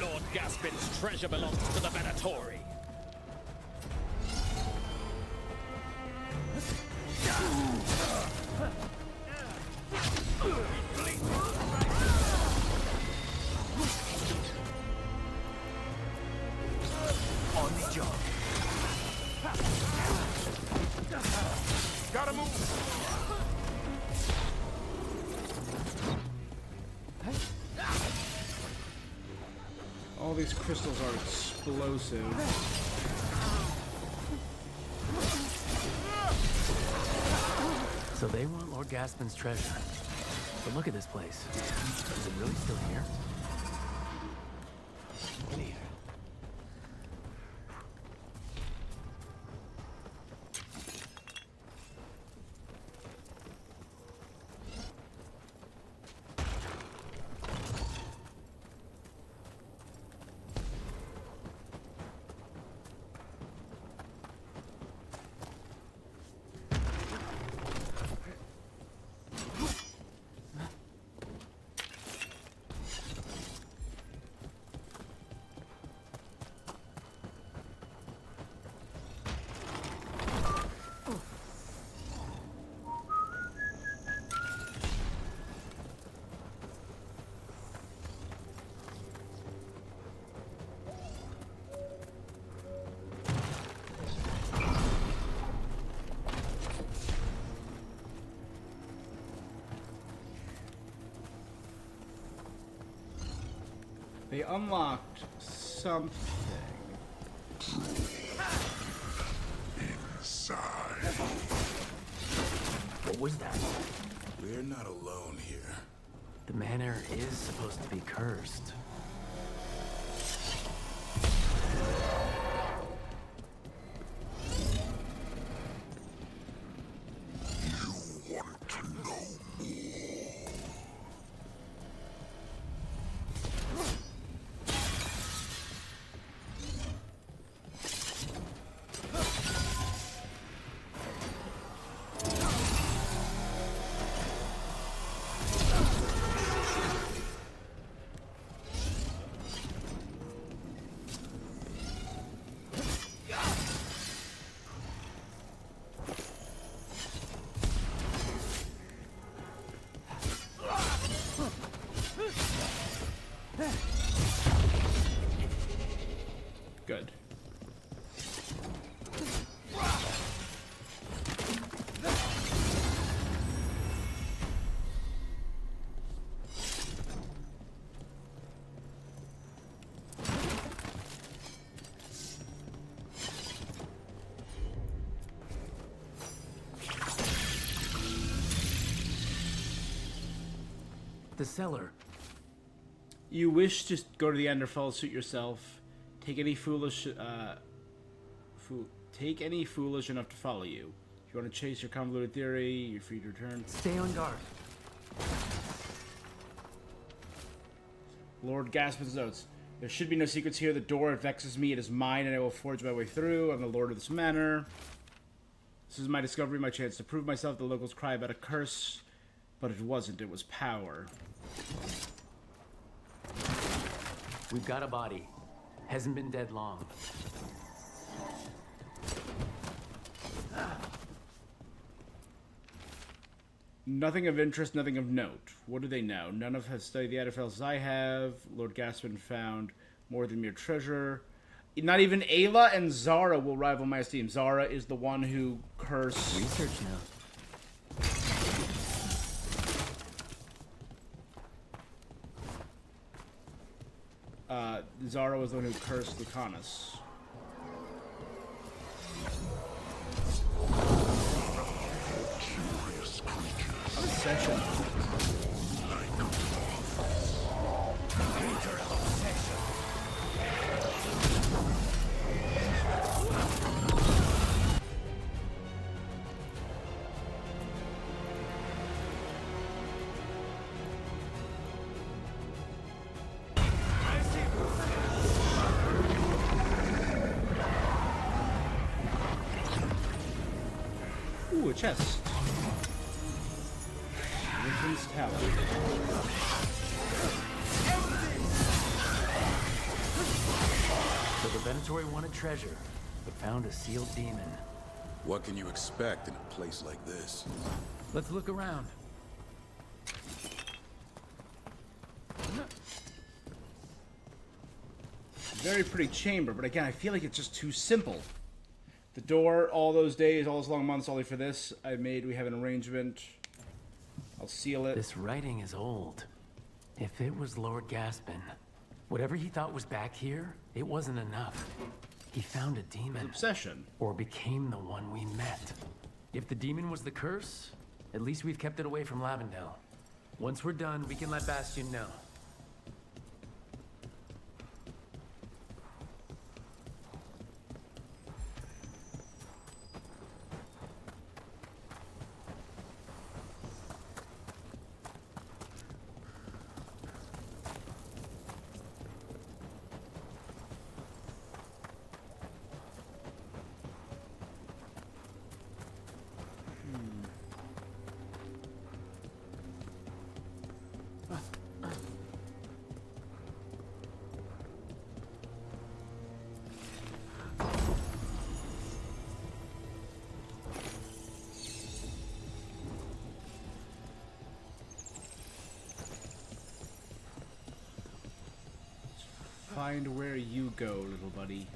Lord Gaspin's treasure belongs to the Venatori. On the job. Gotta move! All these crystals are explosive. So they want Lord Gaspin's treasure. But look at this place. Is it really still here? In here. They unlocked something. Inside. What was that? We're not alone here. The manor is supposed to be cursed. The cellar. You wish to go to the end or follow suit yourself. Take any foolish enough to follow you. If you want to chase your convoluted theory, you're free to return. Stay on guard. Lord Gaspin's notes. There should be no secrets here. The door, it vexes me. It is mine, and I will forge my way through. I'm the lord of this manor. This is my discovery, my chance to prove myself. The locals cry about a curse, but it wasn't. It was power. We've got a body. Hasn't been dead long. Nothing of interest, nothing of note. What do they know? None of has studied the Adderfells as I have. Lord Gaspin found more than mere treasure. Not even Ayla and Zara will rival my esteem. Zara is the one who cursed. Research now. Zara was the one who cursed Lucanus. Obsession. Ooh, a chest. Richmond's Tower. So the Venatori wanted treasure, but found a sealed demon. What can you expect in a place like this? Let's look around. Very pretty chamber, but again, I feel like it's just too simple. The door, all those days, all those long months, only for this. We have an arrangement. I'll seal it. This writing is old. If it was Lord Gaspin, whatever he thought was back here, it wasn't enough. He found a demon. Obsession. Or became the one we met. If the demon was the curse, at least we've kept it away from Lavendel. Once we're done, we can let Bastion know. Find where you go, little buddy.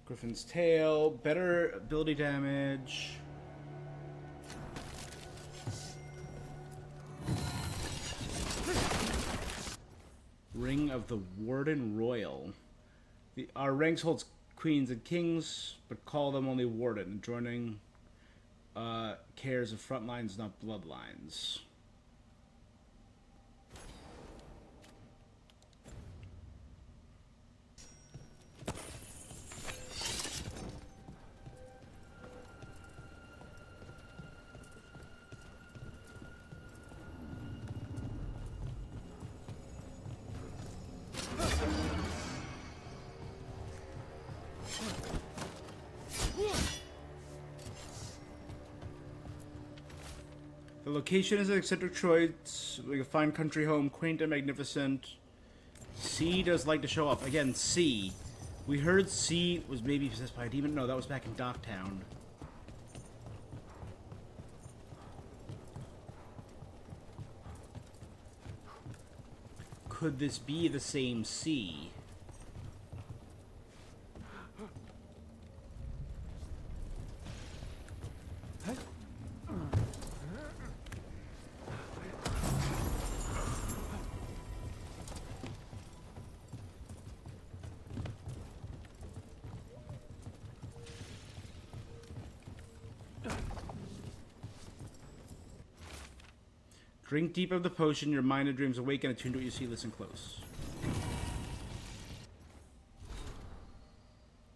Griffin's tail, better ability damage. Ring of the Warden Royal. Our ranks holds queens and kings, but call them only Warden. Joining cares of front lines, not bloodlines. The location is an eccentric choice. We can find country home, quaint and magnificent. C does like to show up. Again, C. We heard C was maybe possessed by a demon. No, that was back in Docktown. Could this be the same C? Drink deep of the potion, your mind and dreams awaken, attune to what you see, listen close.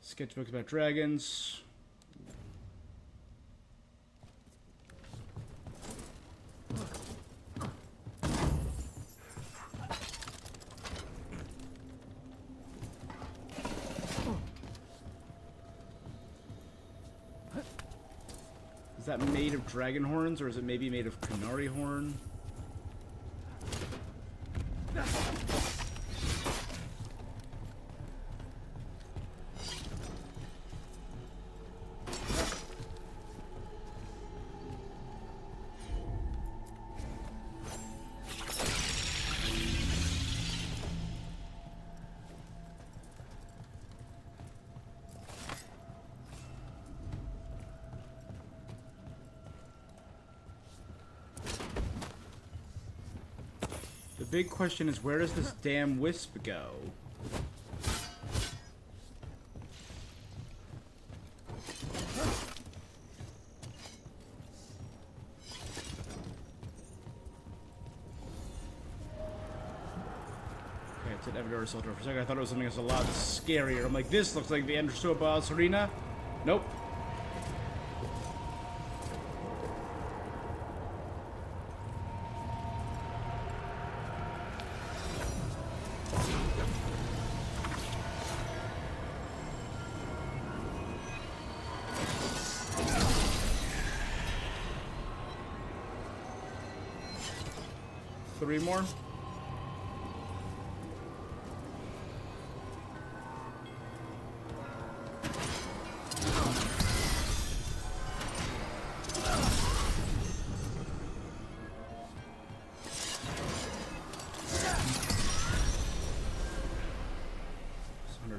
Sketchbooks about dragons. Is that made of dragon horns, or is it maybe made of Canary horn? The big question is, where does this damn wisp go? Okay, it's an Evidor Assault. For a second, I thought it was something that's a lot scarier. I'm like, this looks like the end to a boss arena. Nope. Three more.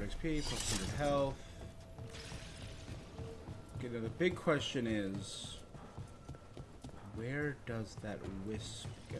XP, plus 100 health. Okay, now the big question is, where does that wisp go?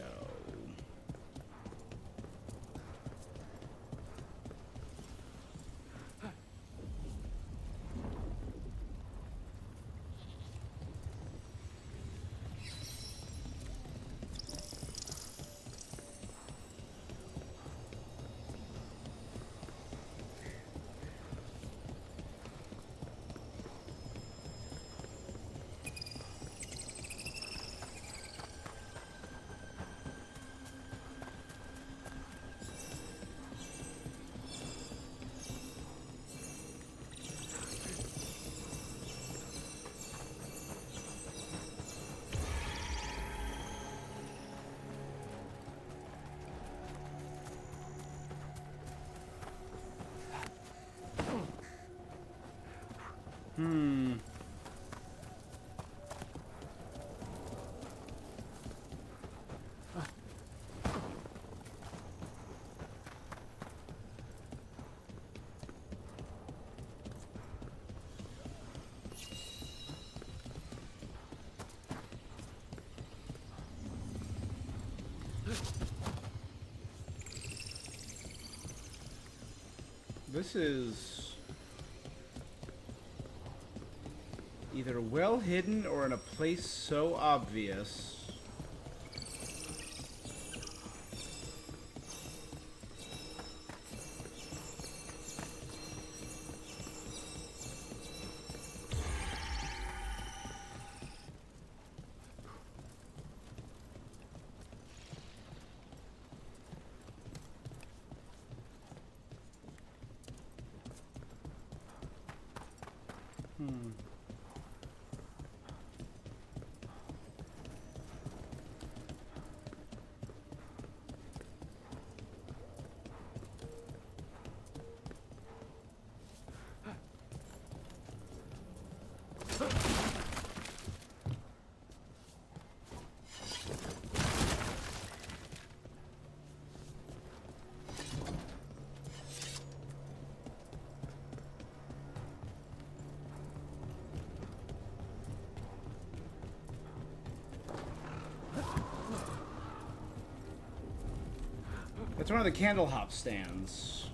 This is either well hidden or in a place so obvious. It's one of the candle hop stands.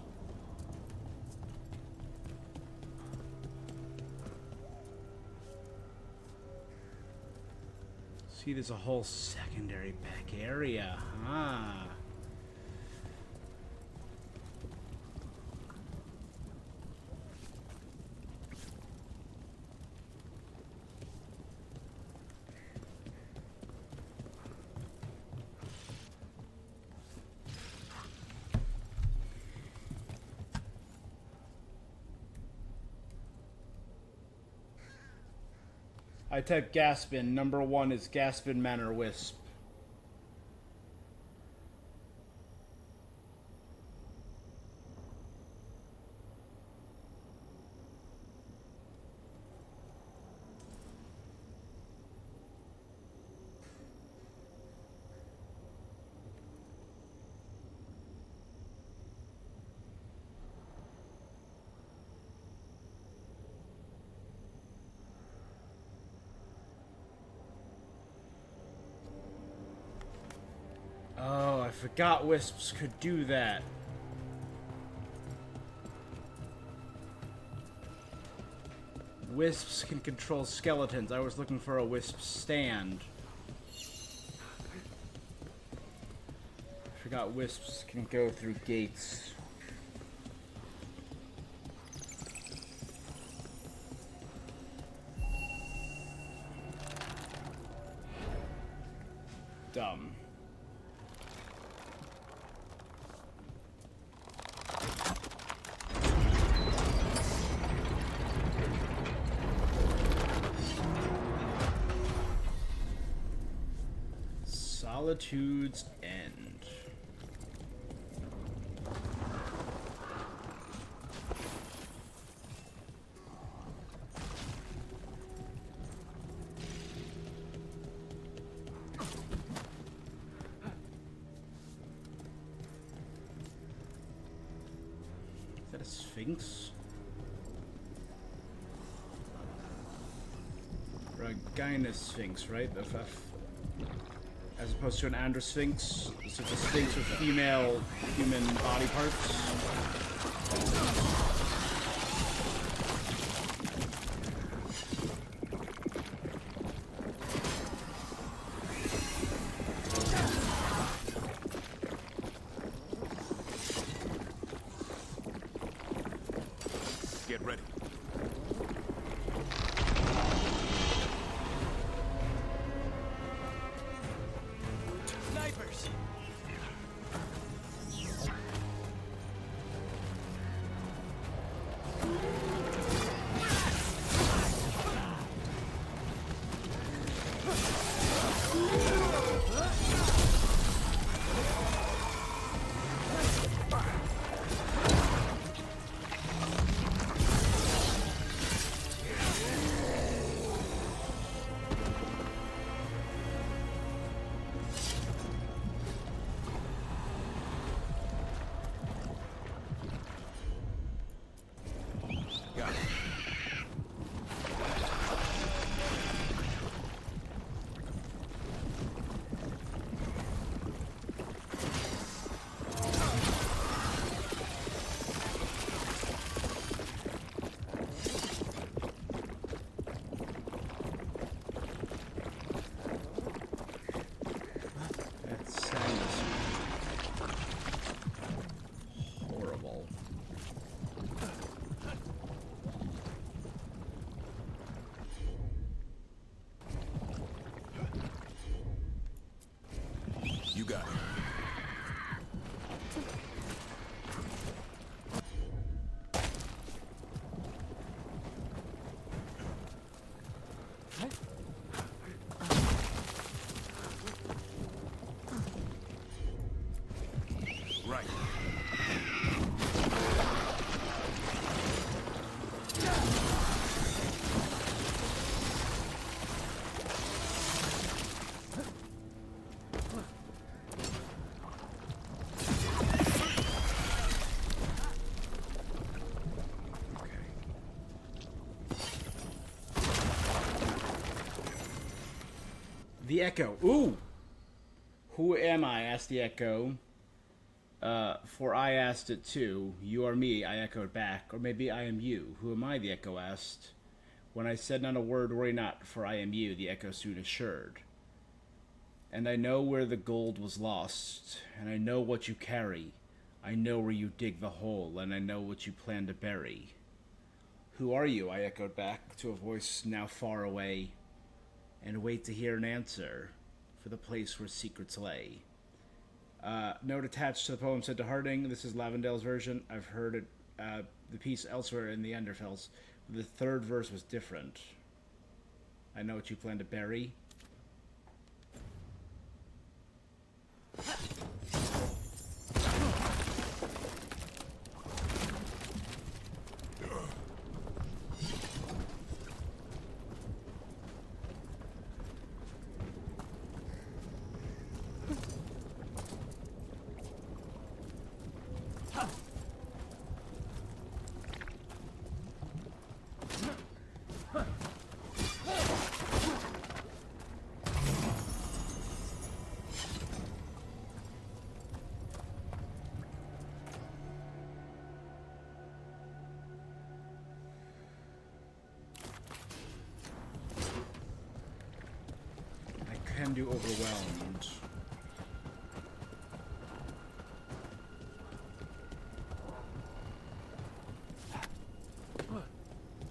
See, there's a whole secondary back area, huh? I type Gaspin. Number 1 is Gaspin Manor Wisp. Oh, I forgot wisps could do that. Wisps can control skeletons. I was looking for a wisp stand. Forgot wisps can go through gates. Dumb. Solitude's End. Is that a sphinx? Or a Gynus sphinx, right? As opposed to an androsphinx, so it's a sphinx with female human body parts. Get ready. Snipers! You got it. Right. The Echo. Ooh! Who am I? Asked the Echo. For I asked it too. You are me, I echoed back. Or maybe I am you. Who am I, the echo asked. When I said not a word, worry not, for I am you, the echo soon assured. And I know where the gold was lost, and I know what you carry. I know where you dig the hole, and I know what you plan to bury. Who are you? I echoed back to a voice now far away, and wait to hear an answer for the place where secrets lay. Note attached to the poem said to Harding, this is Lavendale's version. I've heard it, the piece elsewhere in the Enderfells. The third verse was different. I know what you plan to bury. Can do overwhelmed.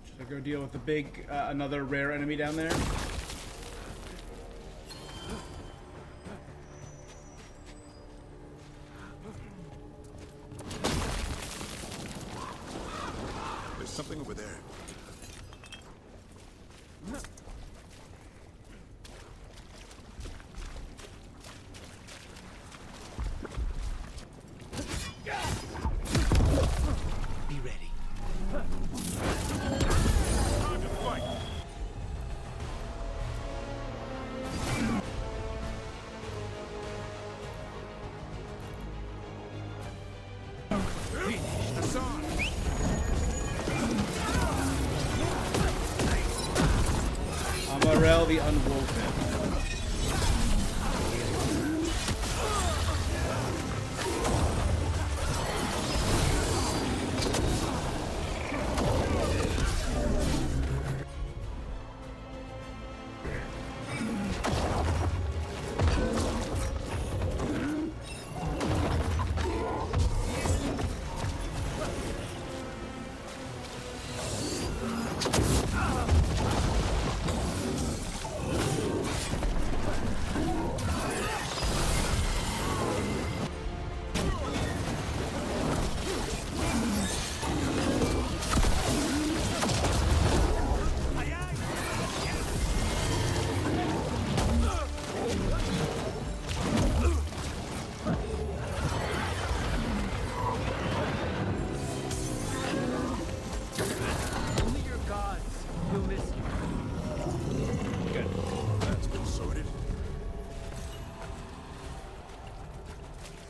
Should I go deal with the big, another rare enemy down there? There's something over there. Amarel the Unwoven.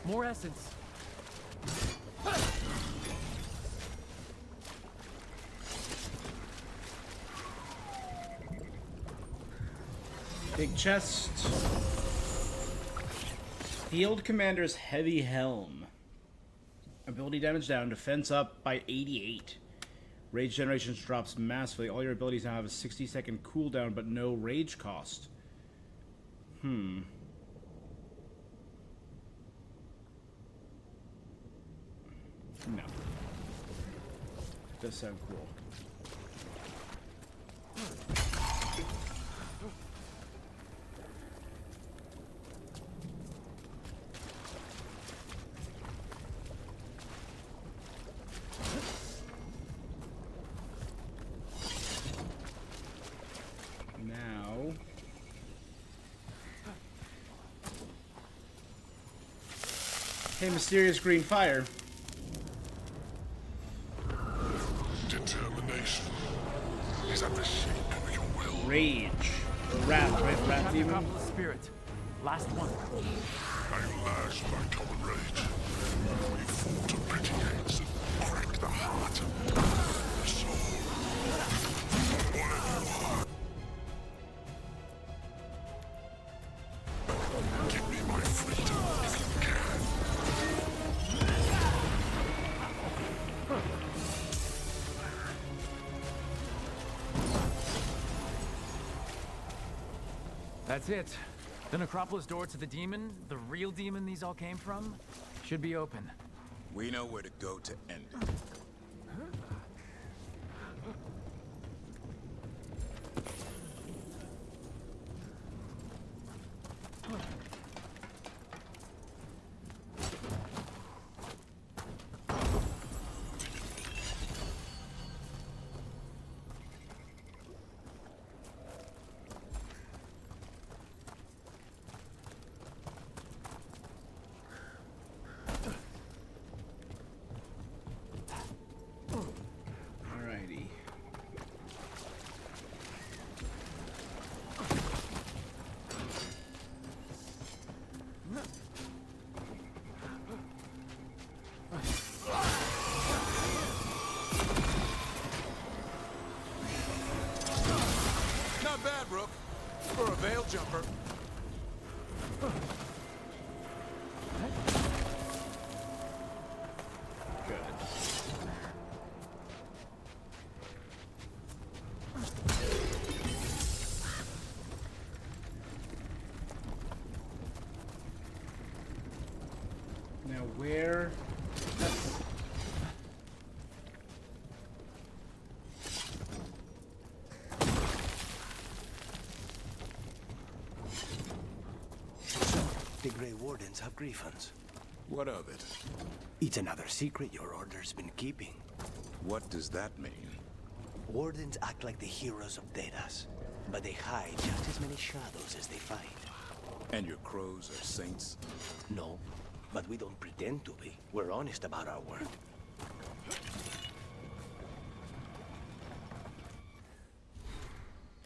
More essence. Big chest. Field Commander's Heavy Helm. Ability damage down, defense up by 88. Rage generations drops massively. All your abilities now have a 60-second cooldown, but no rage cost. No. Does sound cool. Now... Hey, mysterious green fire. Determination is at the shape of your will. Rage. Or wrath, right? Wrath demon? Couple of spirit. Last one. I lash my common rage. We fought to pretty heads and crack the heart. The soul. Whatever you are. Give me my freedom if you can. That's it. The necropolis door to the demon, the real demon these all came from, should be open. We know where to go to end it. Alrighty. Not bad, Rook. For a veil jumper. Now where? The Grey Wardens have griffins. What of it? It's another secret your order's been keeping. What does that mean? Wardens act like the heroes of Dedas, but they hide just as many shadows as they fight. And your crows are saints? No, but we don't pretend to be. We're honest about our work.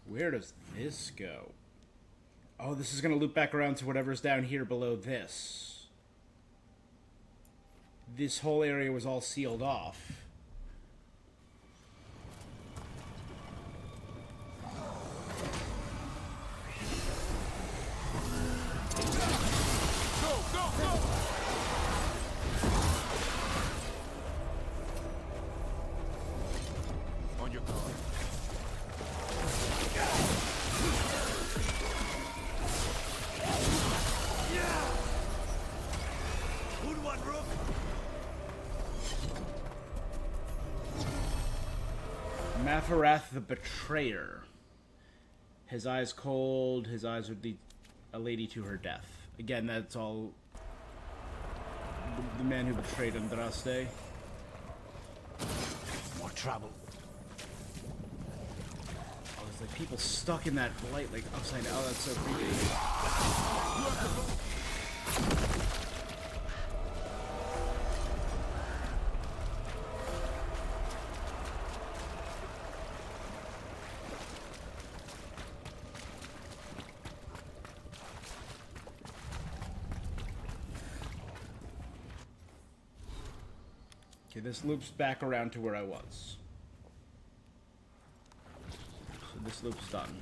Where does this go? Oh, this is going to loop back around to whatever's down here below this. This whole area was all sealed off. Go, go, go! On your guard. Good one, Rook! Mafarath the Betrayer. His eyes cold, his eyes would lead a lady to her death. Again, that's all the man who betrayed Andraste. More trouble. Oh, there's like people stuck in that blight, like upside down. Oh, that's so creepy. Okay, this loops back around to where I was. So this loop's done.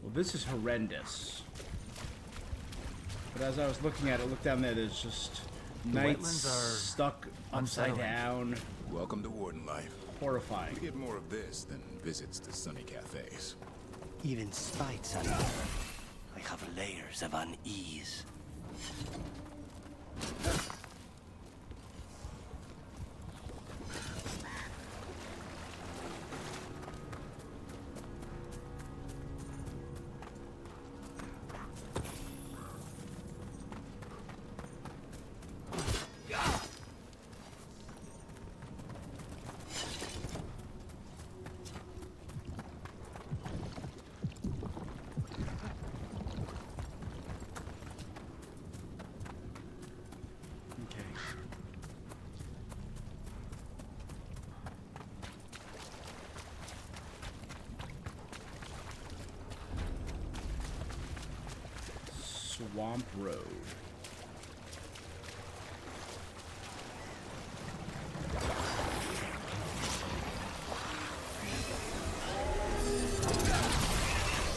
Well, this is horrendous. But as I was looking at it, look down there, there's just knights stuck upside down. Welcome to Warden life. Horrifying. You get more of this than visits to sunny cafes. Even spite's uneven. I have layers of unease. Swamp Road.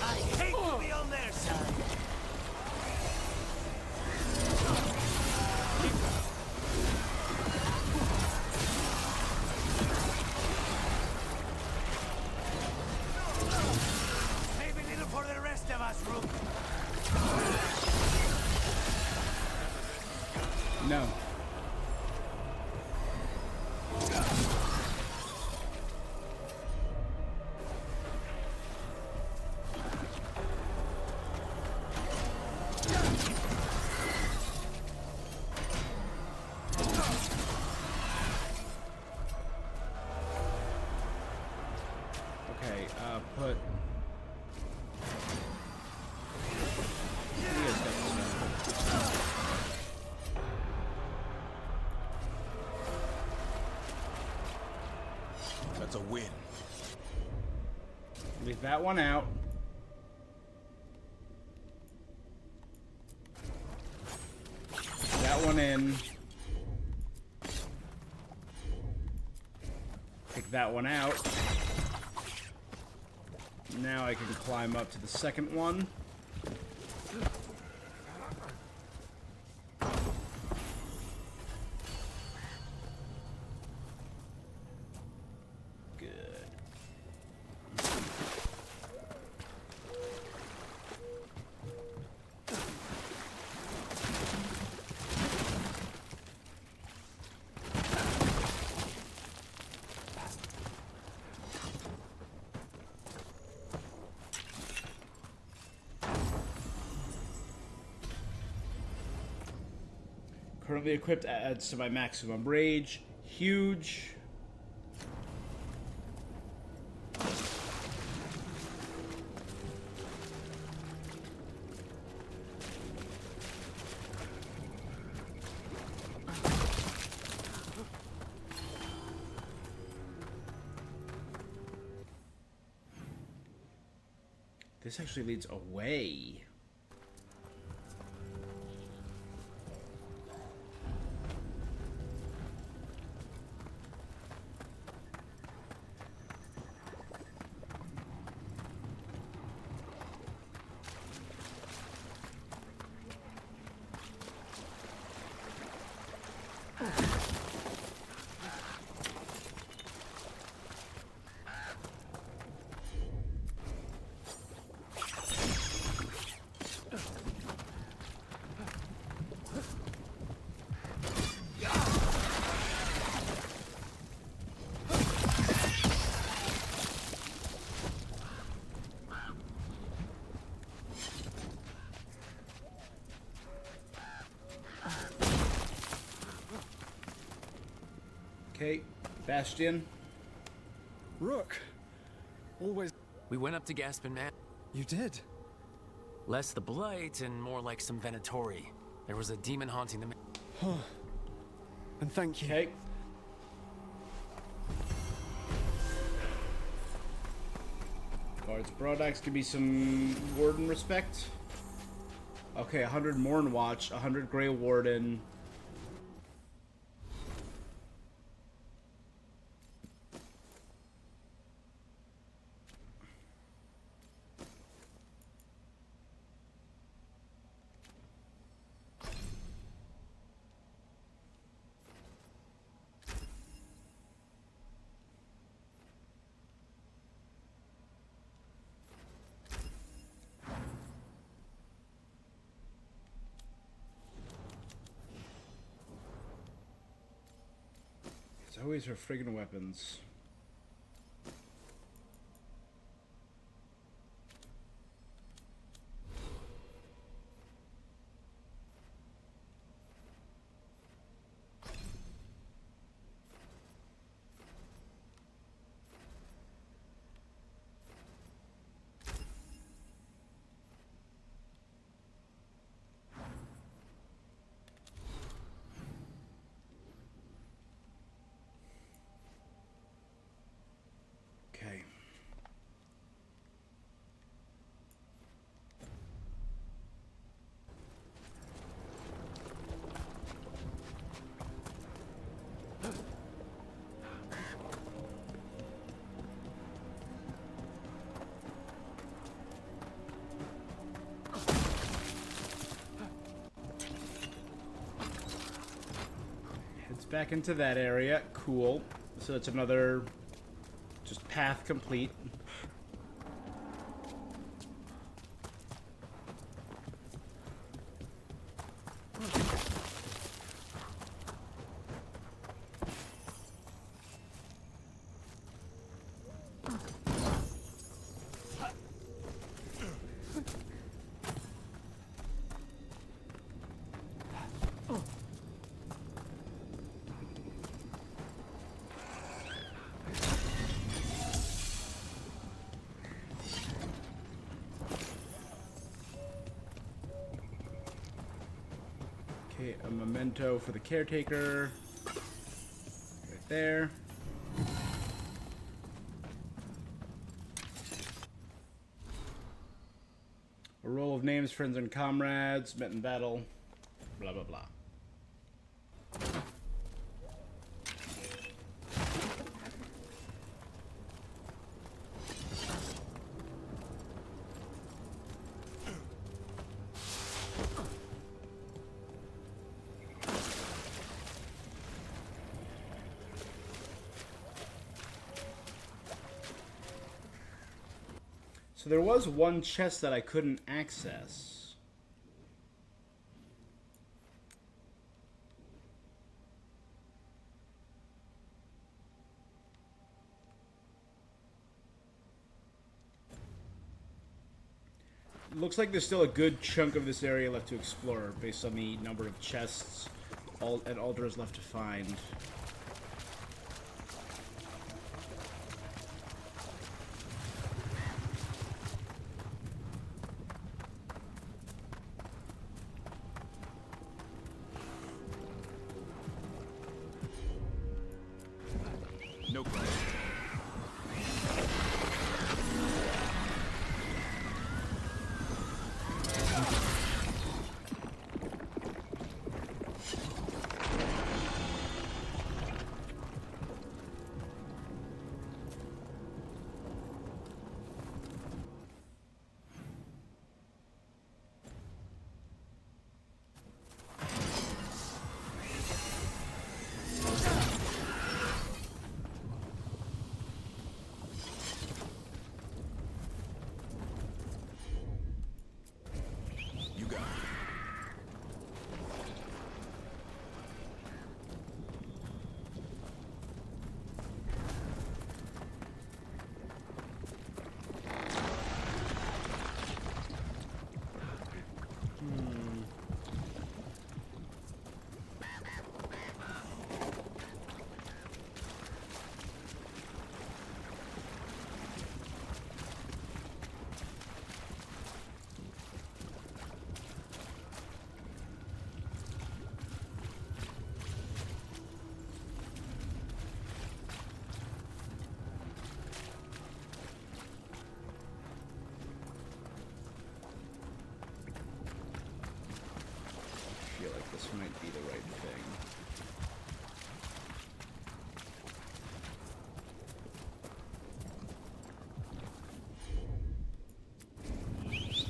I hate to be on their side. No. Okay, put... You guys got this now. That's a win. Leave that one out. That one in. Take that one out. Now I can climb up to the second one. Good. Currently equipped adds to my maximum rage. Huge. This actually leads away. Okay, Bastion. Rook. Always. We went up to Gaspin Man. You did? Less the blight and more like some Venatori. There was a demon haunting the man. Huh. And thank you. Okay. Guards Broadaxe, give me some Warden respect. Okay, 100 Morn Watch, 100 Grey Warden. It's always her friggin' weapons. Okay. Heads back into that area. Cool. So it's another just path complete. Okay, a memento for the caretaker. Right there. A roll of names, friends, and comrades met in battle. Blah, blah, blah. So there was one chest that I couldn't access. Looks like there's still a good chunk of this area left to explore based on the number of chests and altars left to find. No problem. This might be the right thing.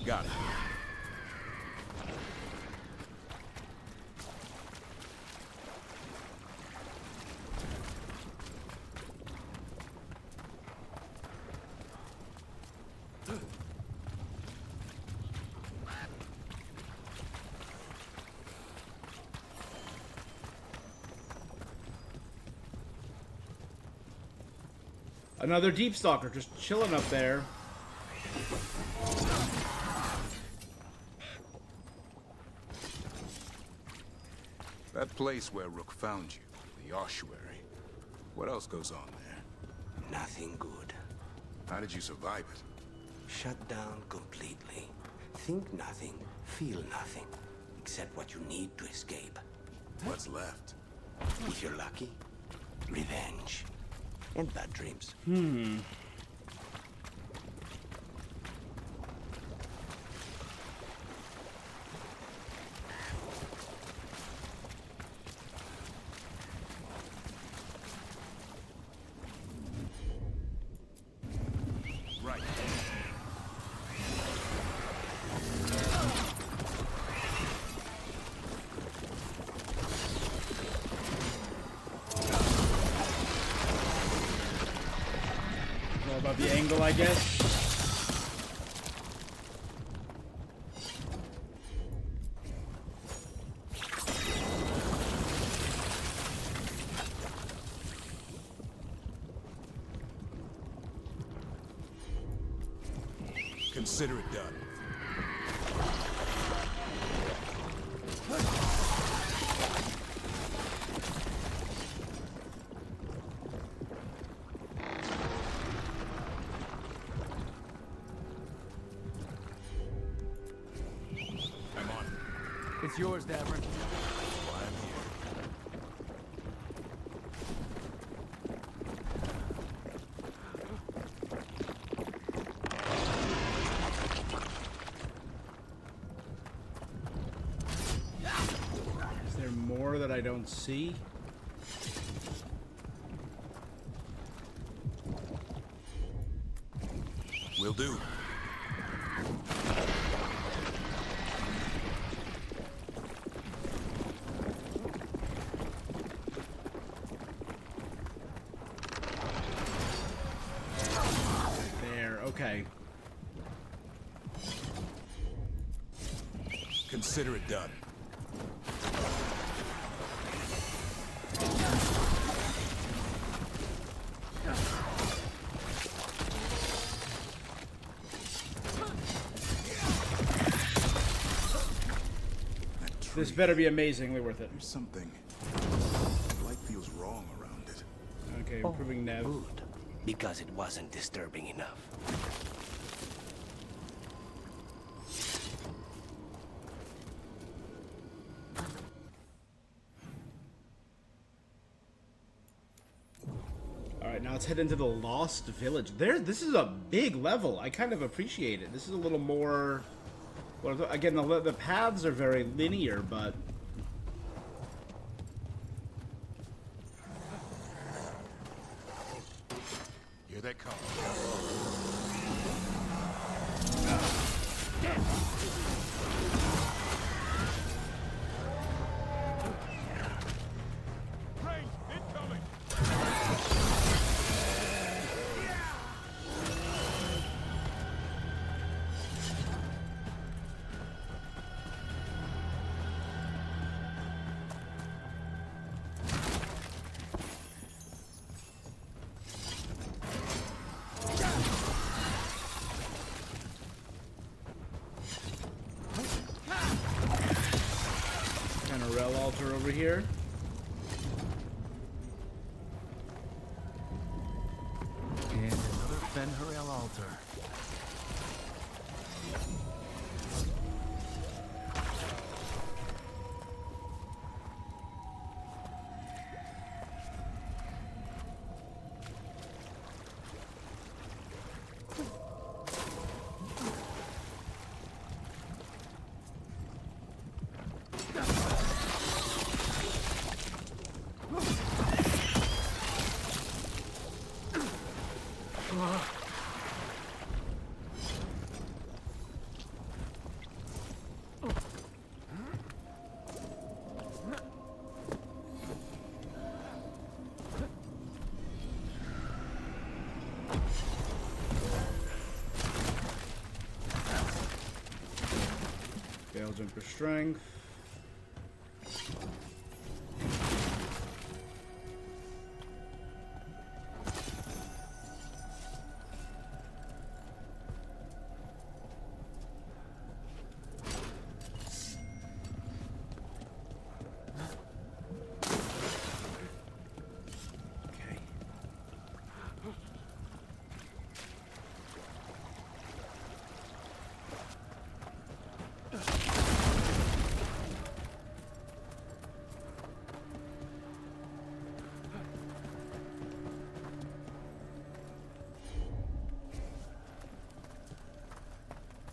Got it. Another Deep Stalker just chilling up there. That place where Rook found you, the ossuary. What else goes on there? Nothing good. How did you survive it? Shut down completely. Think nothing, feel nothing, except what you need to escape. What's left? If you're lucky, revenge. And bad dreams. Right. All about the angle, I guess. Consider it done. It's yours, Davern. that I don't see. Will do. There, okay. Consider it done. This better be amazingly worth it. There's something. Light feels wrong around it. Okay, improving nav. Good, because it wasn't disturbing enough. Alright, now let's head into the Lost Village. This is a big level. I kind of appreciate it. This is a little more... Well, again, the paths are very linear, but... Here they come. Range incoming. Kind of rail altar over here. And another Fen'Harel altar. Fail jumper strength.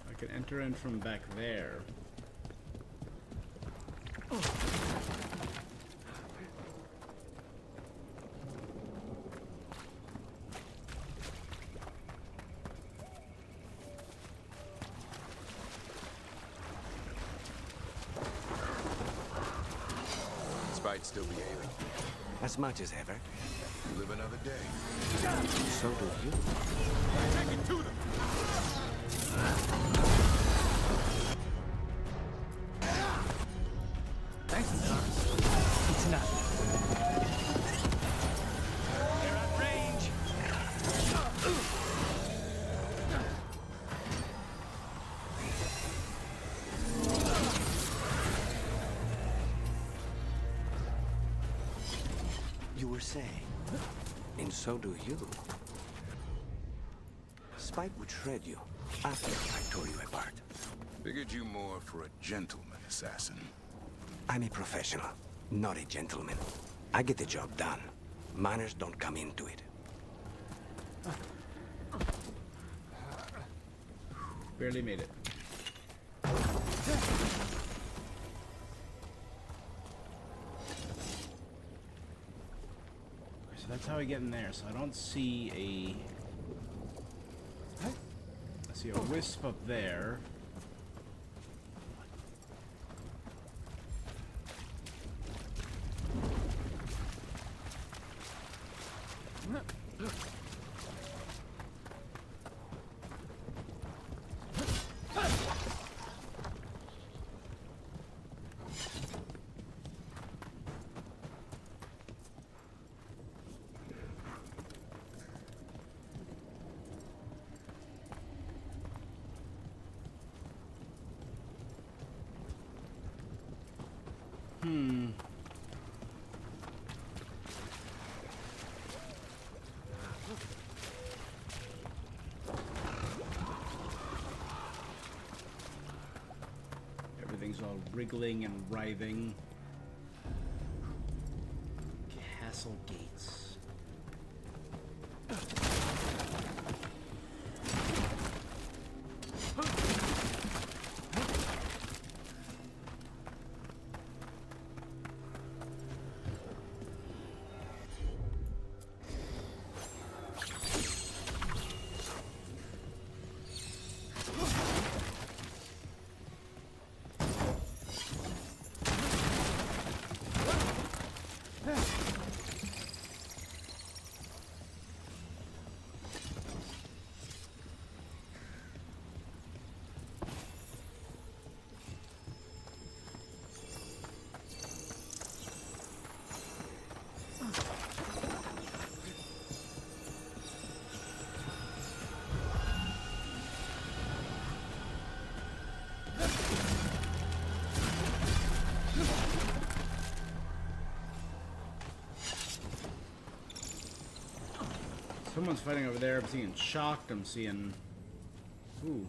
I can enter in from back there. Despite still behaving. As much as ever. You live another day. So do you. Take it to them. Thanks, Stars. It's nothing. They're at range. You were saying, and so do you. Spike would shred you after I tore you apart. Figured you more for a gentleman assassin. I'm a professional, not a gentleman. I get the job done. Manners don't come into it. Barely made it. That's how I get in there, so I don't see a... I see a wisp up there. Everything's all wriggling and writhing. Castle gates. Someone's fighting over there. I'm seeing Shocked. I'm seeing... Ooh.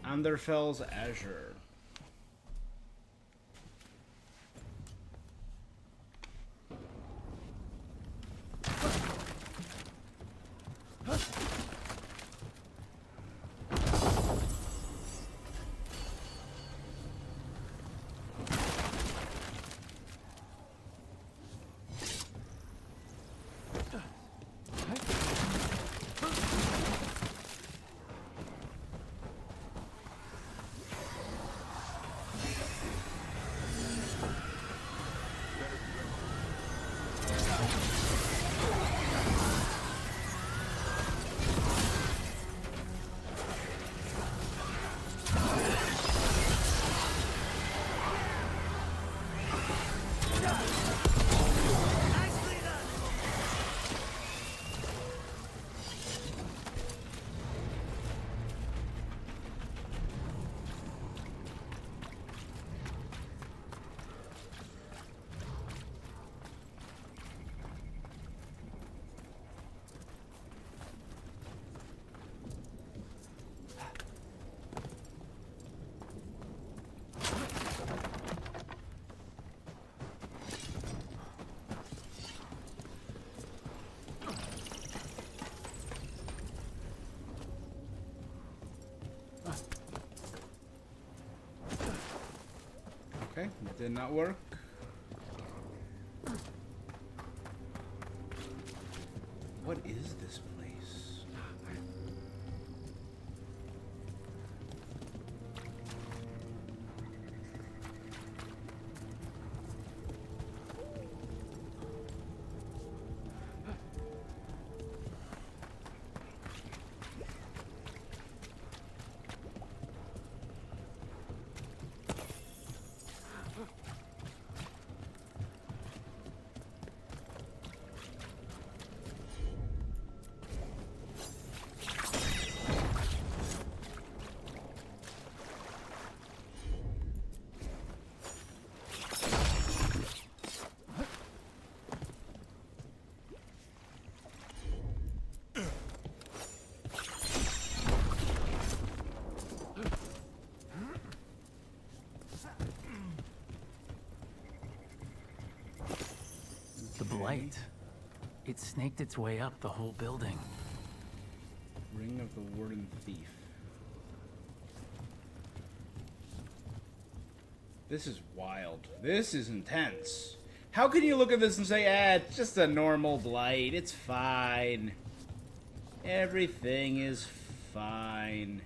Anderfell's Azure. Okay, that did not work. What is this place? The blight. It snaked its way up the whole building. Ring of the Warden Thief. This is wild. This is intense. How can you look at this and say, ah, it's just a normal blight. It's fine. Everything is fine.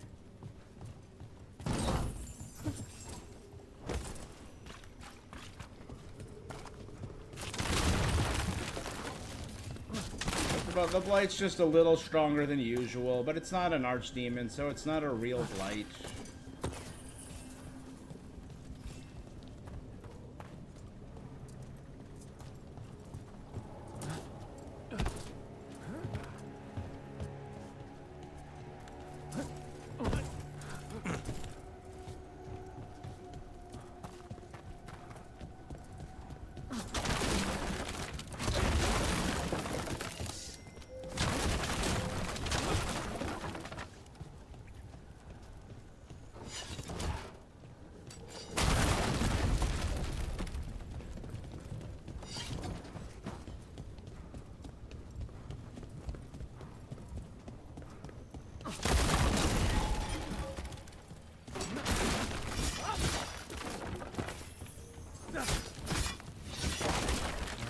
But the blight's just a little stronger than usual, but it's not an archdemon, so it's not a real blight.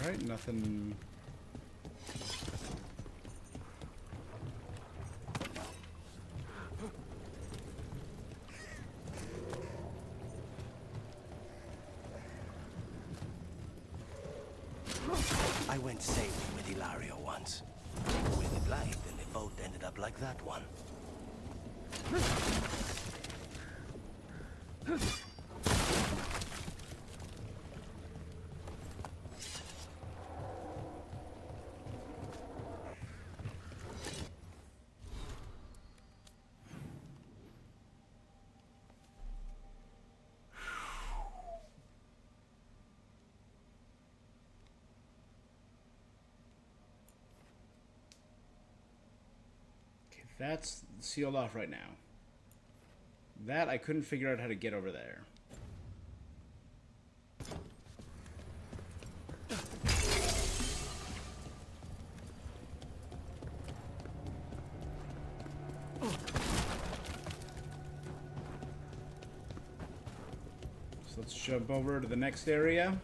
Alright, nothing... I went sailing with Hilario once. With the blight, and the boat ended up like that one. That's sealed off right now. That I couldn't figure out how to get over there. So let's jump over to the next area.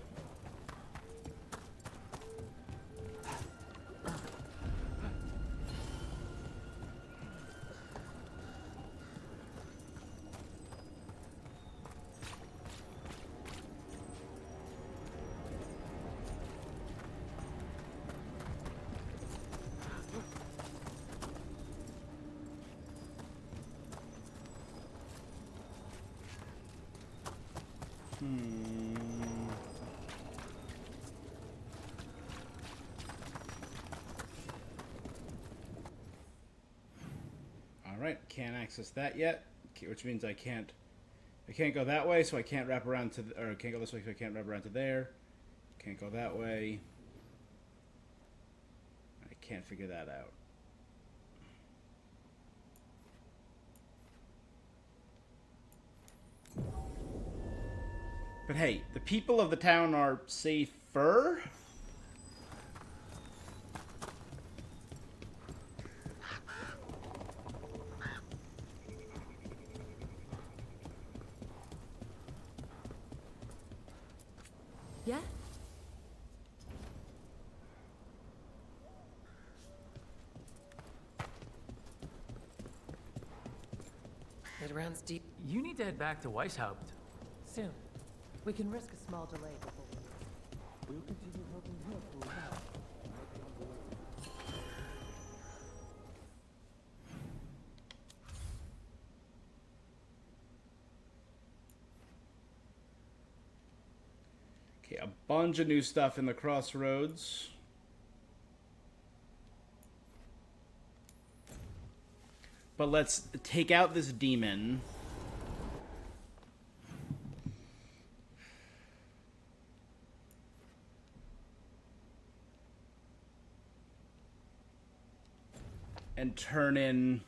Alright, can't access that yet, which means I can't go that way, so I can't wrap around to, or can't go this way, so I can't wrap around to there. Can't go that way. I can't figure that out. But hey, the people of the town are safer. Yeah? It runs deep. You need to head back to Weishaupt. Soon. We can risk a small delay before we... We'll continue helping her through now. Okay, a bunch of new stuff in the crossroads. But let's take out this demon. And turn in...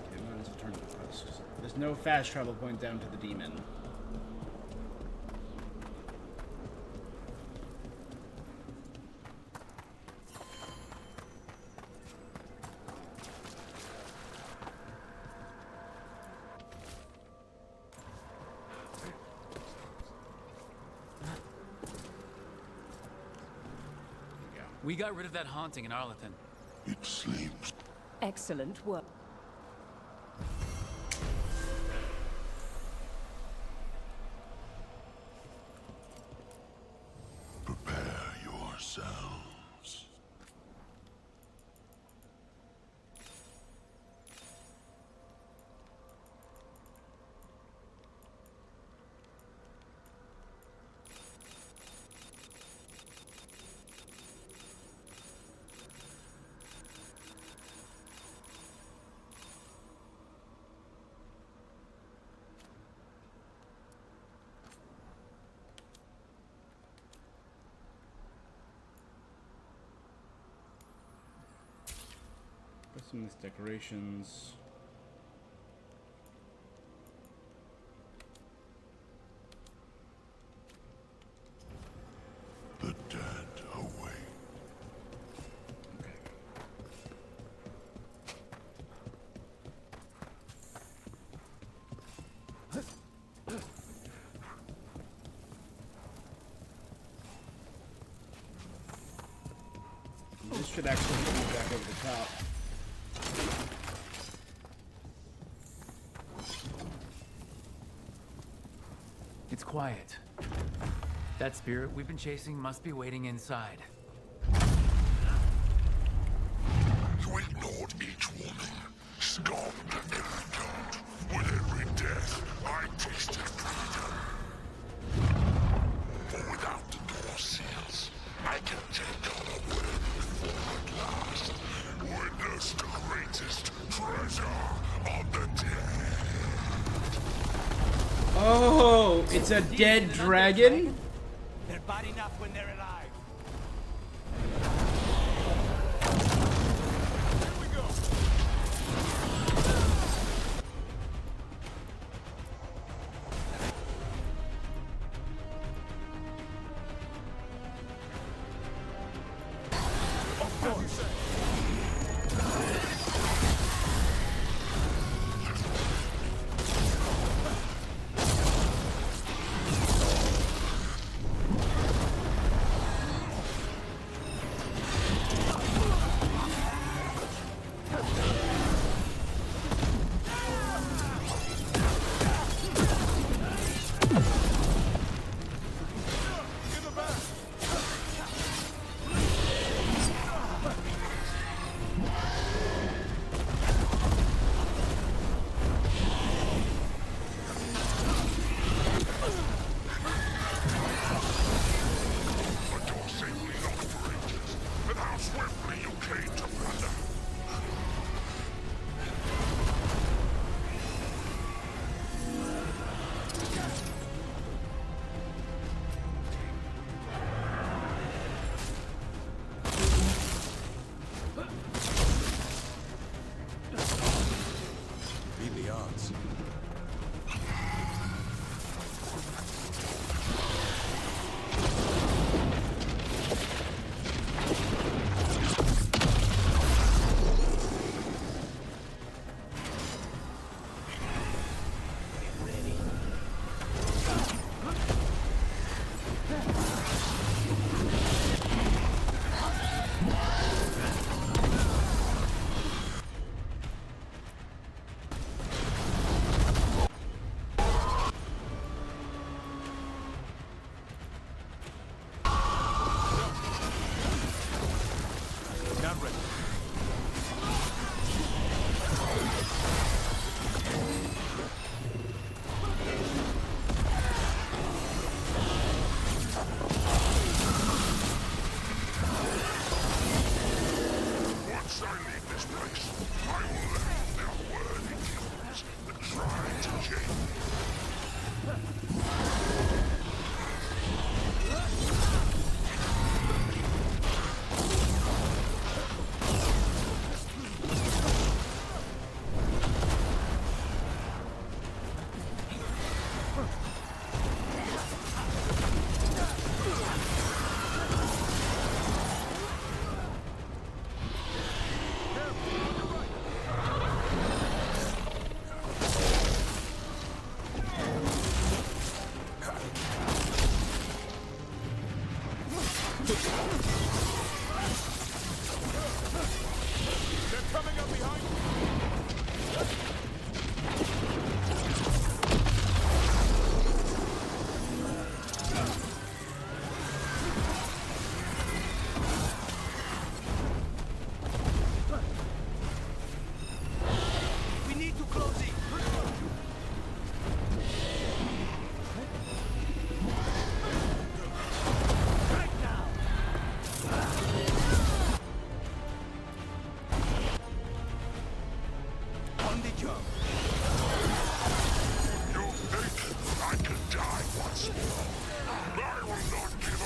Okay, might as well turn to the quest. There's no fast travel point down to the demon. We got rid of that haunting in Arlington. It sleeps. Excellent work. Prepare yourselves. Some of these decorations. The dead await. This should actually move back over the top. It's quiet. That spirit we've been chasing must be waiting inside. You ignored each warning, scoffed at every taunt. With every death, I tasted freedom. For without the door seals, I can take all away before at last. Witness the greatest treasure of the dead. Oh, it's a dead dragon? They're bad enough when they're alive.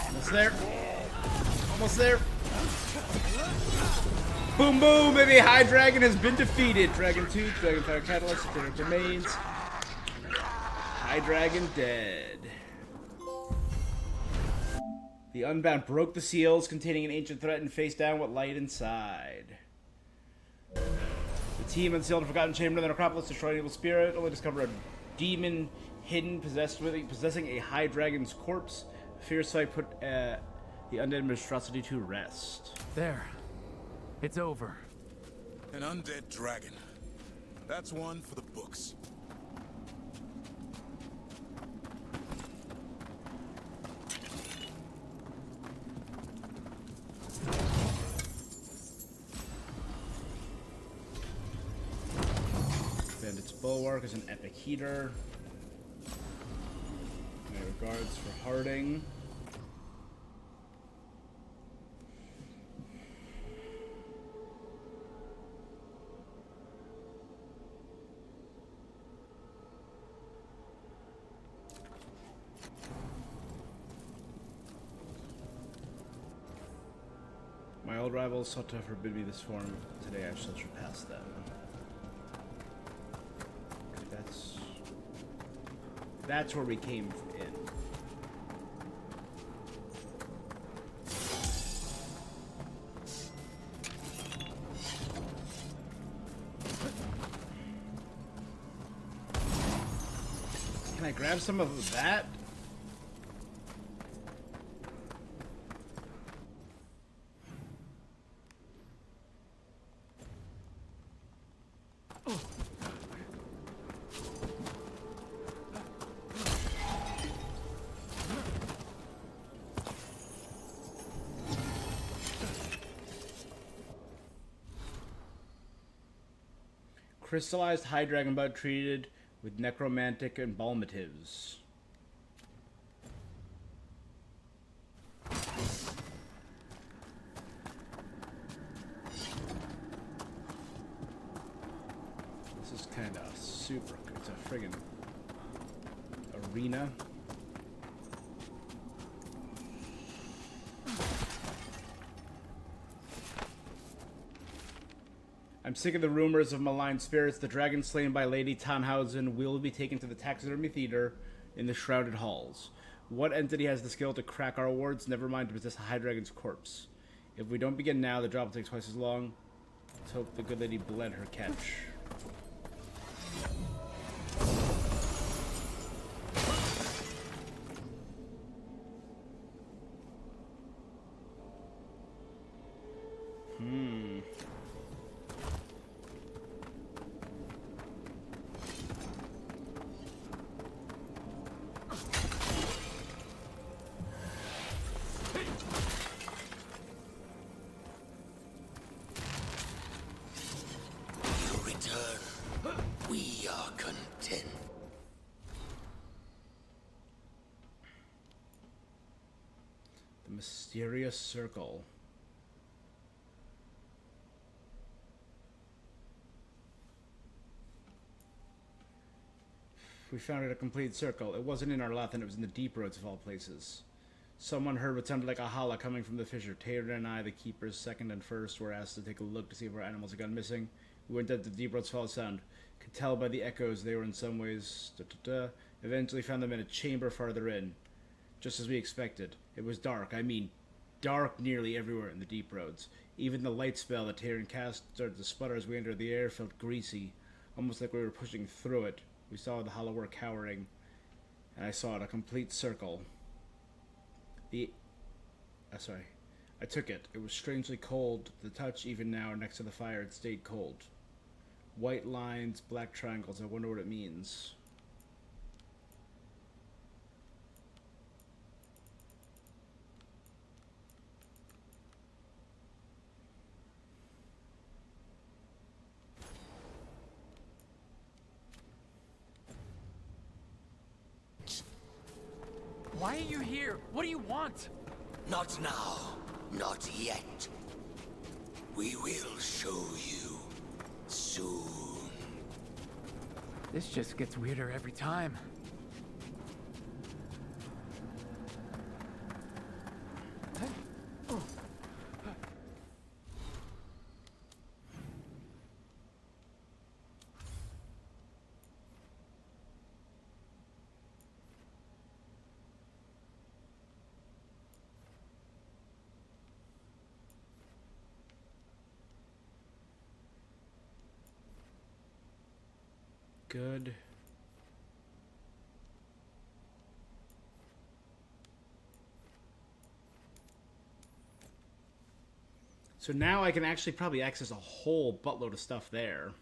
Almost there. Almost there. Boom, boom, baby. High Dragon has been defeated. Dragon Tooth, Dragonfire Catalyst, Dragon Remains. High Dragon dead. The Unbound broke the seals containing an ancient threat and faced down with light inside. The team unsealed a forgotten chamber in the necropolis, destroyed an evil spirit, only discovered a demon hidden, possessing a high dragon's corpse. A fierce fight put the undead monstrosity to rest. There. It's over. An undead dragon. That's one for the books. Bandit's Bulwark is an epic heater. My regards for Harding. My old rivals sought to forbid me this form. Today I shall surpass them. That's where we came in. Can I grab some of that? Crystallized high dragon blood treated with necromantic embalmatives. This is kind of super. It's a friggin' arena. I'm sick of the rumors of malign spirits. The dragon slain by Lady Tannhausen will be taken to the taxidermy theater in the Shrouded Halls. What entity has the skill to crack our wards? Never mind to possess a high dragon's corpse. If we don't begin now, the job will take twice as long. Let's hope the good lady bled her catch. Mysterious circle. We found it a complete circle. It wasn't in Arlathan, it was in the deep roads of all places. Someone heard what sounded like a holla coming from the fissure. Taylor and I, the keepers, second and first, were asked to take a look to see if our animals had gone missing. We went down to the deep roads, followed sound. Could tell by the echoes they were in some ways... Eventually found them in a chamber farther in. Just as we expected. It was dark, I mean dark nearly everywhere in the deep roads. Even the light spell that Tyrion cast started to sputter as we entered the air felt greasy, almost like we were pushing through it. We saw the hollow were cowering, and I saw it, a complete circle. I took it. It was strangely cold. The touch, even now, next to the fire, it stayed cold. White lines, black triangles. I wonder what it means. Why are you here? What do you want? Not now. Not yet. We will show you soon. This just gets weirder every time. good. So now I can actually probably access a whole buttload of stuff there.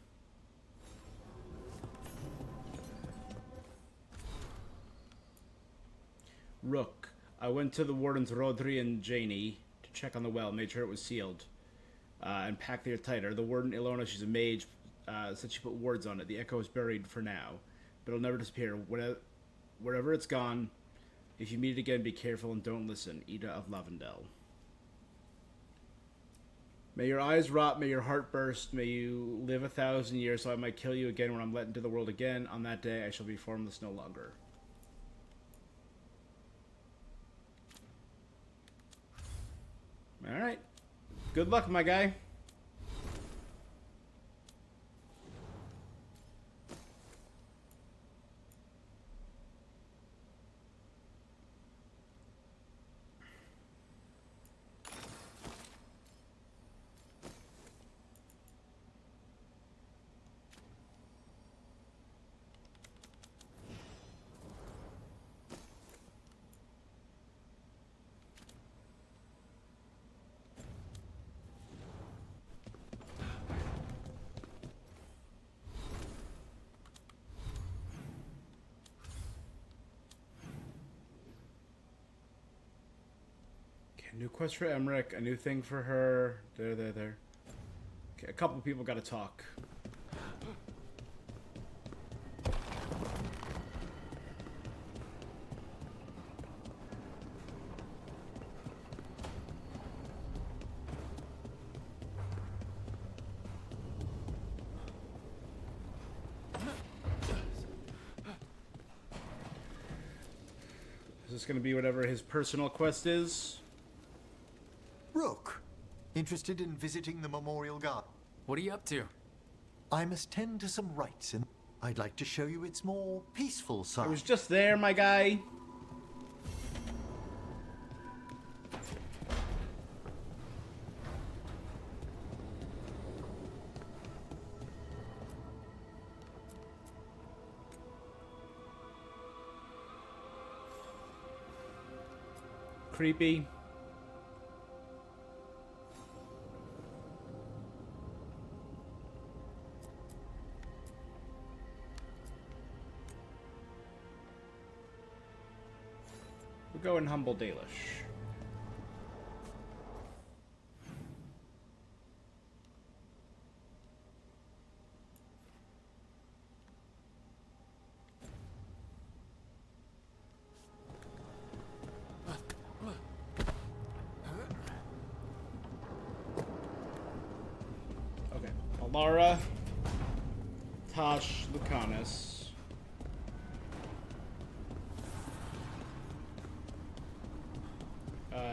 Rook. I went to the Wardens Rodri and Janie to check on the well, made sure it was sealed, and packed it tighter. The Warden Ilona, she's a mage, said she put wards on it. The echo is buried for now, but it'll never disappear. Wherever it's gone, if you meet it again, be careful and don't listen. Ida of Lavendel. May your eyes rot, may your heart burst, may you live 1,000 years, so I might kill you again when I'm let into the world again. On that day, I shall be formless no longer. Alright. Good luck, my guy. New quest for Emmerich, a new thing for her. There. Okay, a couple people gotta talk. Is this gonna be whatever his personal quest is? Rook, interested in visiting the Memorial Garden? What are you up to? I must tend to some rites, and I'd like to show you its more peaceful side. I was just there, my guy. Creepy. We'll go in humble Dalish. Okay, Alara, Tosh, Lucanus.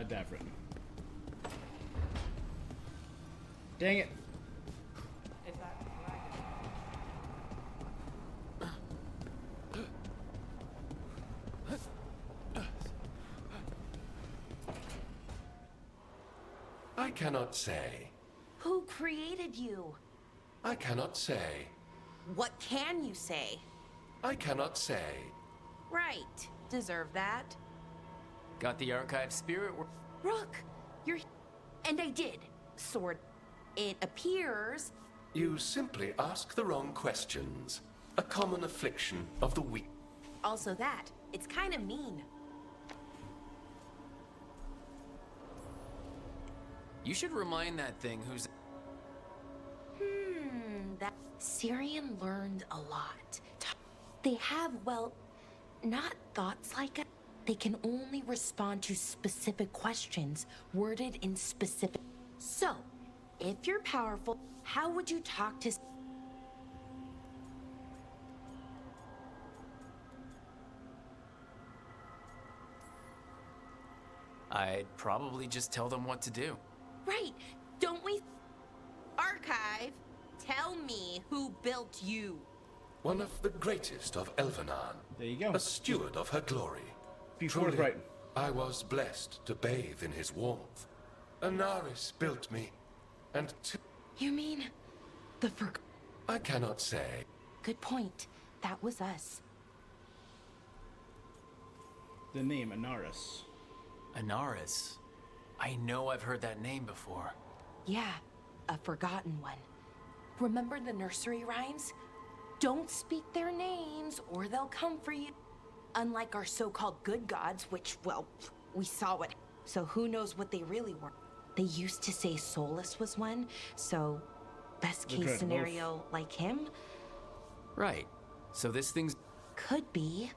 Davrin. Dang it. Is that I cannot say. Who created you? I cannot say. What can you say? I cannot say. Right. Deserve that. Got the archive spirit? Rook, you're... And I did. Sword. It appears... You simply ask the wrong questions. A common affliction of the weak. Also that. It's kind of mean. You should remind that thing who's... That... Syrian learned a lot. They have, well, not thoughts like a... They can only respond to specific questions, worded in specific... So, if you're powerful, how would you talk to... I'd probably just tell them what to do. Right, don't we... Archive, tell me who built you. One of the greatest of Elvenan. There you go. A steward of her glory. Be Truly, forthright. I was blessed to bathe in his warmth. Anaris built me, and You mean... the I cannot say. Good point. that was us. The name Anaris. Anaris? I know I've heard that name before. Yeah, a forgotten one. Remember the nursery rhymes? Don't speak their names or they'll come for you. Unlike our so-called good gods, which, well, we saw what. So who knows what they really were. They used to say Solus was one, so best case scenario like him? Right. So this thing's... Could be.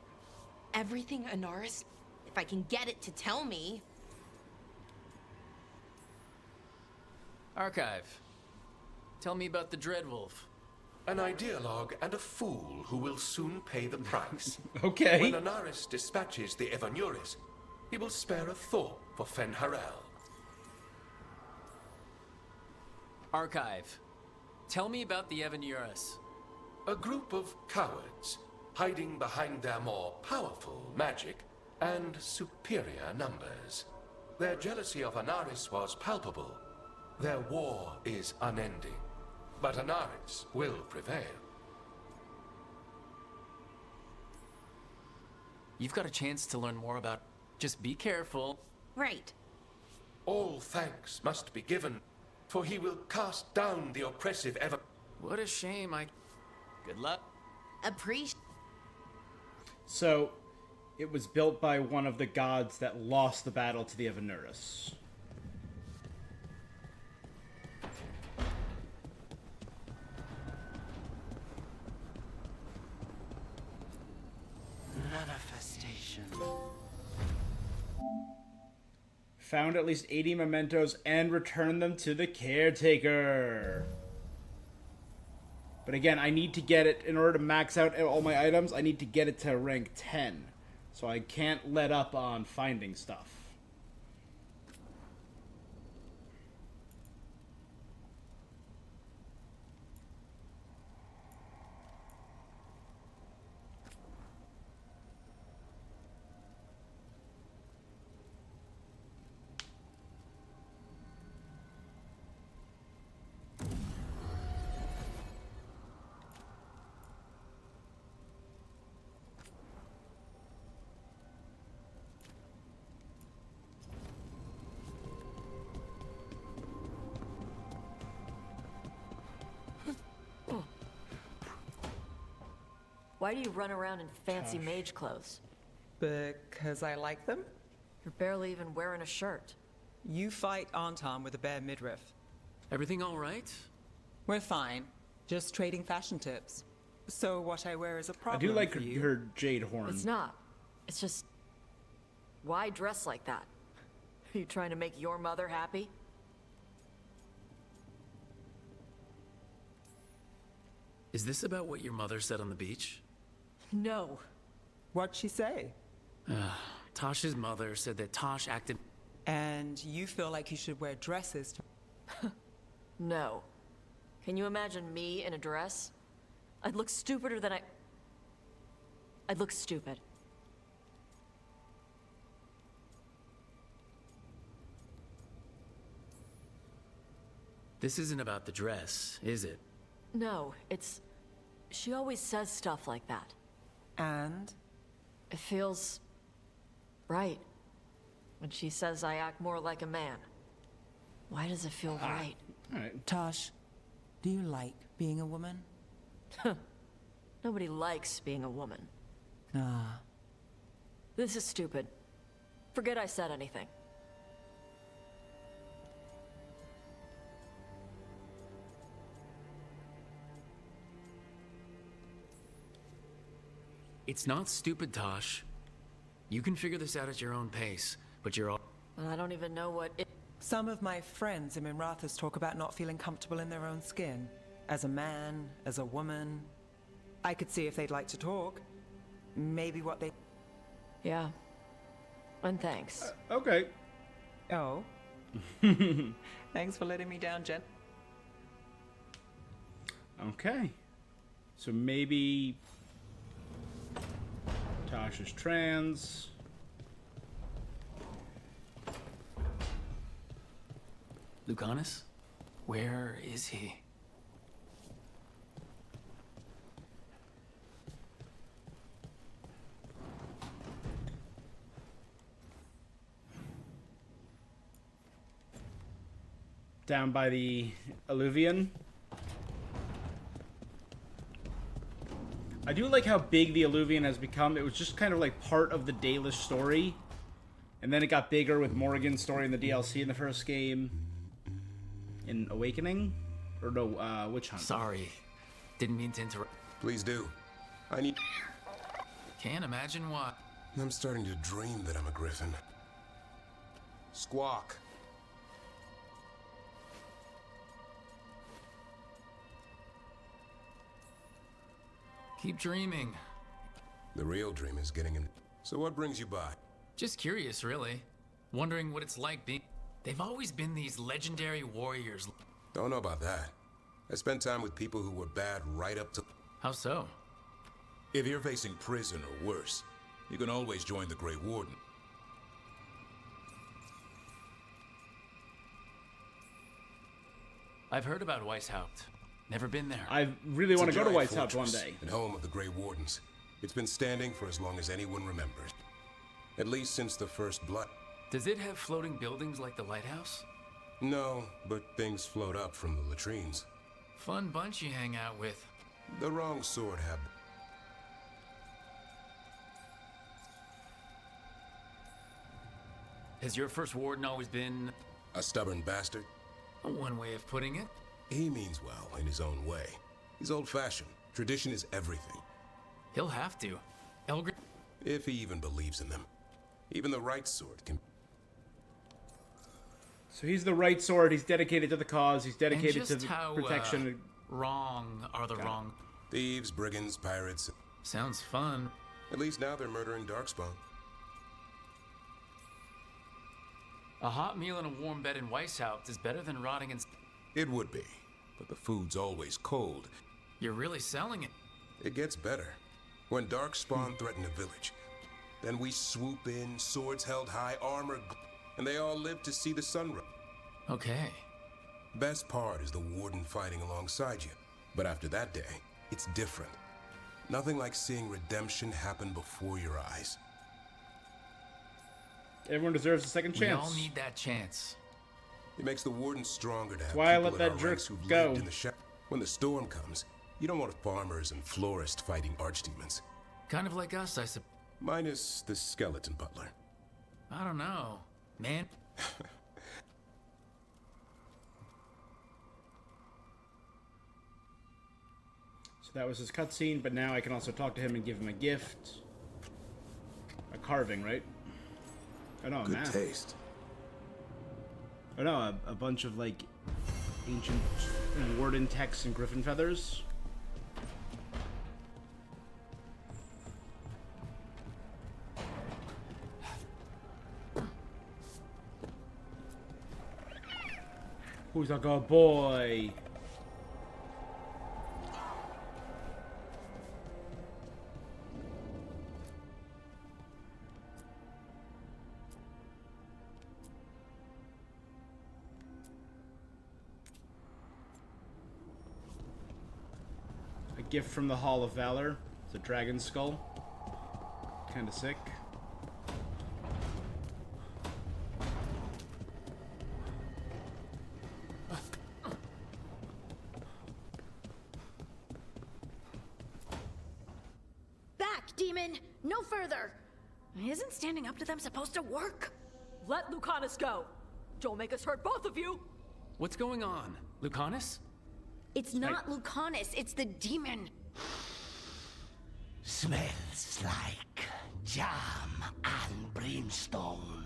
Everything Anaris, if I can get it to tell me. Archive. Tell me about the Dreadwolf. An ideologue and a fool who will soon pay the price. Okay. When Anaris dispatches the Evanuris, he will spare a thought for Fen Harel. Archive. Tell me about the Evanuris. A group of cowards, hiding behind their more powerful magic and superior numbers. Their jealousy of Anaris was palpable. Their war is unending. But Anaris will prevail. You've got a chance to learn more about... Just be careful. Right. All thanks must be given, for he will cast down the oppressive ever... What a shame, Good luck. Appreciate... So, it was built by one of the gods that lost the battle to the Evanuris. Manifestation. Found at least 80 mementos and returned them to the caretaker. But again, I need to get it, in order to max out all my items, I need to get it to rank 10. So I can't let up on finding stuff. Why do you run around in fancy mage clothes? Because I like them? You're barely even wearing a shirt. You fight Anton with a bare midriff. Everything all right? We're fine. Just trading fashion tips. So what I wear is a I problem do like for you. her jade horn. It's not. It's just... Why dress like that? Are you trying to make your mother happy? Is this about what your mother said on the beach? No. What'd she say? Tosh's mother said that Tosh acted... And you feel like you should wear dresses to... No. Can you imagine me in a dress? I'd look stupider than I'd look stupid. This isn't about the dress, is it? No, it's... She always says stuff like that. And? It feels... right. When she says I act more like a man. Why does it feel right? Alright. Tosh, do you like being a woman? Nobody likes being a woman. Ah. This is stupid. Forget I said anything. It's not stupid, Tosh. You can figure this out at your own pace, but you're all... I don't even know what it... Some of my friends in Minrathous talk about not feeling comfortable in their own skin. As a man, as a woman. I could see if they'd like to talk. Maybe what they... Yeah. And thanks. Okay. Oh. Thanks for letting me down, Jen. Okay. So maybe... Tosh is trans. Lucanus? Where is he? down by the alluvion. I do like how big the alluvion has become. It was just kind of like part of the Dalish story. And then it got bigger with Morrigan's story in the DLC in the first game. In Awakening? Or no, Witch Hunt. Sorry. Didn't mean to interrupt. Please do. I need... Can't imagine what. I'm starting to dream that I'm a griffin. Squawk. Keep dreaming. The real dream is getting in. So what brings you by? Just curious, really. Wondering what it's like being... They've always been these legendary warriors. Don't know about that. I spent time with people who were bad right up to... How so? If you're facing prison or worse, you can always join the Grey Warden. I've heard about Weishaupt. Never been there. I really want to go to Weishaupt one day. And home of the Grey Wardens. It's been standing for as long as anyone remembers. At least since the first blood. Does it have floating buildings like the lighthouse? No, but things float up from the latrines. Fun bunch you hang out with. The wrong sort have. Has your first warden always been... A stubborn bastard? One way of putting it. He means well in his own way. He's old-fashioned. Tradition is everything. He'll have to. Elgr... If he even believes in them. Even the right sort can... So he's the right sword, he's dedicated to the cause, he's dedicated and just to the how, protection. Wrong are the wrong... Thieves, brigands, pirates... Sounds fun. At least now they're murdering Darkspawn. A hot meal and a warm bed in Weishaupt is better than rotting in... It would be, but the food's always cold. You're really selling it. It gets better. When Darkspawn threaten a village, then we swoop in, swords held high, armor... And they all live to see the sunrise. Okay. Best part is the warden fighting alongside you. But after that day, it's different. Nothing like seeing redemption happen before your eyes. Everyone deserves a second chance. We all need that chance. It makes the warden stronger to have why I people let that in our jerk ranks who've go. lived in the when the storm comes, you don't want farmers and florists fighting archdemons. Kind of like us, I suppose. Minus the skeleton butler. I don't know. Man. So that was his cutscene, but now I can also talk to him and give him a gift. A carving, right? Oh no, a Good map. taste. Oh no, a bunch of like ancient warden texts and griffin feathers. Who's a good boy? A gift from the Hall of Valor. It's a dragon skull. Kinda sick. Demon, no further. Isn't standing up to them supposed to work? Let Lucanus go. Don't make us hurt both of you. What's going on? Lucanus? It's not Lucanus, it's the demon. Smells like jam and brimstone.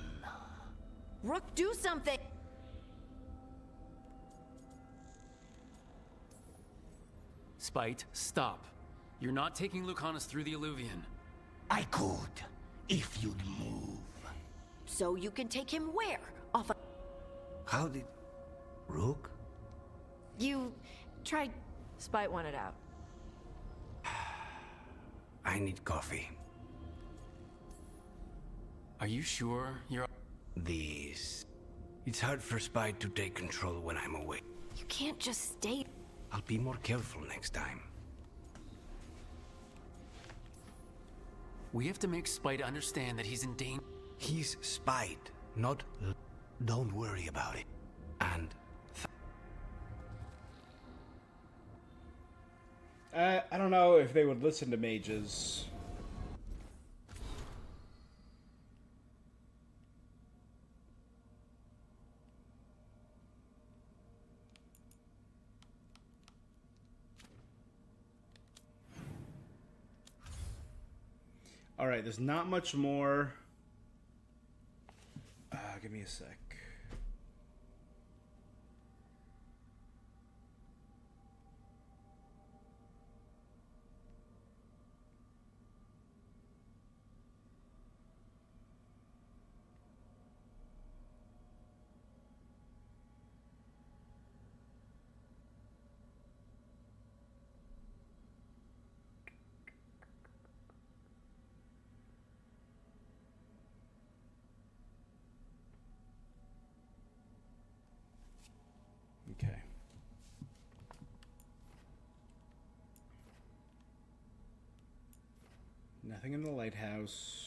Rook, do something. Spite, stop. You're not taking Lucanus through the alluvion. I could, if you'd move. So you can take him where? Off a... How did... Rook? You tried... Spite wanted out. I need coffee. Are you sure you're... This... It's hard for Spite to take control when I'm away. You can't just stay... I'll be more careful next time. We have to make Spite understand that he's in danger. He's Spite, not... Don't worry about it. And... I don't know if they would listen to mages. Alright, there's not much more. Give me a sec. Okay. Nothing in the lighthouse.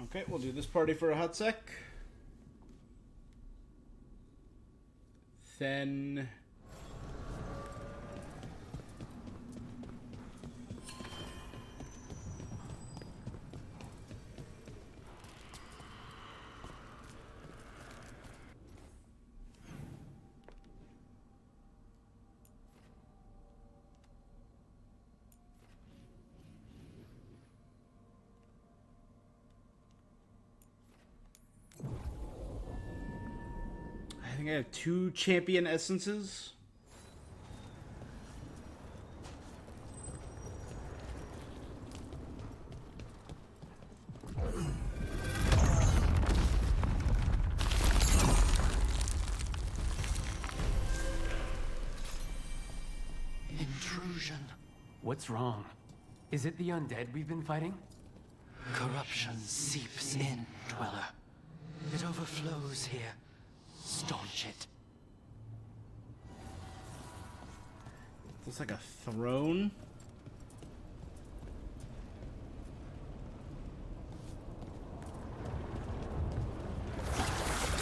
Okay, we'll do this party for a hot sec. Then... I think I have 2 champion essences. Intrusion. What's wrong? Is it the undead we've been fighting? Corruption seeps in, Dweller. It overflows here. Staunch it. Looks like a throne.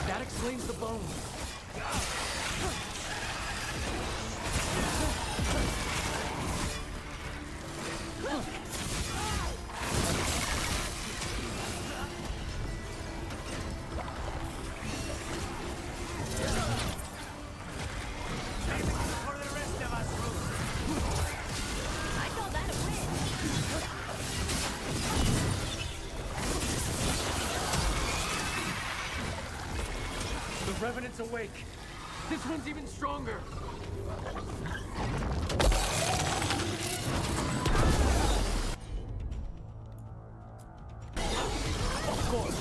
That explains the bones. Revenant's awake. This one's even stronger. Of course.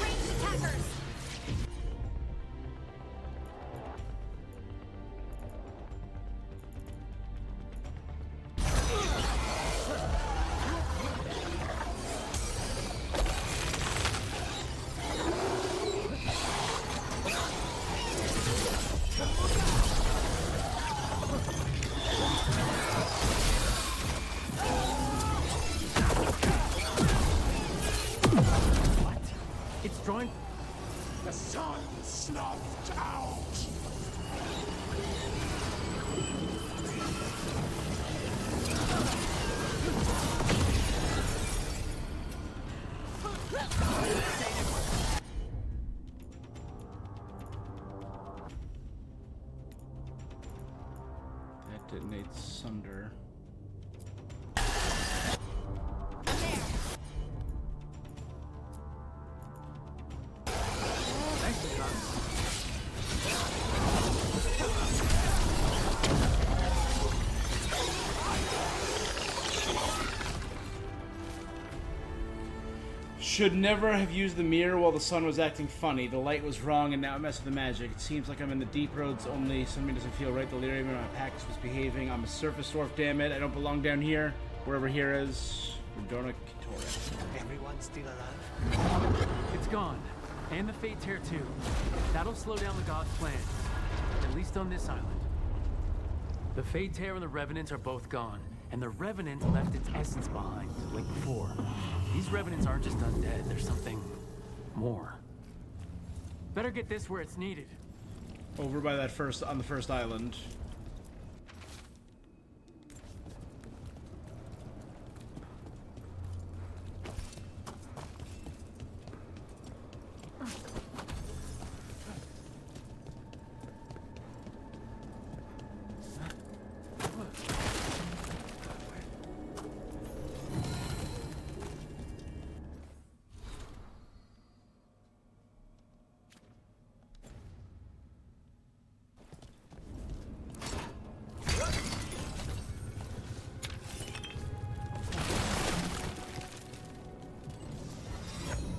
Ranged attackers. It's drawing. The sun snuffed out. That detonates Sunder. Should never have used the mirror while the sun was acting funny. The light was wrong and now it messed with the magic. It seems like I'm in the deep roads only. Something doesn't feel right. Delirium in my pack is misbehaving. I'm a surface dwarf, damn it. I don't belong down here. Wherever here is. Verdona Kitoria. Everyone's still alive? It's gone. And the Fate Tear too. That'll slow down the God's plan. At least on this island. The Fate Tear and the Revenant are both gone. And the Revenant left its essence behind, like before. These Revenants aren't just undead, they're something more. Better get this where it's needed. Over by that on the first island.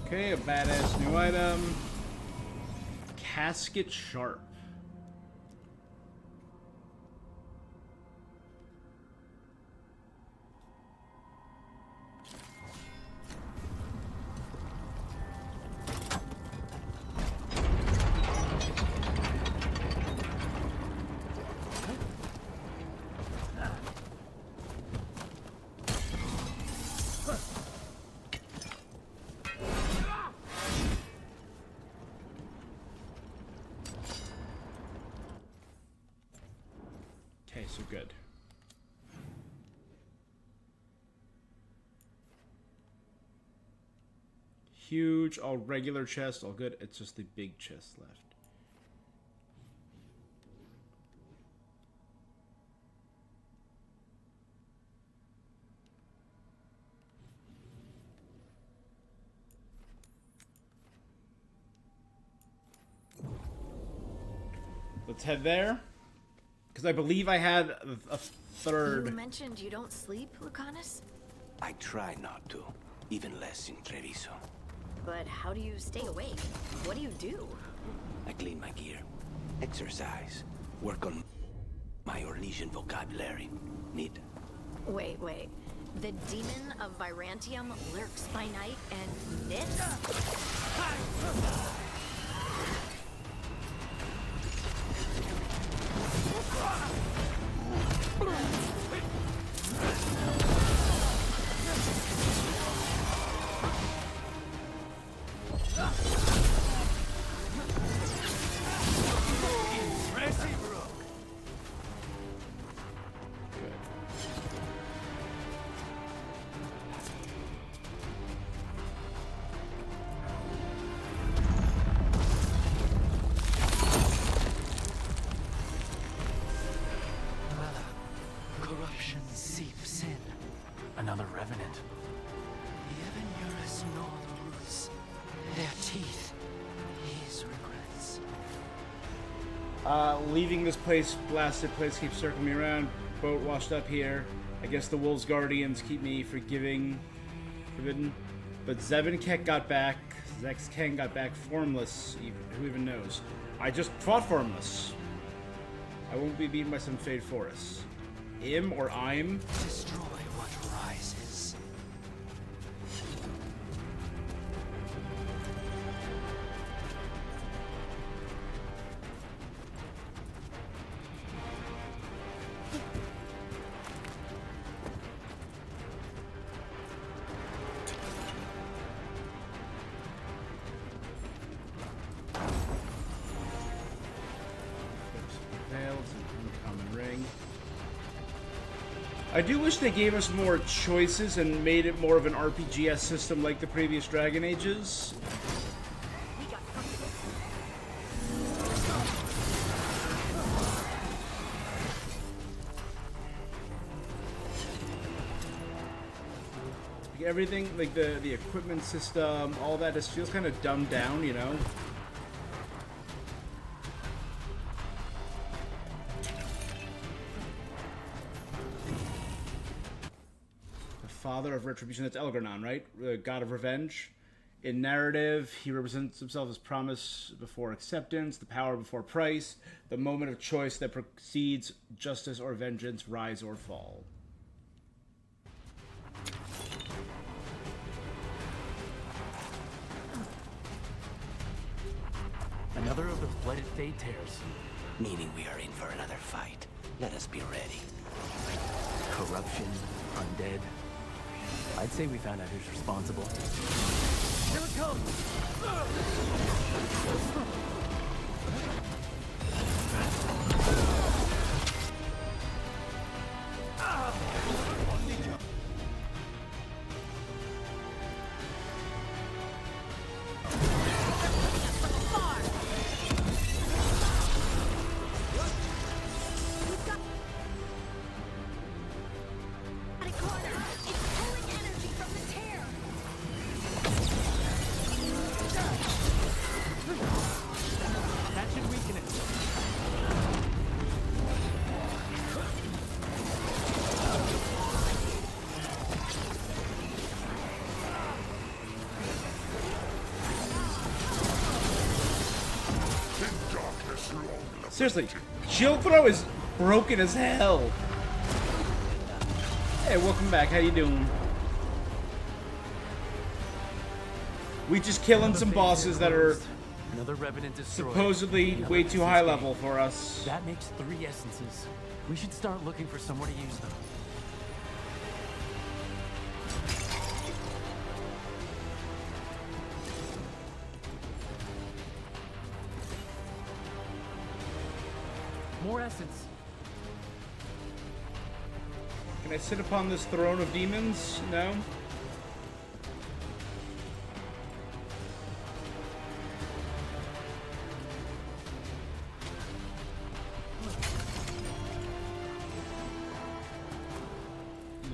Okay, a badass new item. Casket Sharp. Okay, so good. Huge, all regular chest, all good. It's just the big chest left. Let's head there. Because I believe I had a third. You mentioned you don't sleep, Lucanus? I try not to, even less in Treviso. But how do you stay awake? What do you do? I clean my gear, exercise, work on my Orlesian vocabulary. Need. Wait. The demon of Virantium lurks by night and knits? Corruption seeps in. Another Revenant. Even Eurus nor the roots. Their teeth. His regrets. Leaving this place, blasted place keeps circling me around. Boat washed up here. I guess the Wolves Guardians keep me forbidden. But Zevenkek got back. Zexken got back formless. Who even knows? I just fought formless. I won't be beaten by some Fade Forest. Him or I'm? Destroy what rises. I do wish they gave us more choices and made it more of an RPGS system like the previous Dragon Ages. Everything, like the equipment system, all that just feels kind of dumbed down, you know? Father of Retribution, that's Elgarnon, right? The God of Revenge. In narrative, he represents himself as promise before acceptance, the power before price, the moment of choice that precedes justice or vengeance, rise or fall. Another of those blooded fade tears. Meaning we are in for another fight. Let us be ready. Corruption, undead. I'd say we found out who's responsible. Here it comes! Seriously, shield throw is broken as hell. Hey, welcome back. How you doing? We just killing some bosses that are Another Revenant destroyed. supposedly Another way too essence high gained. level for us. That makes 3 essences. We should start looking for somewhere to use them. More essence. Can I sit upon this throne of demons? No?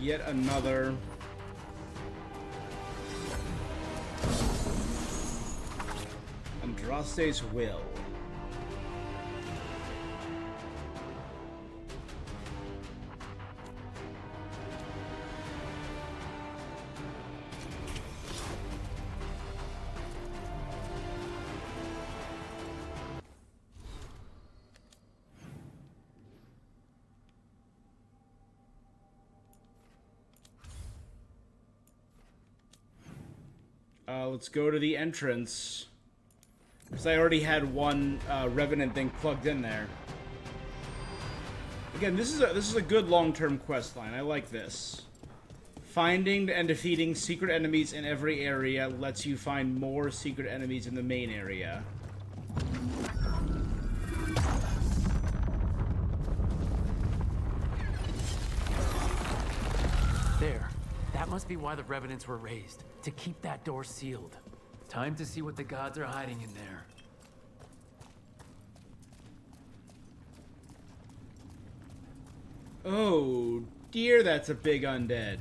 Yet another. Andraste's Will. Let's go to the entrance. Because I already had one Revenant thing plugged in there. Again, this is a good long-term quest line. I like this. Finding and defeating secret enemies in every area lets you find more secret enemies in the main area. There. That must be why the Revenants were raised. To keep that door sealed. Time to see what the gods are hiding in there. Oh, dear, that's a big undead.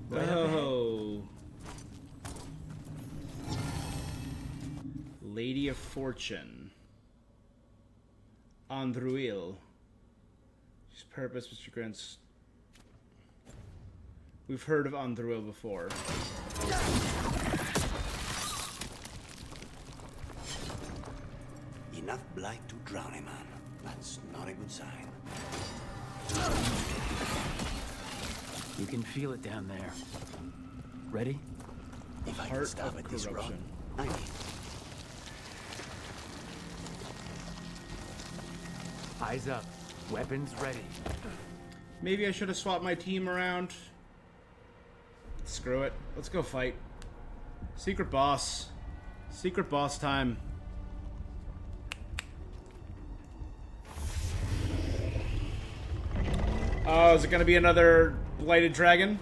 Right up ahead. Oh. Lady of Fortune. Andruil. His purpose, Mr. Grant's. We've heard of Andruil before. Enough blight to drown a man. That's not a good sign. You can feel it down there. Ready? If I can stop at this run, I mean. Eyes up. Weapons ready. Maybe I should have swapped my team around. Screw it. Let's go fight. Secret boss. Secret boss time. Oh, is it gonna be another blighted dragon?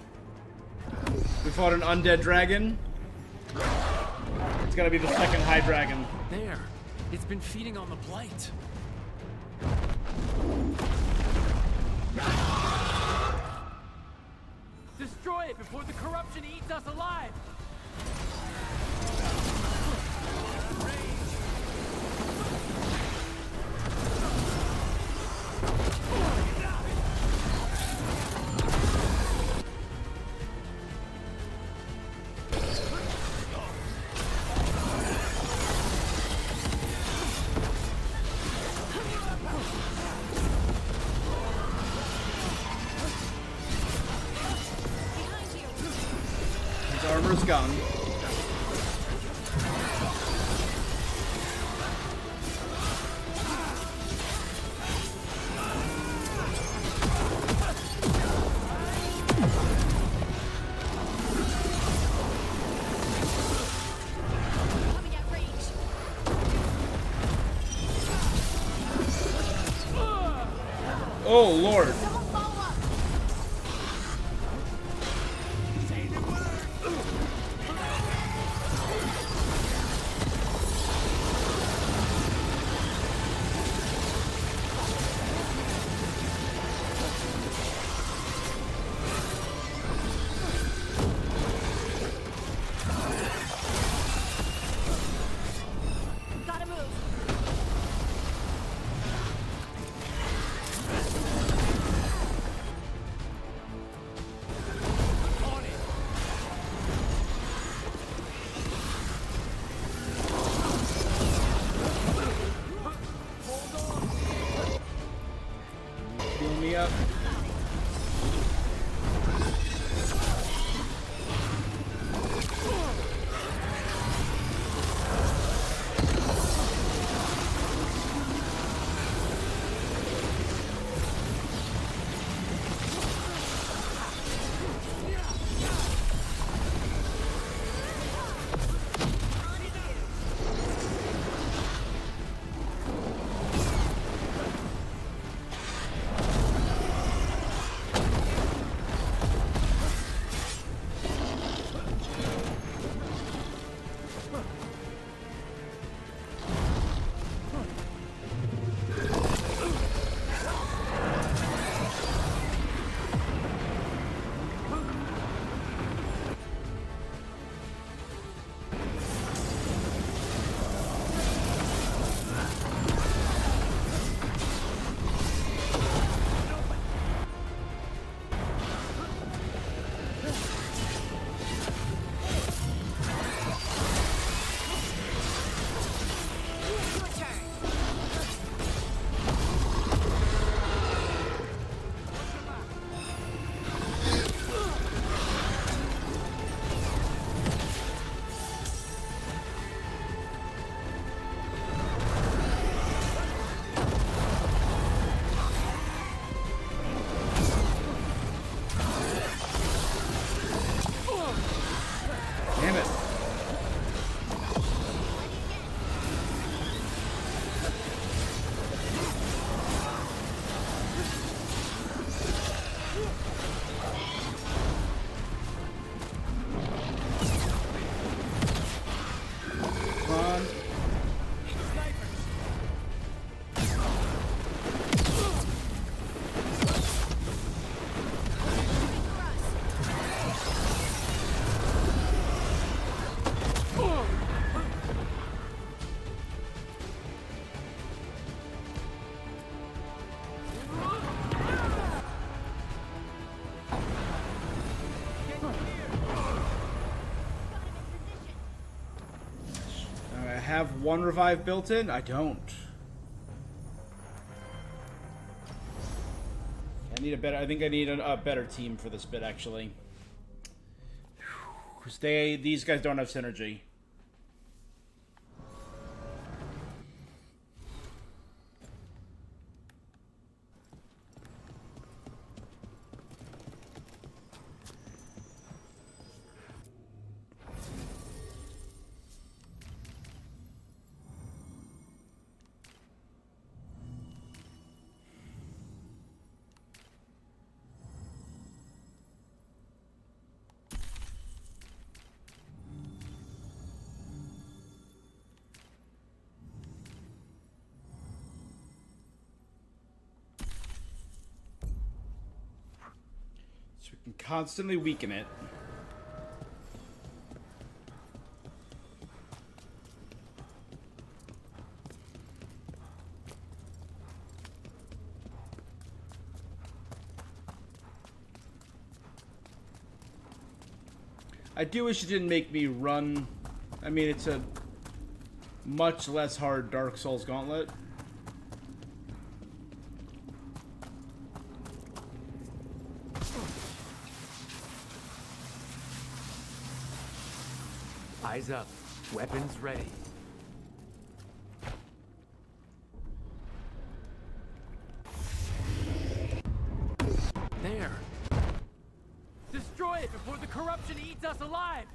We fought an undead dragon. It's gotta be the second high dragon. There. It's been feeding on the blight. Destroy it before the corruption eats us alive! first gun. Oh, Lord. Gotta move. Heal me up. Damn it. Come on. I have one revive built in? I don't. I think I need a better team for this bit, actually. Because these guys don't have synergy. So we can constantly weaken it. I do wish it didn't make me run. I mean, it's a much less hard Dark Souls gauntlet. Eyes up. Weapons ready. There. Destroy it before the corruption eats us alive!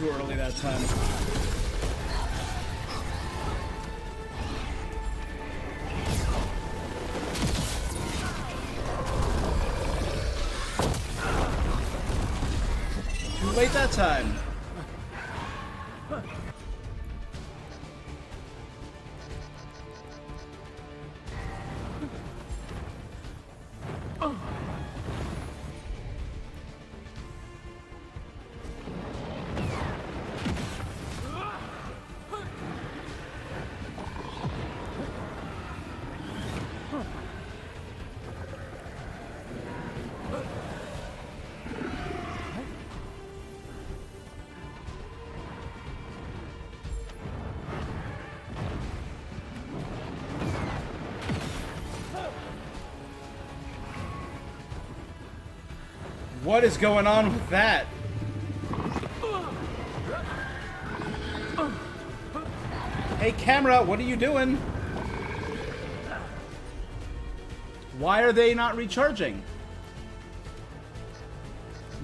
too early that time. Too late that time. What is going on with that? Hey, camera, what are you doing? Why are they not recharging?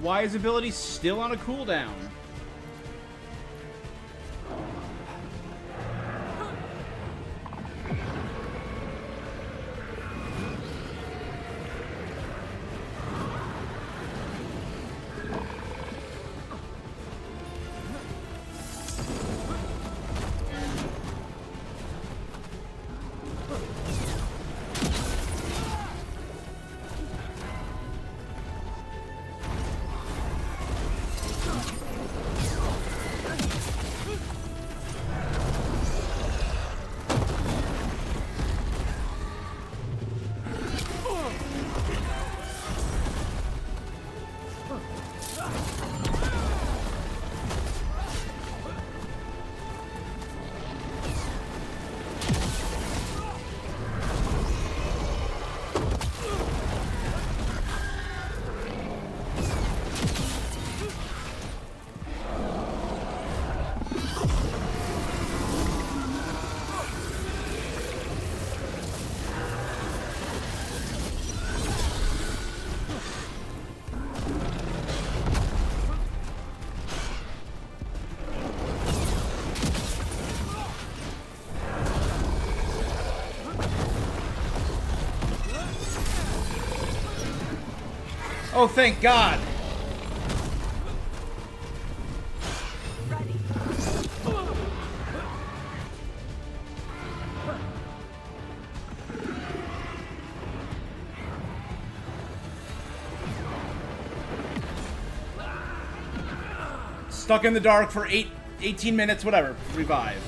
Why is ability still on a cooldown? Oh, thank God. Stuck in the dark for 18 minutes, whatever. Revive.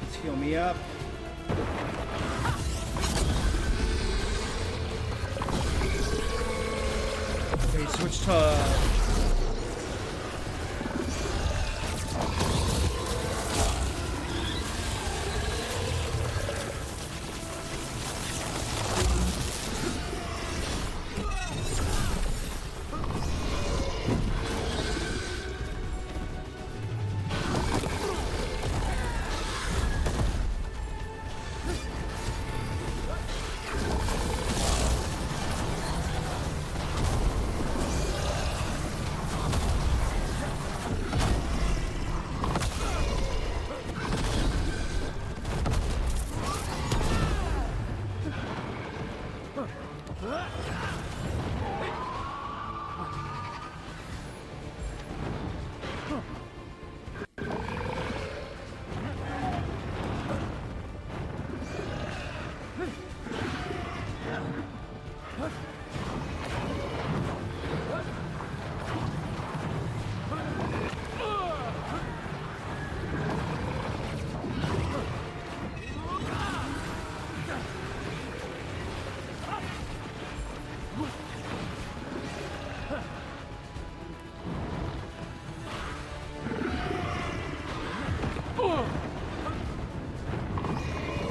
Let's heal me up. Okay, switch to...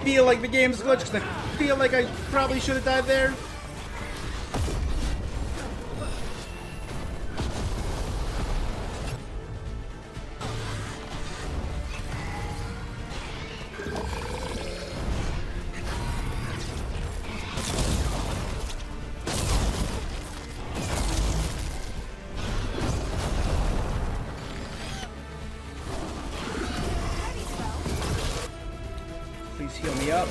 Feel like the game's glitched because I feel like I probably should have died there. Please heal me up.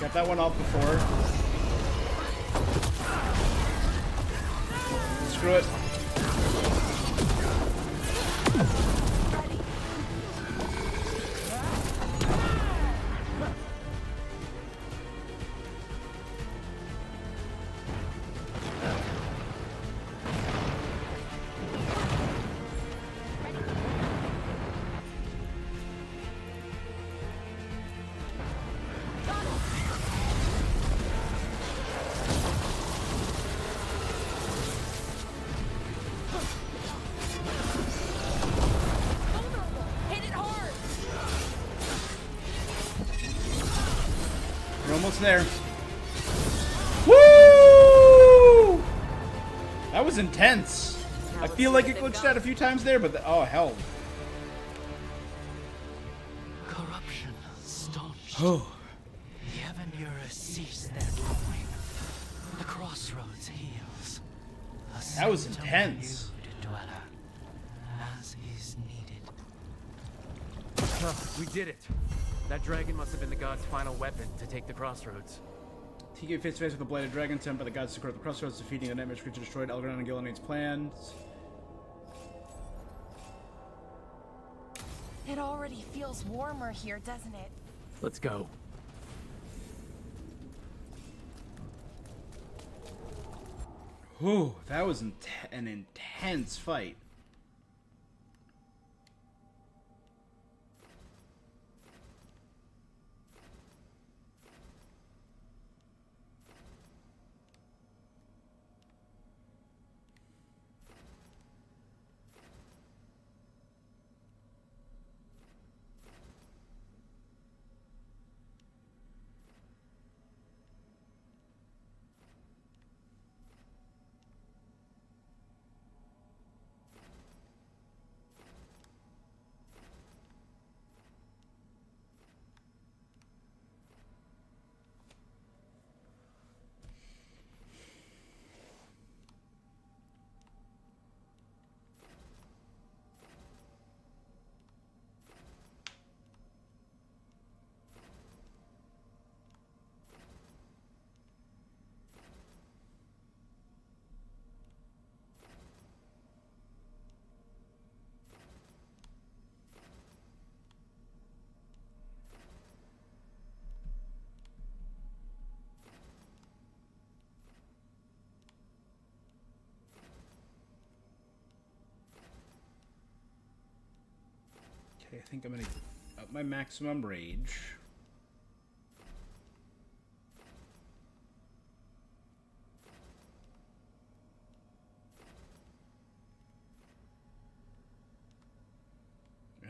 Got that one off before. Screw it. Almost there. Woo! That was intense. I feel like it glitched out a few times there, but oh hell. Corruption staunched. Oh. The Avenura cease their toiling. The crossroads heals. That was intense. Dweller, as is needed. We did it. That dragon must have been the god's final weapon to take the crossroads. He came face to face with the bladed dragon sent by the gods to guard the crossroads, defeating the nightmare creature destroyed Elgron and Gilneade's plans. It already feels warmer here, doesn't it? Let's go. Whew, that was an intense fight. Okay, I think I'm gonna up my maximum rage.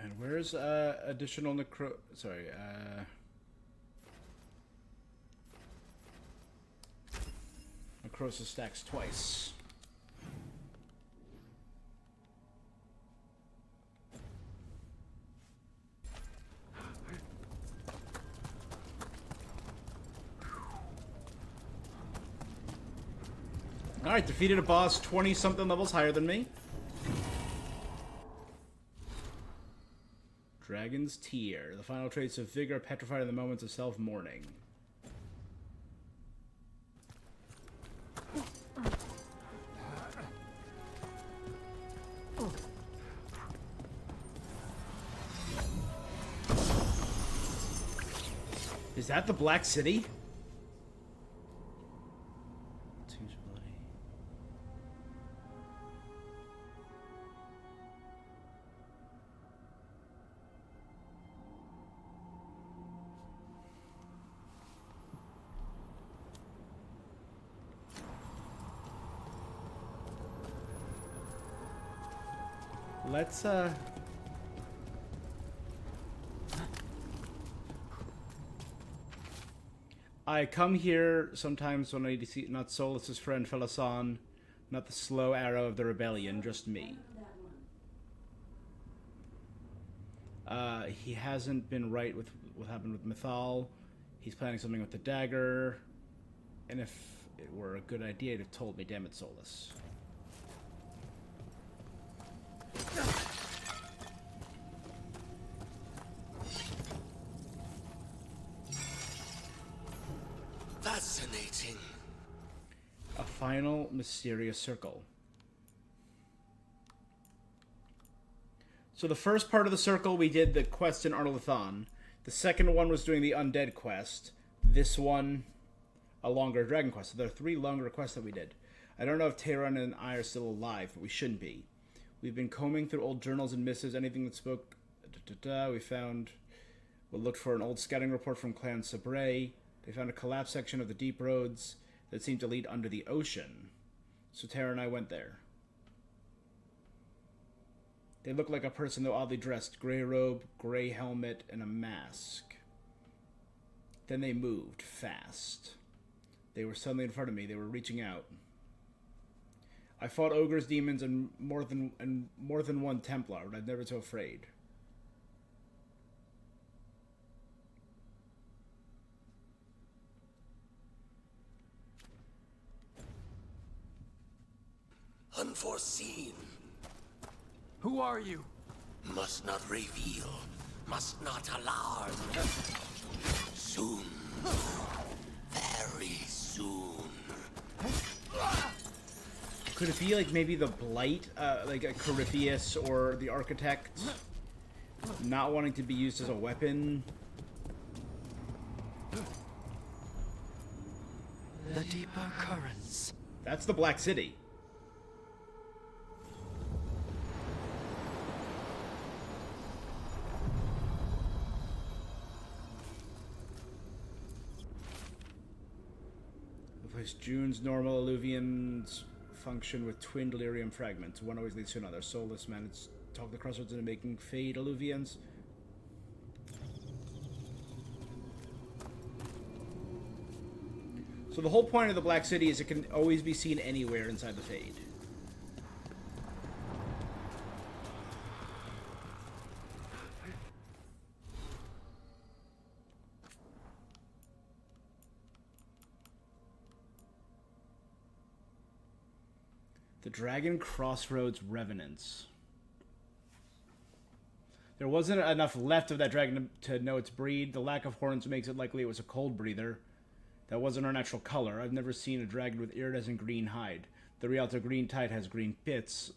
And where's additional necrosis stacks twice. Alright, defeated a boss 20-something levels higher than me. Dragon's Tear. The final traits of vigor petrified in the moments of self-mourning. Is that the Black City? Let's I come here sometimes when I need to see not Solus's friend Felasan, not the slow arrow of the rebellion, just me. He hasn't been right with what happened with Mythal. He's planning something with the dagger. And if it were a good idea, he'd have told me, damn it, Solus. Fascinating. A final mysterious circle. So the first part of the circle, we did the quest in Arnolithon. The second one was doing the undead quest. This one, a longer dragon quest. So there are 3 longer quests that we did. I don't know if Tehran and I are still alive, but we shouldn't be. We've been combing through old journals and missives, anything that spoke... We found... We looked for an old scouting report from Clan Sabre. They found a collapsed section of the deep roads that seemed to lead under the ocean. So Tara and I went there. They looked like a person, though oddly dressed. Gray robe, gray helmet, and a mask. Then they moved, fast. They were suddenly in front of me. They were reaching out. I fought ogres, demons, and more than one Templar, but I've never been so afraid. Unforeseen. Who are you? Must not reveal. Must not alarm. Soon. Very soon. Could it be like maybe the Blight, like a Corypheus or the Architect, not wanting to be used as a weapon? The deeper currents. That's the Black City. Replace June's normal alluvians function with twin delirium fragments. One always leads to another. Soulless managed to talk the crossroads into making fade alluvians. So the whole point of the Black City is it can always be seen anywhere inside the Fade. The Dragon Crossroads Revenants. There wasn't enough left of that dragon to know its breed. The lack of horns makes it likely it was a cold breather. That wasn't our natural color. I've never seen a dragon with iridescent green hide. The Rialto green tide has green pits.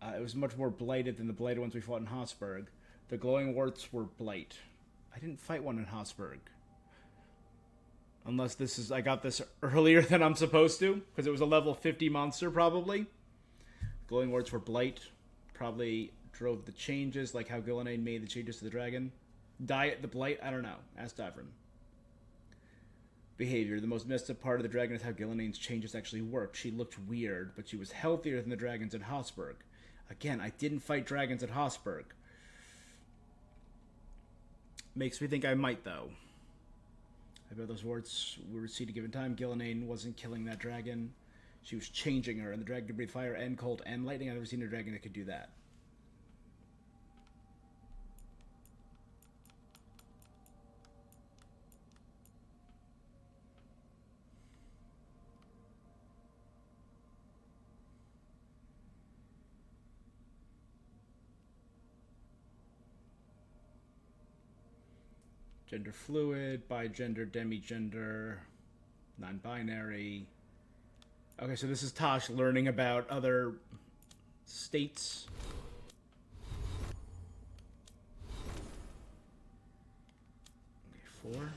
It was much more blighted than the blighted ones we fought in Habsburg. The glowing warts were blight. I didn't fight one in Habsburg. Unless this is... I got this earlier than I'm supposed to. Because it was a level 50 monster, probably. Glowing warts were blight. probably drove the changes, like how Gillenane made the changes to the dragon. Diet, the blight, I don't know. Ask Davrin. Behavior. The most messed up part of the dragon is how Gillenane's changes actually worked. She looked weird, but she was healthier than the dragons at Hosberg. Again, I didn't fight dragons at Hosberg. Makes me think I might, though. I bet those words were received at a given time. Gillenane wasn't killing that dragon. She was changing her, and the dragon could breathe fire and cold and lightning. I've never seen a dragon that could do that. Gender fluid, bigender, demigender, non-binary. Okay, so this is Tosh learning about other states. Okay, 4,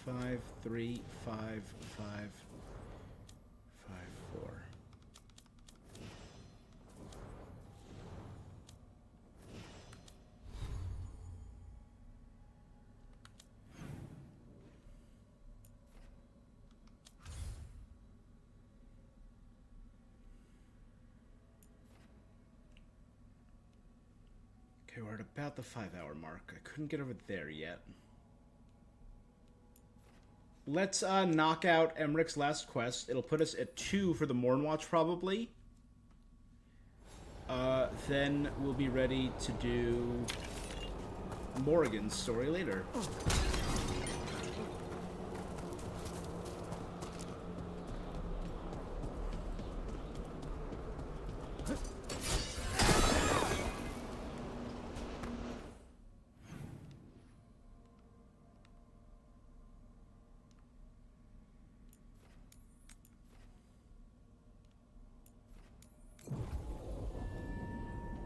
5, 3, 5, 5, 5, 4. Okay, we're at about the 5-hour mark. I couldn't get over there yet. Let's knock out Emmerich's last quest. It'll put us at 2 for the Mornwatch, probably. Then we'll be ready to do Morrigan's story later.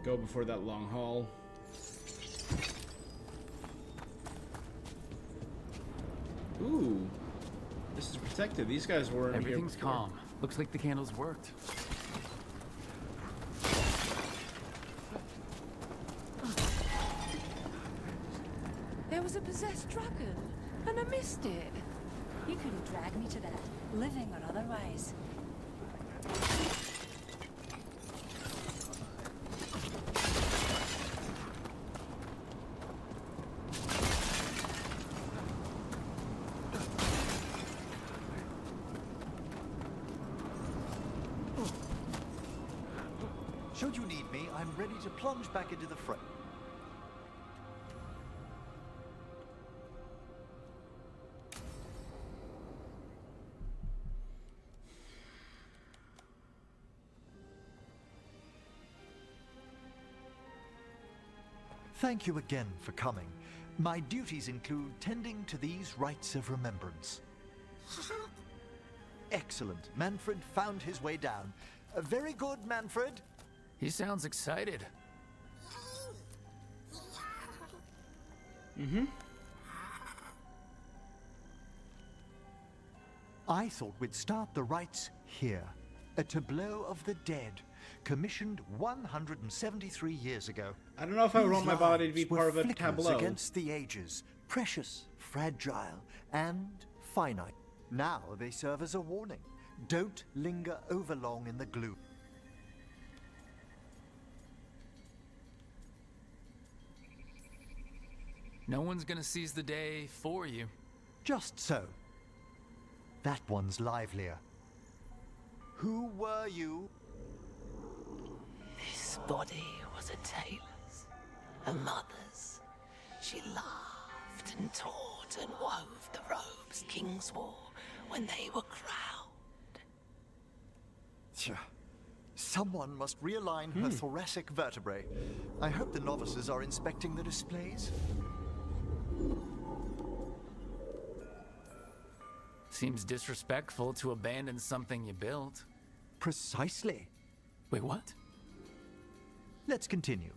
Go before that long haul. Ooh. This is protected. These guys weren't here Everything's before. calm. Looks like the candles worked. There was a possessed dragon, and I missed it. You couldn't drag me to that, living or otherwise. Should you need me, I'm ready to plunge back into the fray. Thank you again for coming. My duties include tending to these rites of remembrance. Excellent. Manfred found his way down. Very good, Manfred. He sounds excited. Mm-hmm. I thought we'd start the rites here. A tableau of the dead, commissioned 173 years ago. I don't know if I want my body to be These part of were a flickers tableau. against the ages, precious, fragile, and finite. Now they serve as a warning. Don't linger overlong in the gloom. No one's gonna seize the day for you. Just so. That one's livelier. Who were you? This body was a tailor's, a mother's. She laughed and taught and wove the robes kings wore when they were crowned. Tja. Someone must realign her thoracic vertebrae. I hope the novices are inspecting the displays. Seems disrespectful to abandon something you built. Precisely. Wait, what? Let's continue.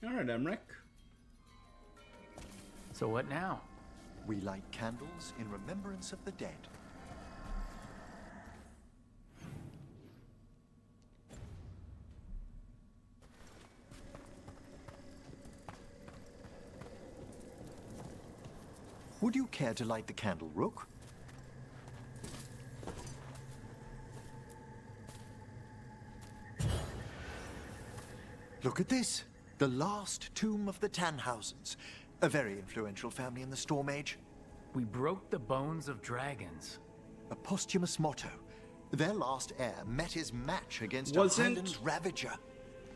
All right, Emmerich. So what now? We light candles in remembrance of the dead. Would you care to light the candle, Rook? Look at this. The last tomb of the Tannhausens. A very influential family in the Storm Age. We broke the bones of dragons. A posthumous motto. Their last heir met his match against a Wasn't- Highland Ravager.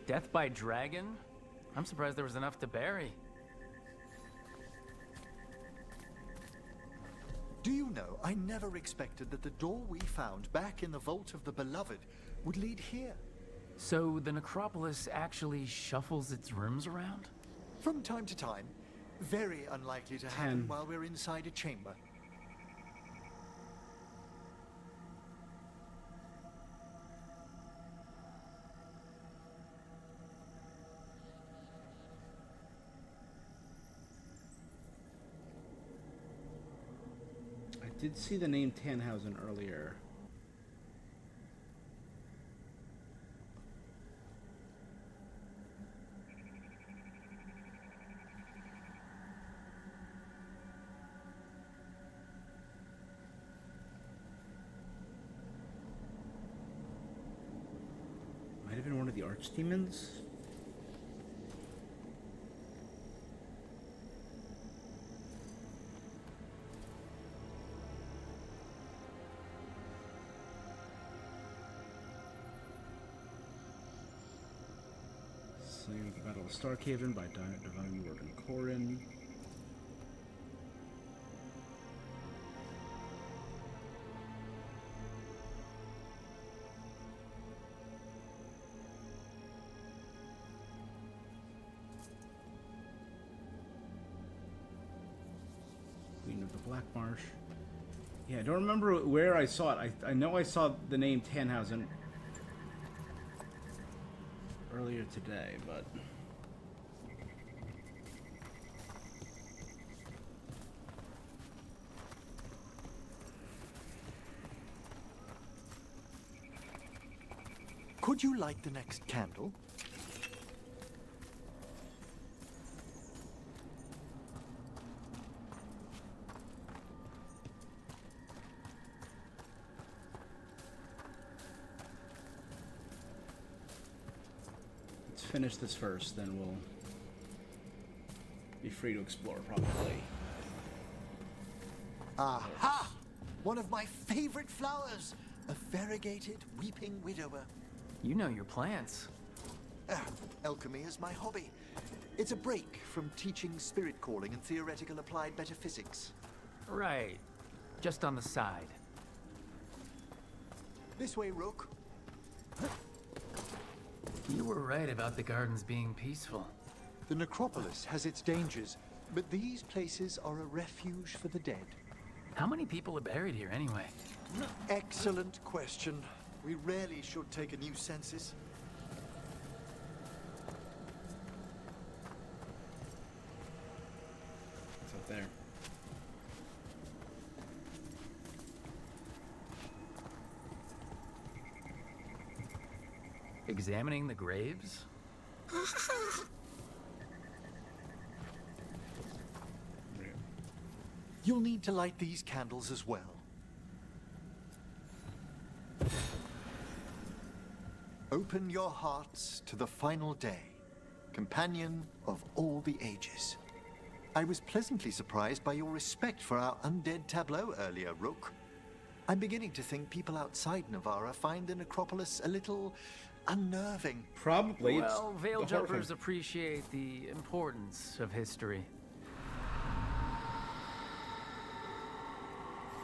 Death by dragon? I'm surprised there was enough to bury. Do you know, I never expected that the door we found back in the Vault of the Beloved would lead here. So the necropolis actually shuffles its rooms around? From time to time. Very unlikely to happen while we're inside a chamber. I did see the name Tannhausen earlier. Might have been one of the archdemons. Slain at the Battle of Starkhaven by Divine Warden Corin. Queen of the Black Marsh. Yeah, I don't remember where I saw it. I know I saw the name Tannhausen earlier today, but Could you light the next candle? let's finish this first, then we'll be free to explore, probably. Aha! One of my favorite flowers! A variegated weeping widower. You know your plants. Alchemy is my hobby. It's a break from teaching spirit calling and theoretical applied metaphysics. Right. Just on the side. This way, Rook. You were right about the gardens being peaceful. The necropolis has its dangers, but these places are a refuge for the dead. How many people are buried here anyway? Excellent question. We rarely should take a new census. It's up there. Examining the graves? You'll need to light these candles as well. Open your hearts to the final day, companion of all the ages. I was pleasantly surprised by your respect for our undead tableau earlier, Rook. I'm beginning to think people outside Navarra find the necropolis a little unnerving. Probably. Well, veil jumpers appreciate the importance of history.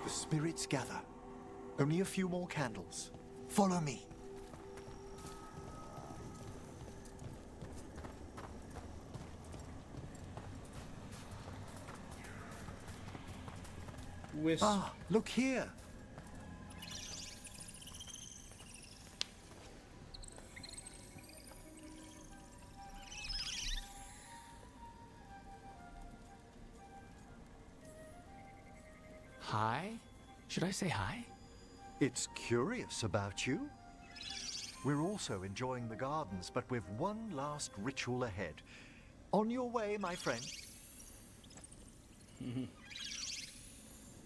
The spirits gather. Only a few more candles. Follow me. Ah, look here. Hi? Should I say hi? It's curious about you. We're also enjoying the gardens, but with one last ritual ahead. On your way, my friend.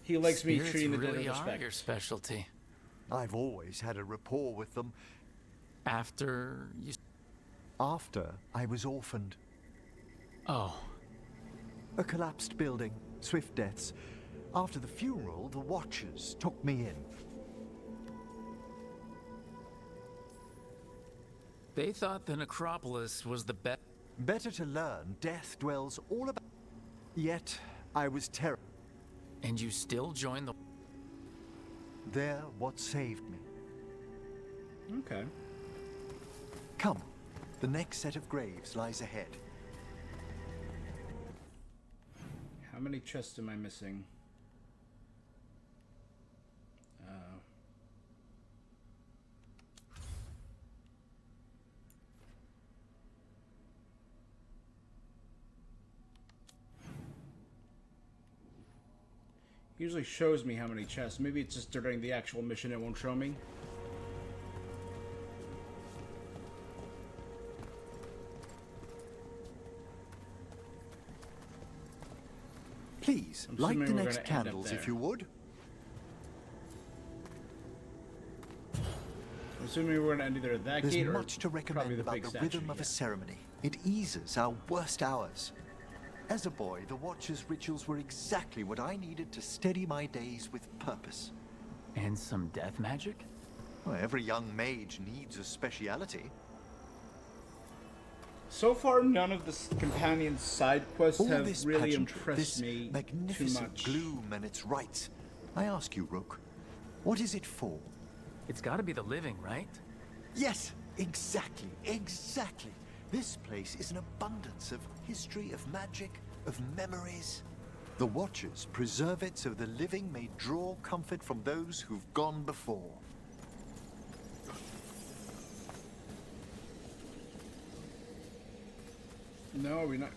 He likes me Spirits treating the dead really with are respect. your specialty. I've always had a rapport with them. After you... After I was orphaned. Oh. A collapsed building, swift deaths. After the funeral, the Watchers took me in. They thought the necropolis was the best. Better to learn death dwells all about. Yet I was terrified. And you still joined the... They're what saved me. Okay. Come, the next set of graves lies ahead. How many chests am I missing? Usually shows me how many chests. Maybe it's just during the actual mission it won't show me. Please, light the next candles if you would. I'm assuming we're going to end either at that There's gate or much to recommend about the rhythm of a ceremony. It eases our worst hours. As a boy, the Watcher's rituals were exactly what I needed to steady my days with purpose. And some death magic? Well, every young mage needs a speciality. So far, none of the companion side quests All have this really pageantry, impressed this me too magnificent much. gloom and its rites. I ask you, Rook, what is it for? It's gotta be the living, right? Yes, exactly, exactly. This place is an abundance of history, of magic, of memories. The Watchers preserve it so the living may draw comfort from those who've gone before. No, we're not.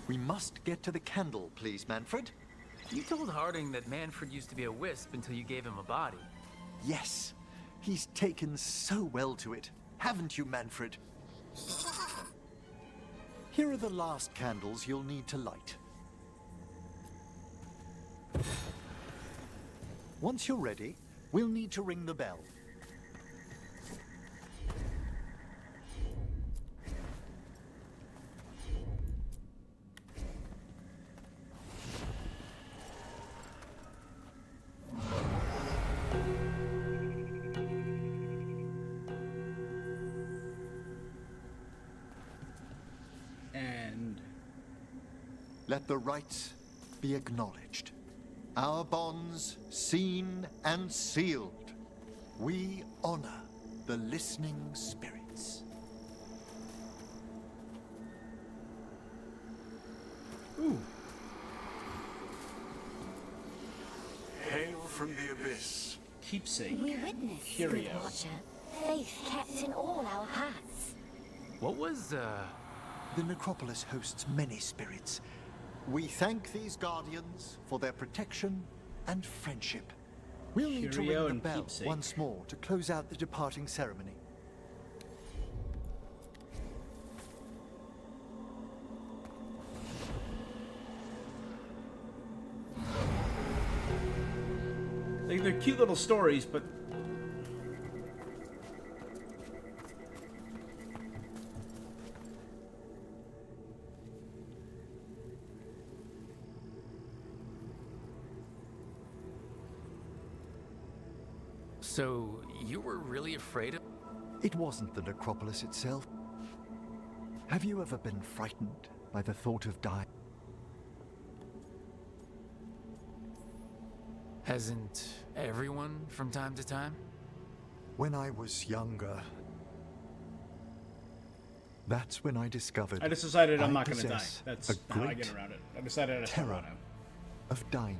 We must get to the candle, please, Manfred. You told Harding that Manfred used to be a wisp until you gave him a body. Yes, he's taken so well to it. Haven't you, Manfred? Here are the last candles you'll need to light. Once you're ready, we'll need to ring the bell. Let the rites be acknowledged. Our bonds seen and sealed. We honor the listening spirits. Ooh. Hail from the abyss. Keepsake. We witnessed, good Curio. Watcher. Faith kept in all our hearts. What was, The necropolis hosts many spirits. We thank these guardians for their protection and friendship. We'll need to Curio ring the and bell keepsake. once more to close out the departing ceremony. Like, they're cute little stories, but So, you were really afraid of... It wasn't the necropolis itself. Have you ever been frightened by the thought of dying? Hasn't everyone from time to time? When I was younger, that's when I discovered I just decided I'm I not going to die. possess That's a how I great get around it. I decided I don't terror want to. of dying.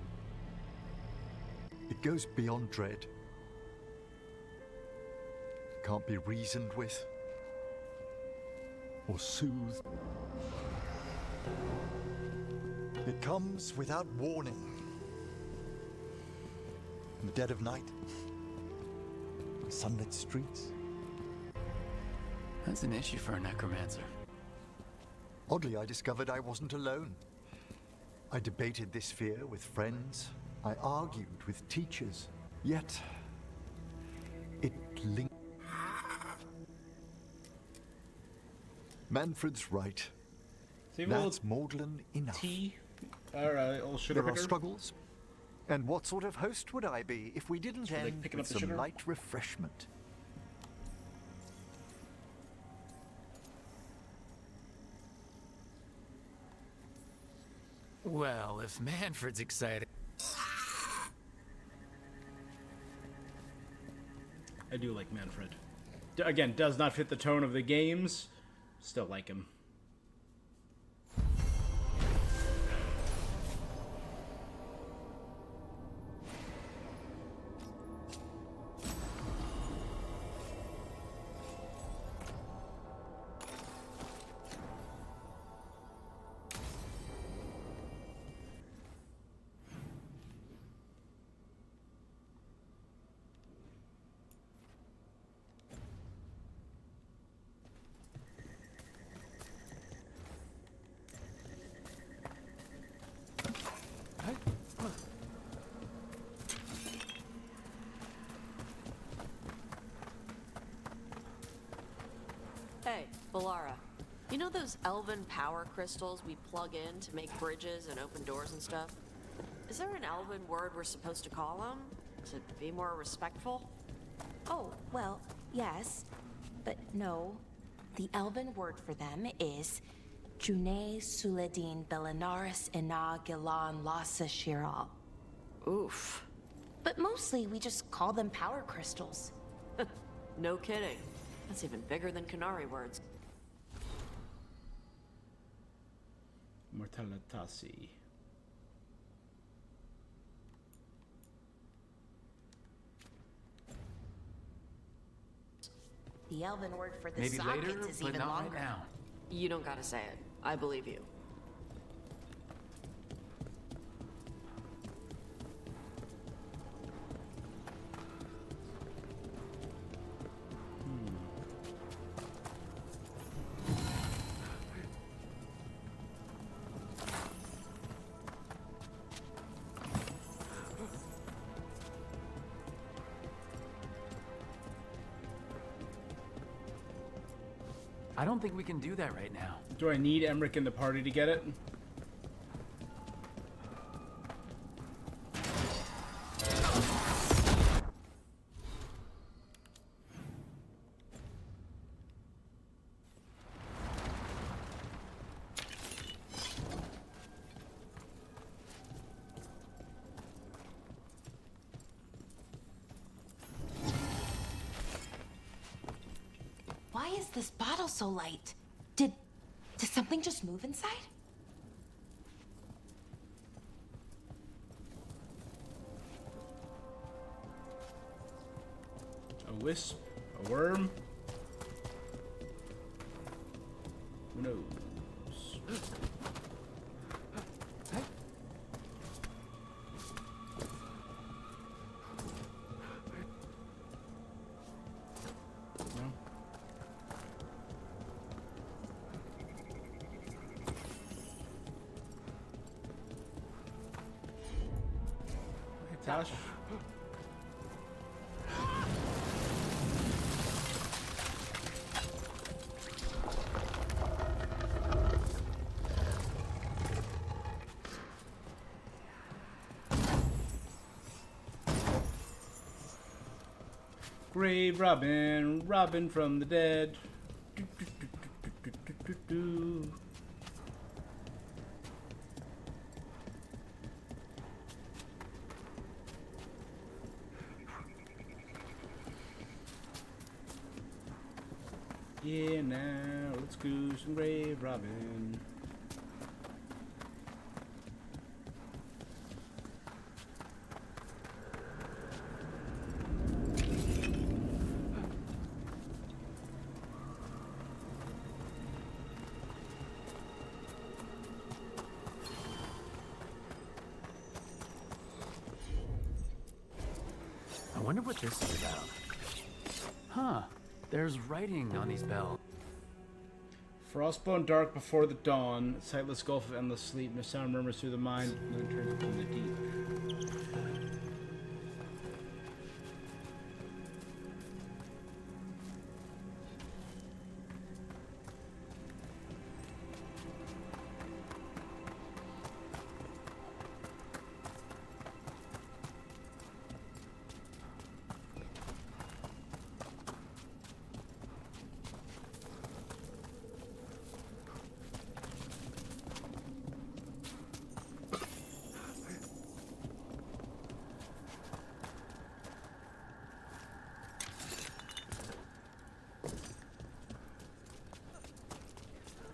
It goes beyond dread. Can't be reasoned with or soothed. It comes without warning. In the dead of night, on sunlit streets. That's an issue for a necromancer. Oddly, I discovered I wasn't alone. I debated this fear with friends. I argued with teachers. Yet, it lingered. Manfred's right. That's maudlin enough. Alright, old sugar There are picker. struggles. And what sort of host would I be if we didn't end picking with up the some sugar? light refreshment? Well, if Manfred's excited... I do like Manfred. Again, does not fit the tone of the games. Still like him. Hey, Balara. You know those elven power crystals we plug in to make bridges and open doors and stuff? Is there an elven word we're supposed to call them? To be more respectful? Oh, well, yes, but no. The elven word for them is June Suladin Belinaris Ina Gilan Lasa Shiral. Oof. But mostly we just call them power crystals. No kidding. That's even bigger than Canary words. Mortalitasi. The elven word for the Maybe sockets later, is but even not longer. right now. You don't gotta say it. I believe you. I don't think we can do that right now. Do I need Emmerich in the party to get it? Why is this bottle so light? Did something just move inside? A wisp? A worm? Who knows? No? Hey, Tosh. Grave Robin, Robin from the dead. Do, do, do, do, do, do, do, do. Yeah, now let's go some Grave Robin. I wonder what this is about. Huh. There's writing on these bells. Frostbone dark before the dawn, sightless gulf of endless sleep, no sound murmurs through the mind, and then turns from the deep.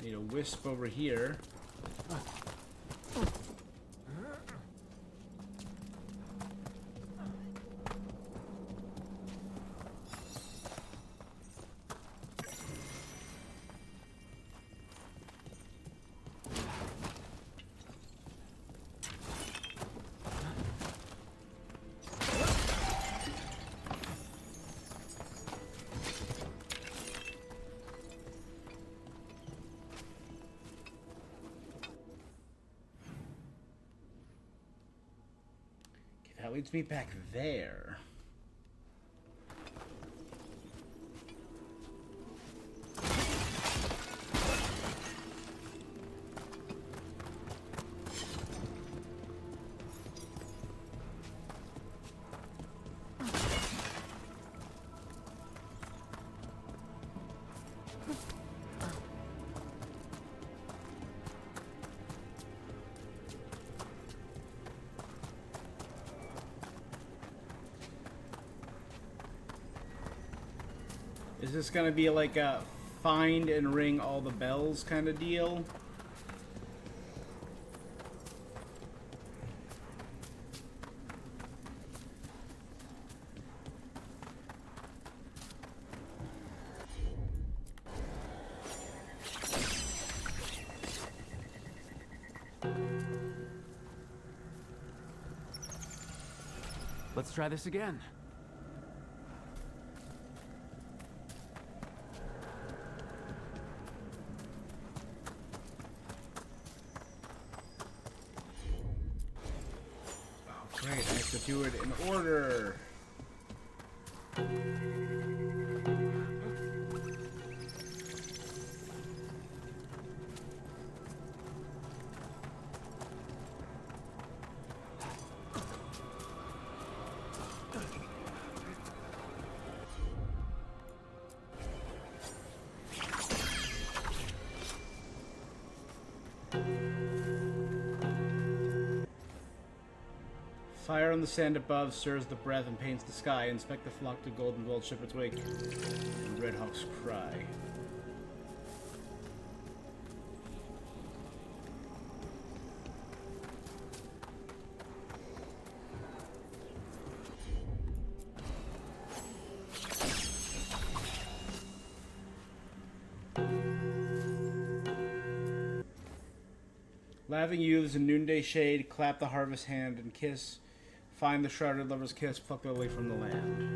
Need a wisp over here. That leads me back there. Is this gonna be like a find and ring all the bells kind of deal? Let's try this again. Great, I have to do it in order. Fire on the sand above stirs the breath and paints the sky. Inspect the flock to golden gold shepherd's wake. And red hawk's cry. Laughing youths in noonday shade, clap the harvest hand and kiss. Find the shrouded lover's kiss, pluck the lily from the land.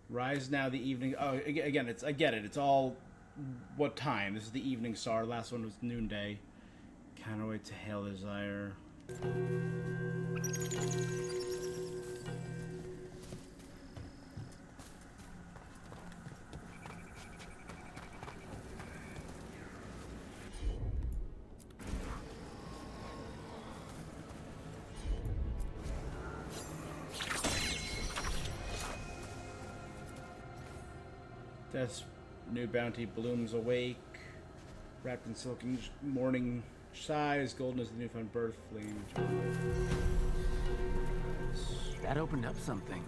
Rise now, the evening. Oh, again, I get it. It's all what time. This is the evening star. Last one was noonday. Counterweight to hail desire. Death's new bounty blooms awake, wrapped in silken morning sighs, golden as the newfound birth, flame eternal. That opened up something.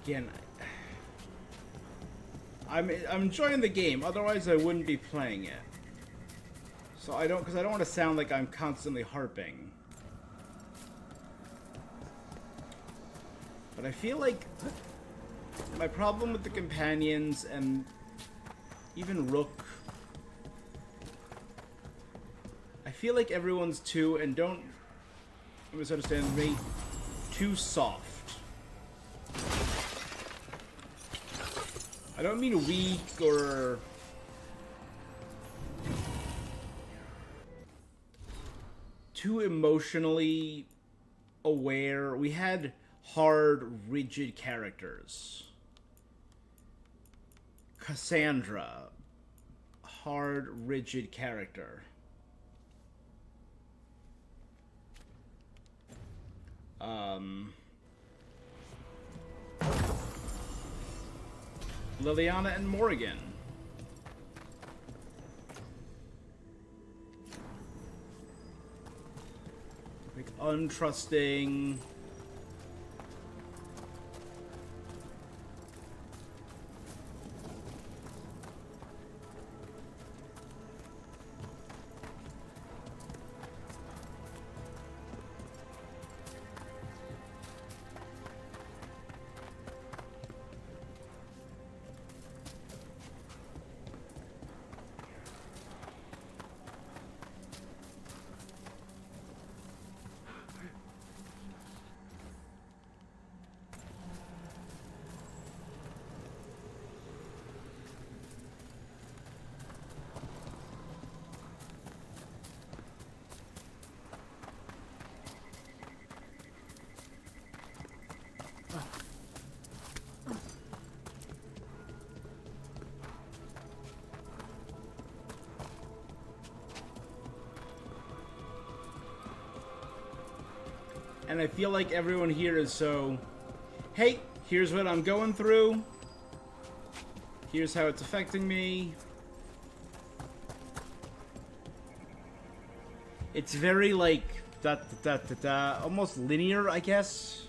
Again, I'm enjoying the game. Otherwise, I wouldn't be playing it. So I don't want to sound like I'm constantly harping. But I feel like my problem with the companions and even Rook, I feel like everyone's too, and don't misunderstand me, too soft. I don't mean weak or too emotionally aware. We had hard, rigid characters. Cassandra, hard, rigid character. Liliana and Morrigan. Like untrusting. And I feel like everyone here is so, hey, here's what I'm going through. Here's how it's affecting me. It's very like, almost linear, I guess.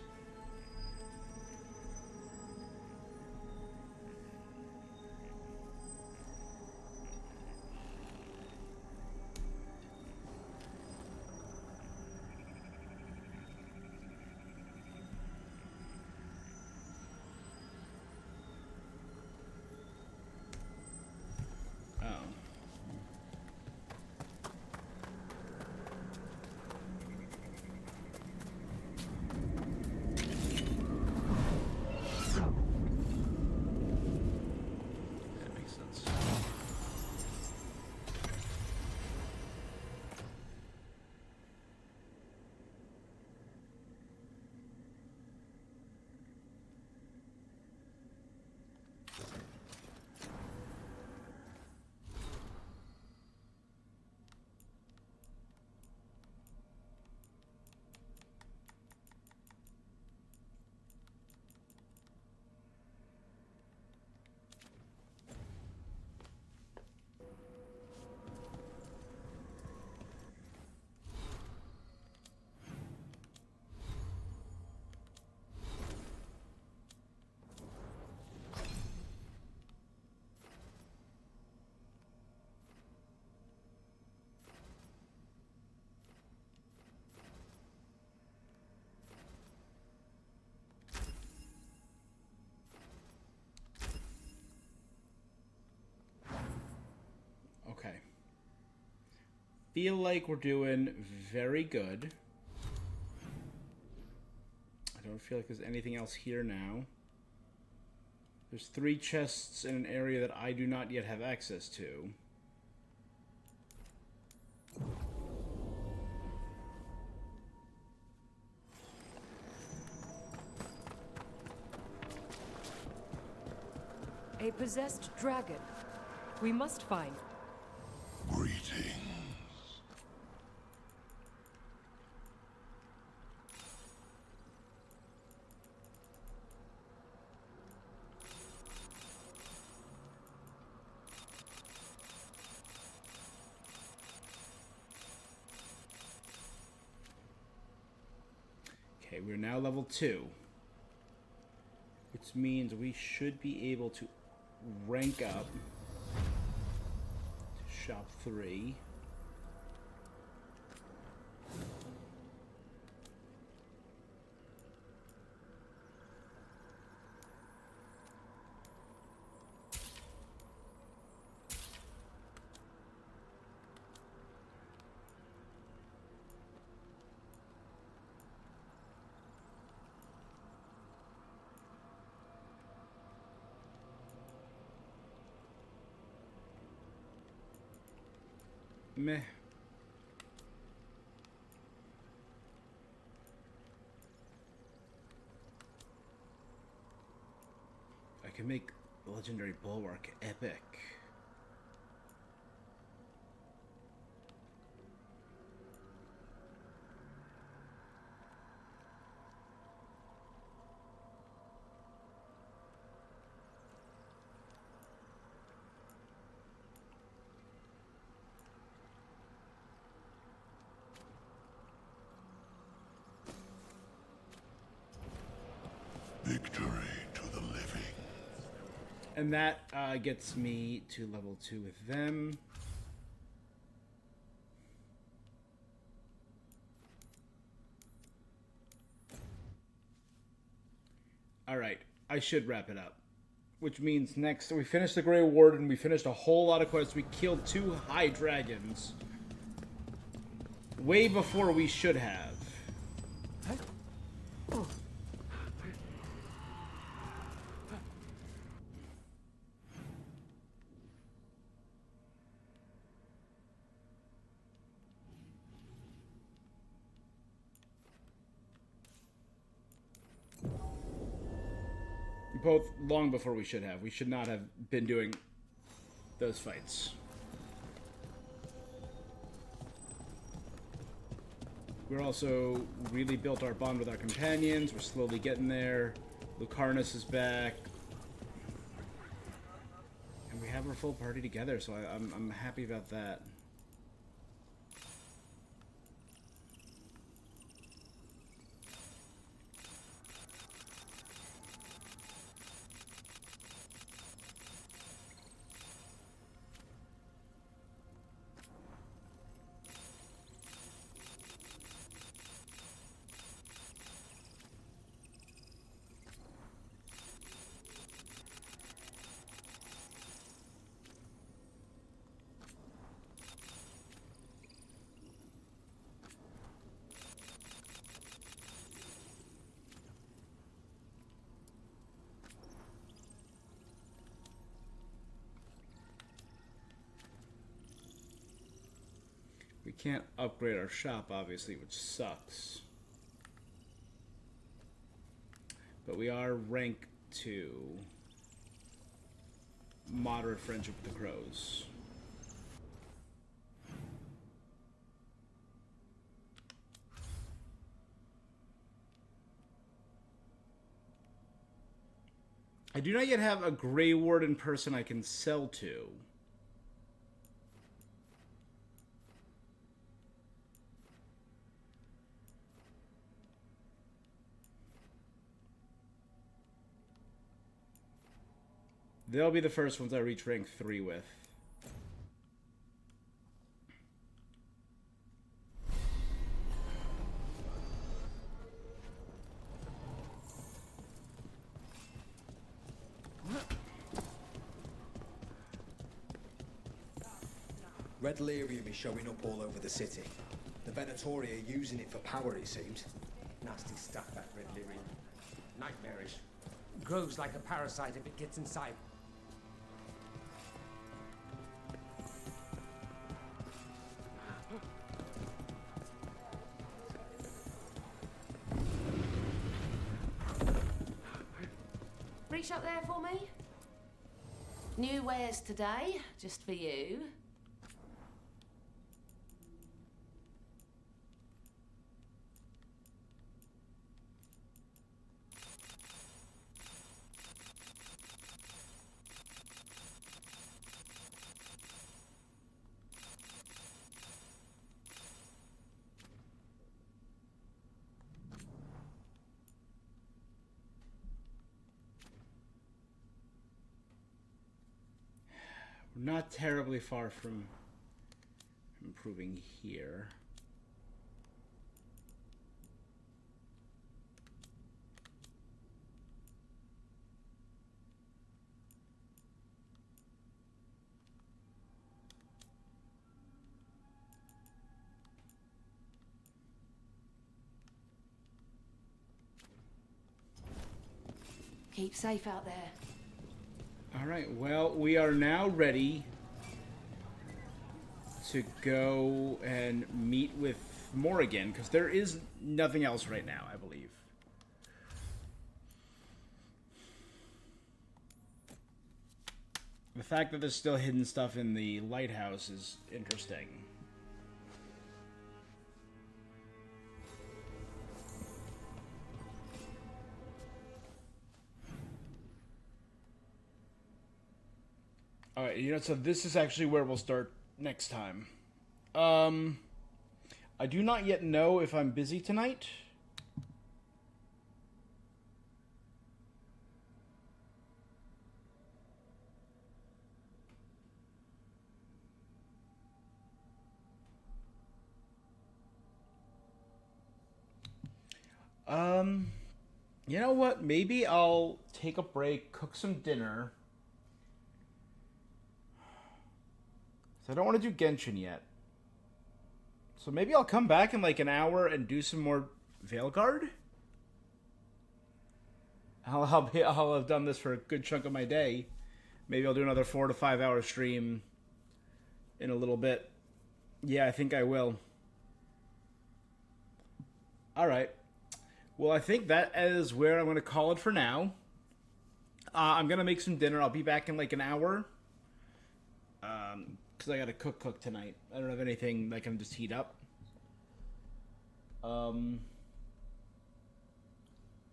Okay. Feel like we're doing very good. I don't feel like there's anything else here now. There's 3 chests in an area that I do not yet have access to. A possessed dragon. We must find. Greetings. Okay, we're now level 2. Which means we should be able to rank up to shop 3. Meh. I can make the legendary bulwark epic. Victory to the living. And that gets me to level 2 with them. Alright, I should wrap it up. Which means next, we finished the Grey Warden, we finished a whole lot of quests, we killed 2 high dragons. Way before we should have. Both long before we should have. We should not have been doing those fights. We're also really built our bond with our companions. We're slowly getting there. Lucarnus is back. And we have our full party together, so I'm happy about that. We can't upgrade our shop, obviously, which sucks. But we are rank 2. Moderate friendship with the crows. I do not yet have a Grey Warden person I can sell to. They'll be the first ones I reach rank 3 with. Red lyrium is showing up all over the city. The Venatori are using it for power, it seems. Nasty stuff, that red lyrium. Nightmarish. Grows like a parasite if it gets inside. Reach up there for me. New wares today, just for you. Not terribly far from improving here. Keep safe out there. Alright, well, we are now ready to go and meet with Morrigan, because there is nothing else right now, I believe. The fact that there's still hidden stuff in the lighthouse is interesting. Alright, you know, so this is actually where we'll start next time. I do not yet know if I'm busy tonight. You know what? Maybe I'll take a break, cook some dinner. So I don't want to do Genshin yet. So maybe I'll come back in like an hour and do some more Veilguard. I'll have done this for a good chunk of my day. Maybe I'll do another 4 to 5 hour stream in a little bit. Yeah, I think I will. Alright. Well, I think that is where I'm going to call it for now. I'm going to make some dinner. I'll be back in like an hour. Because I got to cook tonight. I don't have anything that I can just heat up.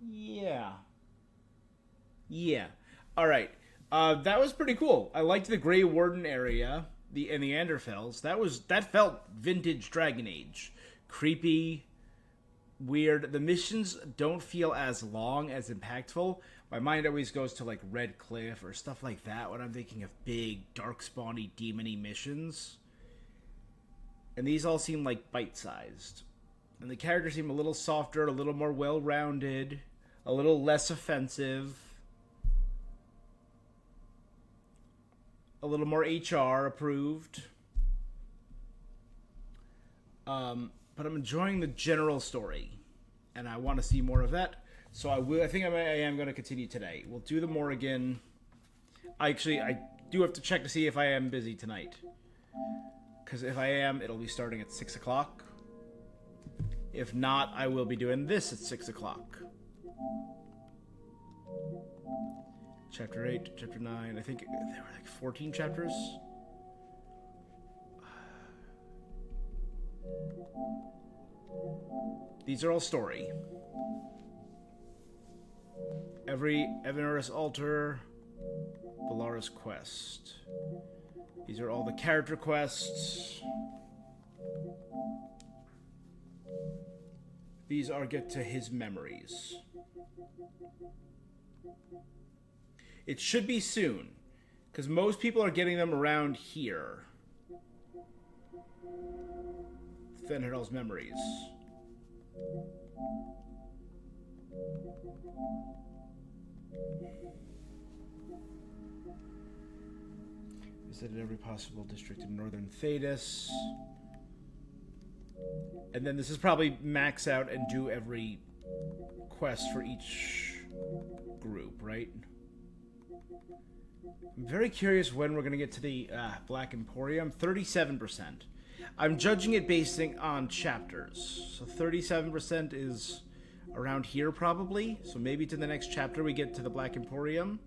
Yeah. Yeah. Alright. That was pretty cool. I liked the Grey Warden area. And the Anderfells. That felt vintage Dragon Age. Creepy. Weird. The missions don't feel as long, as impactful. My mind always goes to like Red Cliff or stuff like that when I'm thinking of big, dark-spawny, demon-y missions. And these all seem like bite-sized. And the characters seem a little softer, a little more well-rounded, a little less offensive, a little more HR approved. But I'm enjoying the general story, and I want to see more of that. So I think I am going to continue today. We'll do the Morrigan. I do have to check to see if I am busy tonight. Because if I am, it'll be starting at 6 o'clock. If not, I will be doing this at 6 o'clock. Chapter 8, Chapter 9. I think there were like 14 chapters. These are all story. Every Evanurus altar, Valara's quest. These are all the character quests. These are get to his memories. It should be soon, because most people are getting them around here. Fenrir's memories. Visited every possible district in northern Thedas. And then this is probably max out and do every quest for each group, right? I'm very curious when we're going to get to the Black Emporium. 37%. I'm judging it based on chapters. So 37% is around here probably. So maybe to the next chapter we get to the Black Emporium.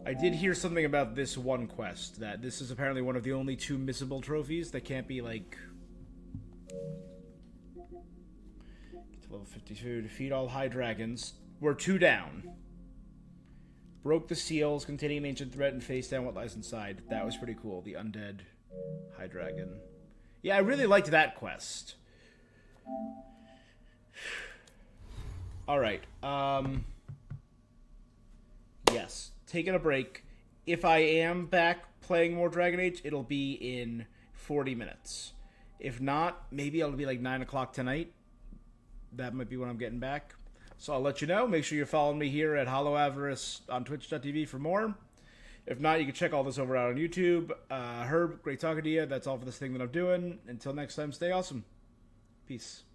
I did hear something about this one quest, that this is apparently one of the only 2 missable trophies that can't be, like... Get to level 52, defeat all high dragons. We're 2 down. Broke the seals containing an ancient threat and face down what lies inside. That was pretty cool, the undead high dragon. Yeah, I really liked that quest. All right. Yes, taking a break. If I am back playing more Dragon Age, it'll be in 40 minutes. If not, maybe it'll be like 9 o'clock tonight. That might be when I'm getting back. So I'll let you know. Make sure you're following me here at Hollow Avarice on twitch.tv for more. If not, you can check all this over out on YouTube. Herb, great talking to you. That's all for this thing that I'm doing. Until next time, stay awesome. Peace.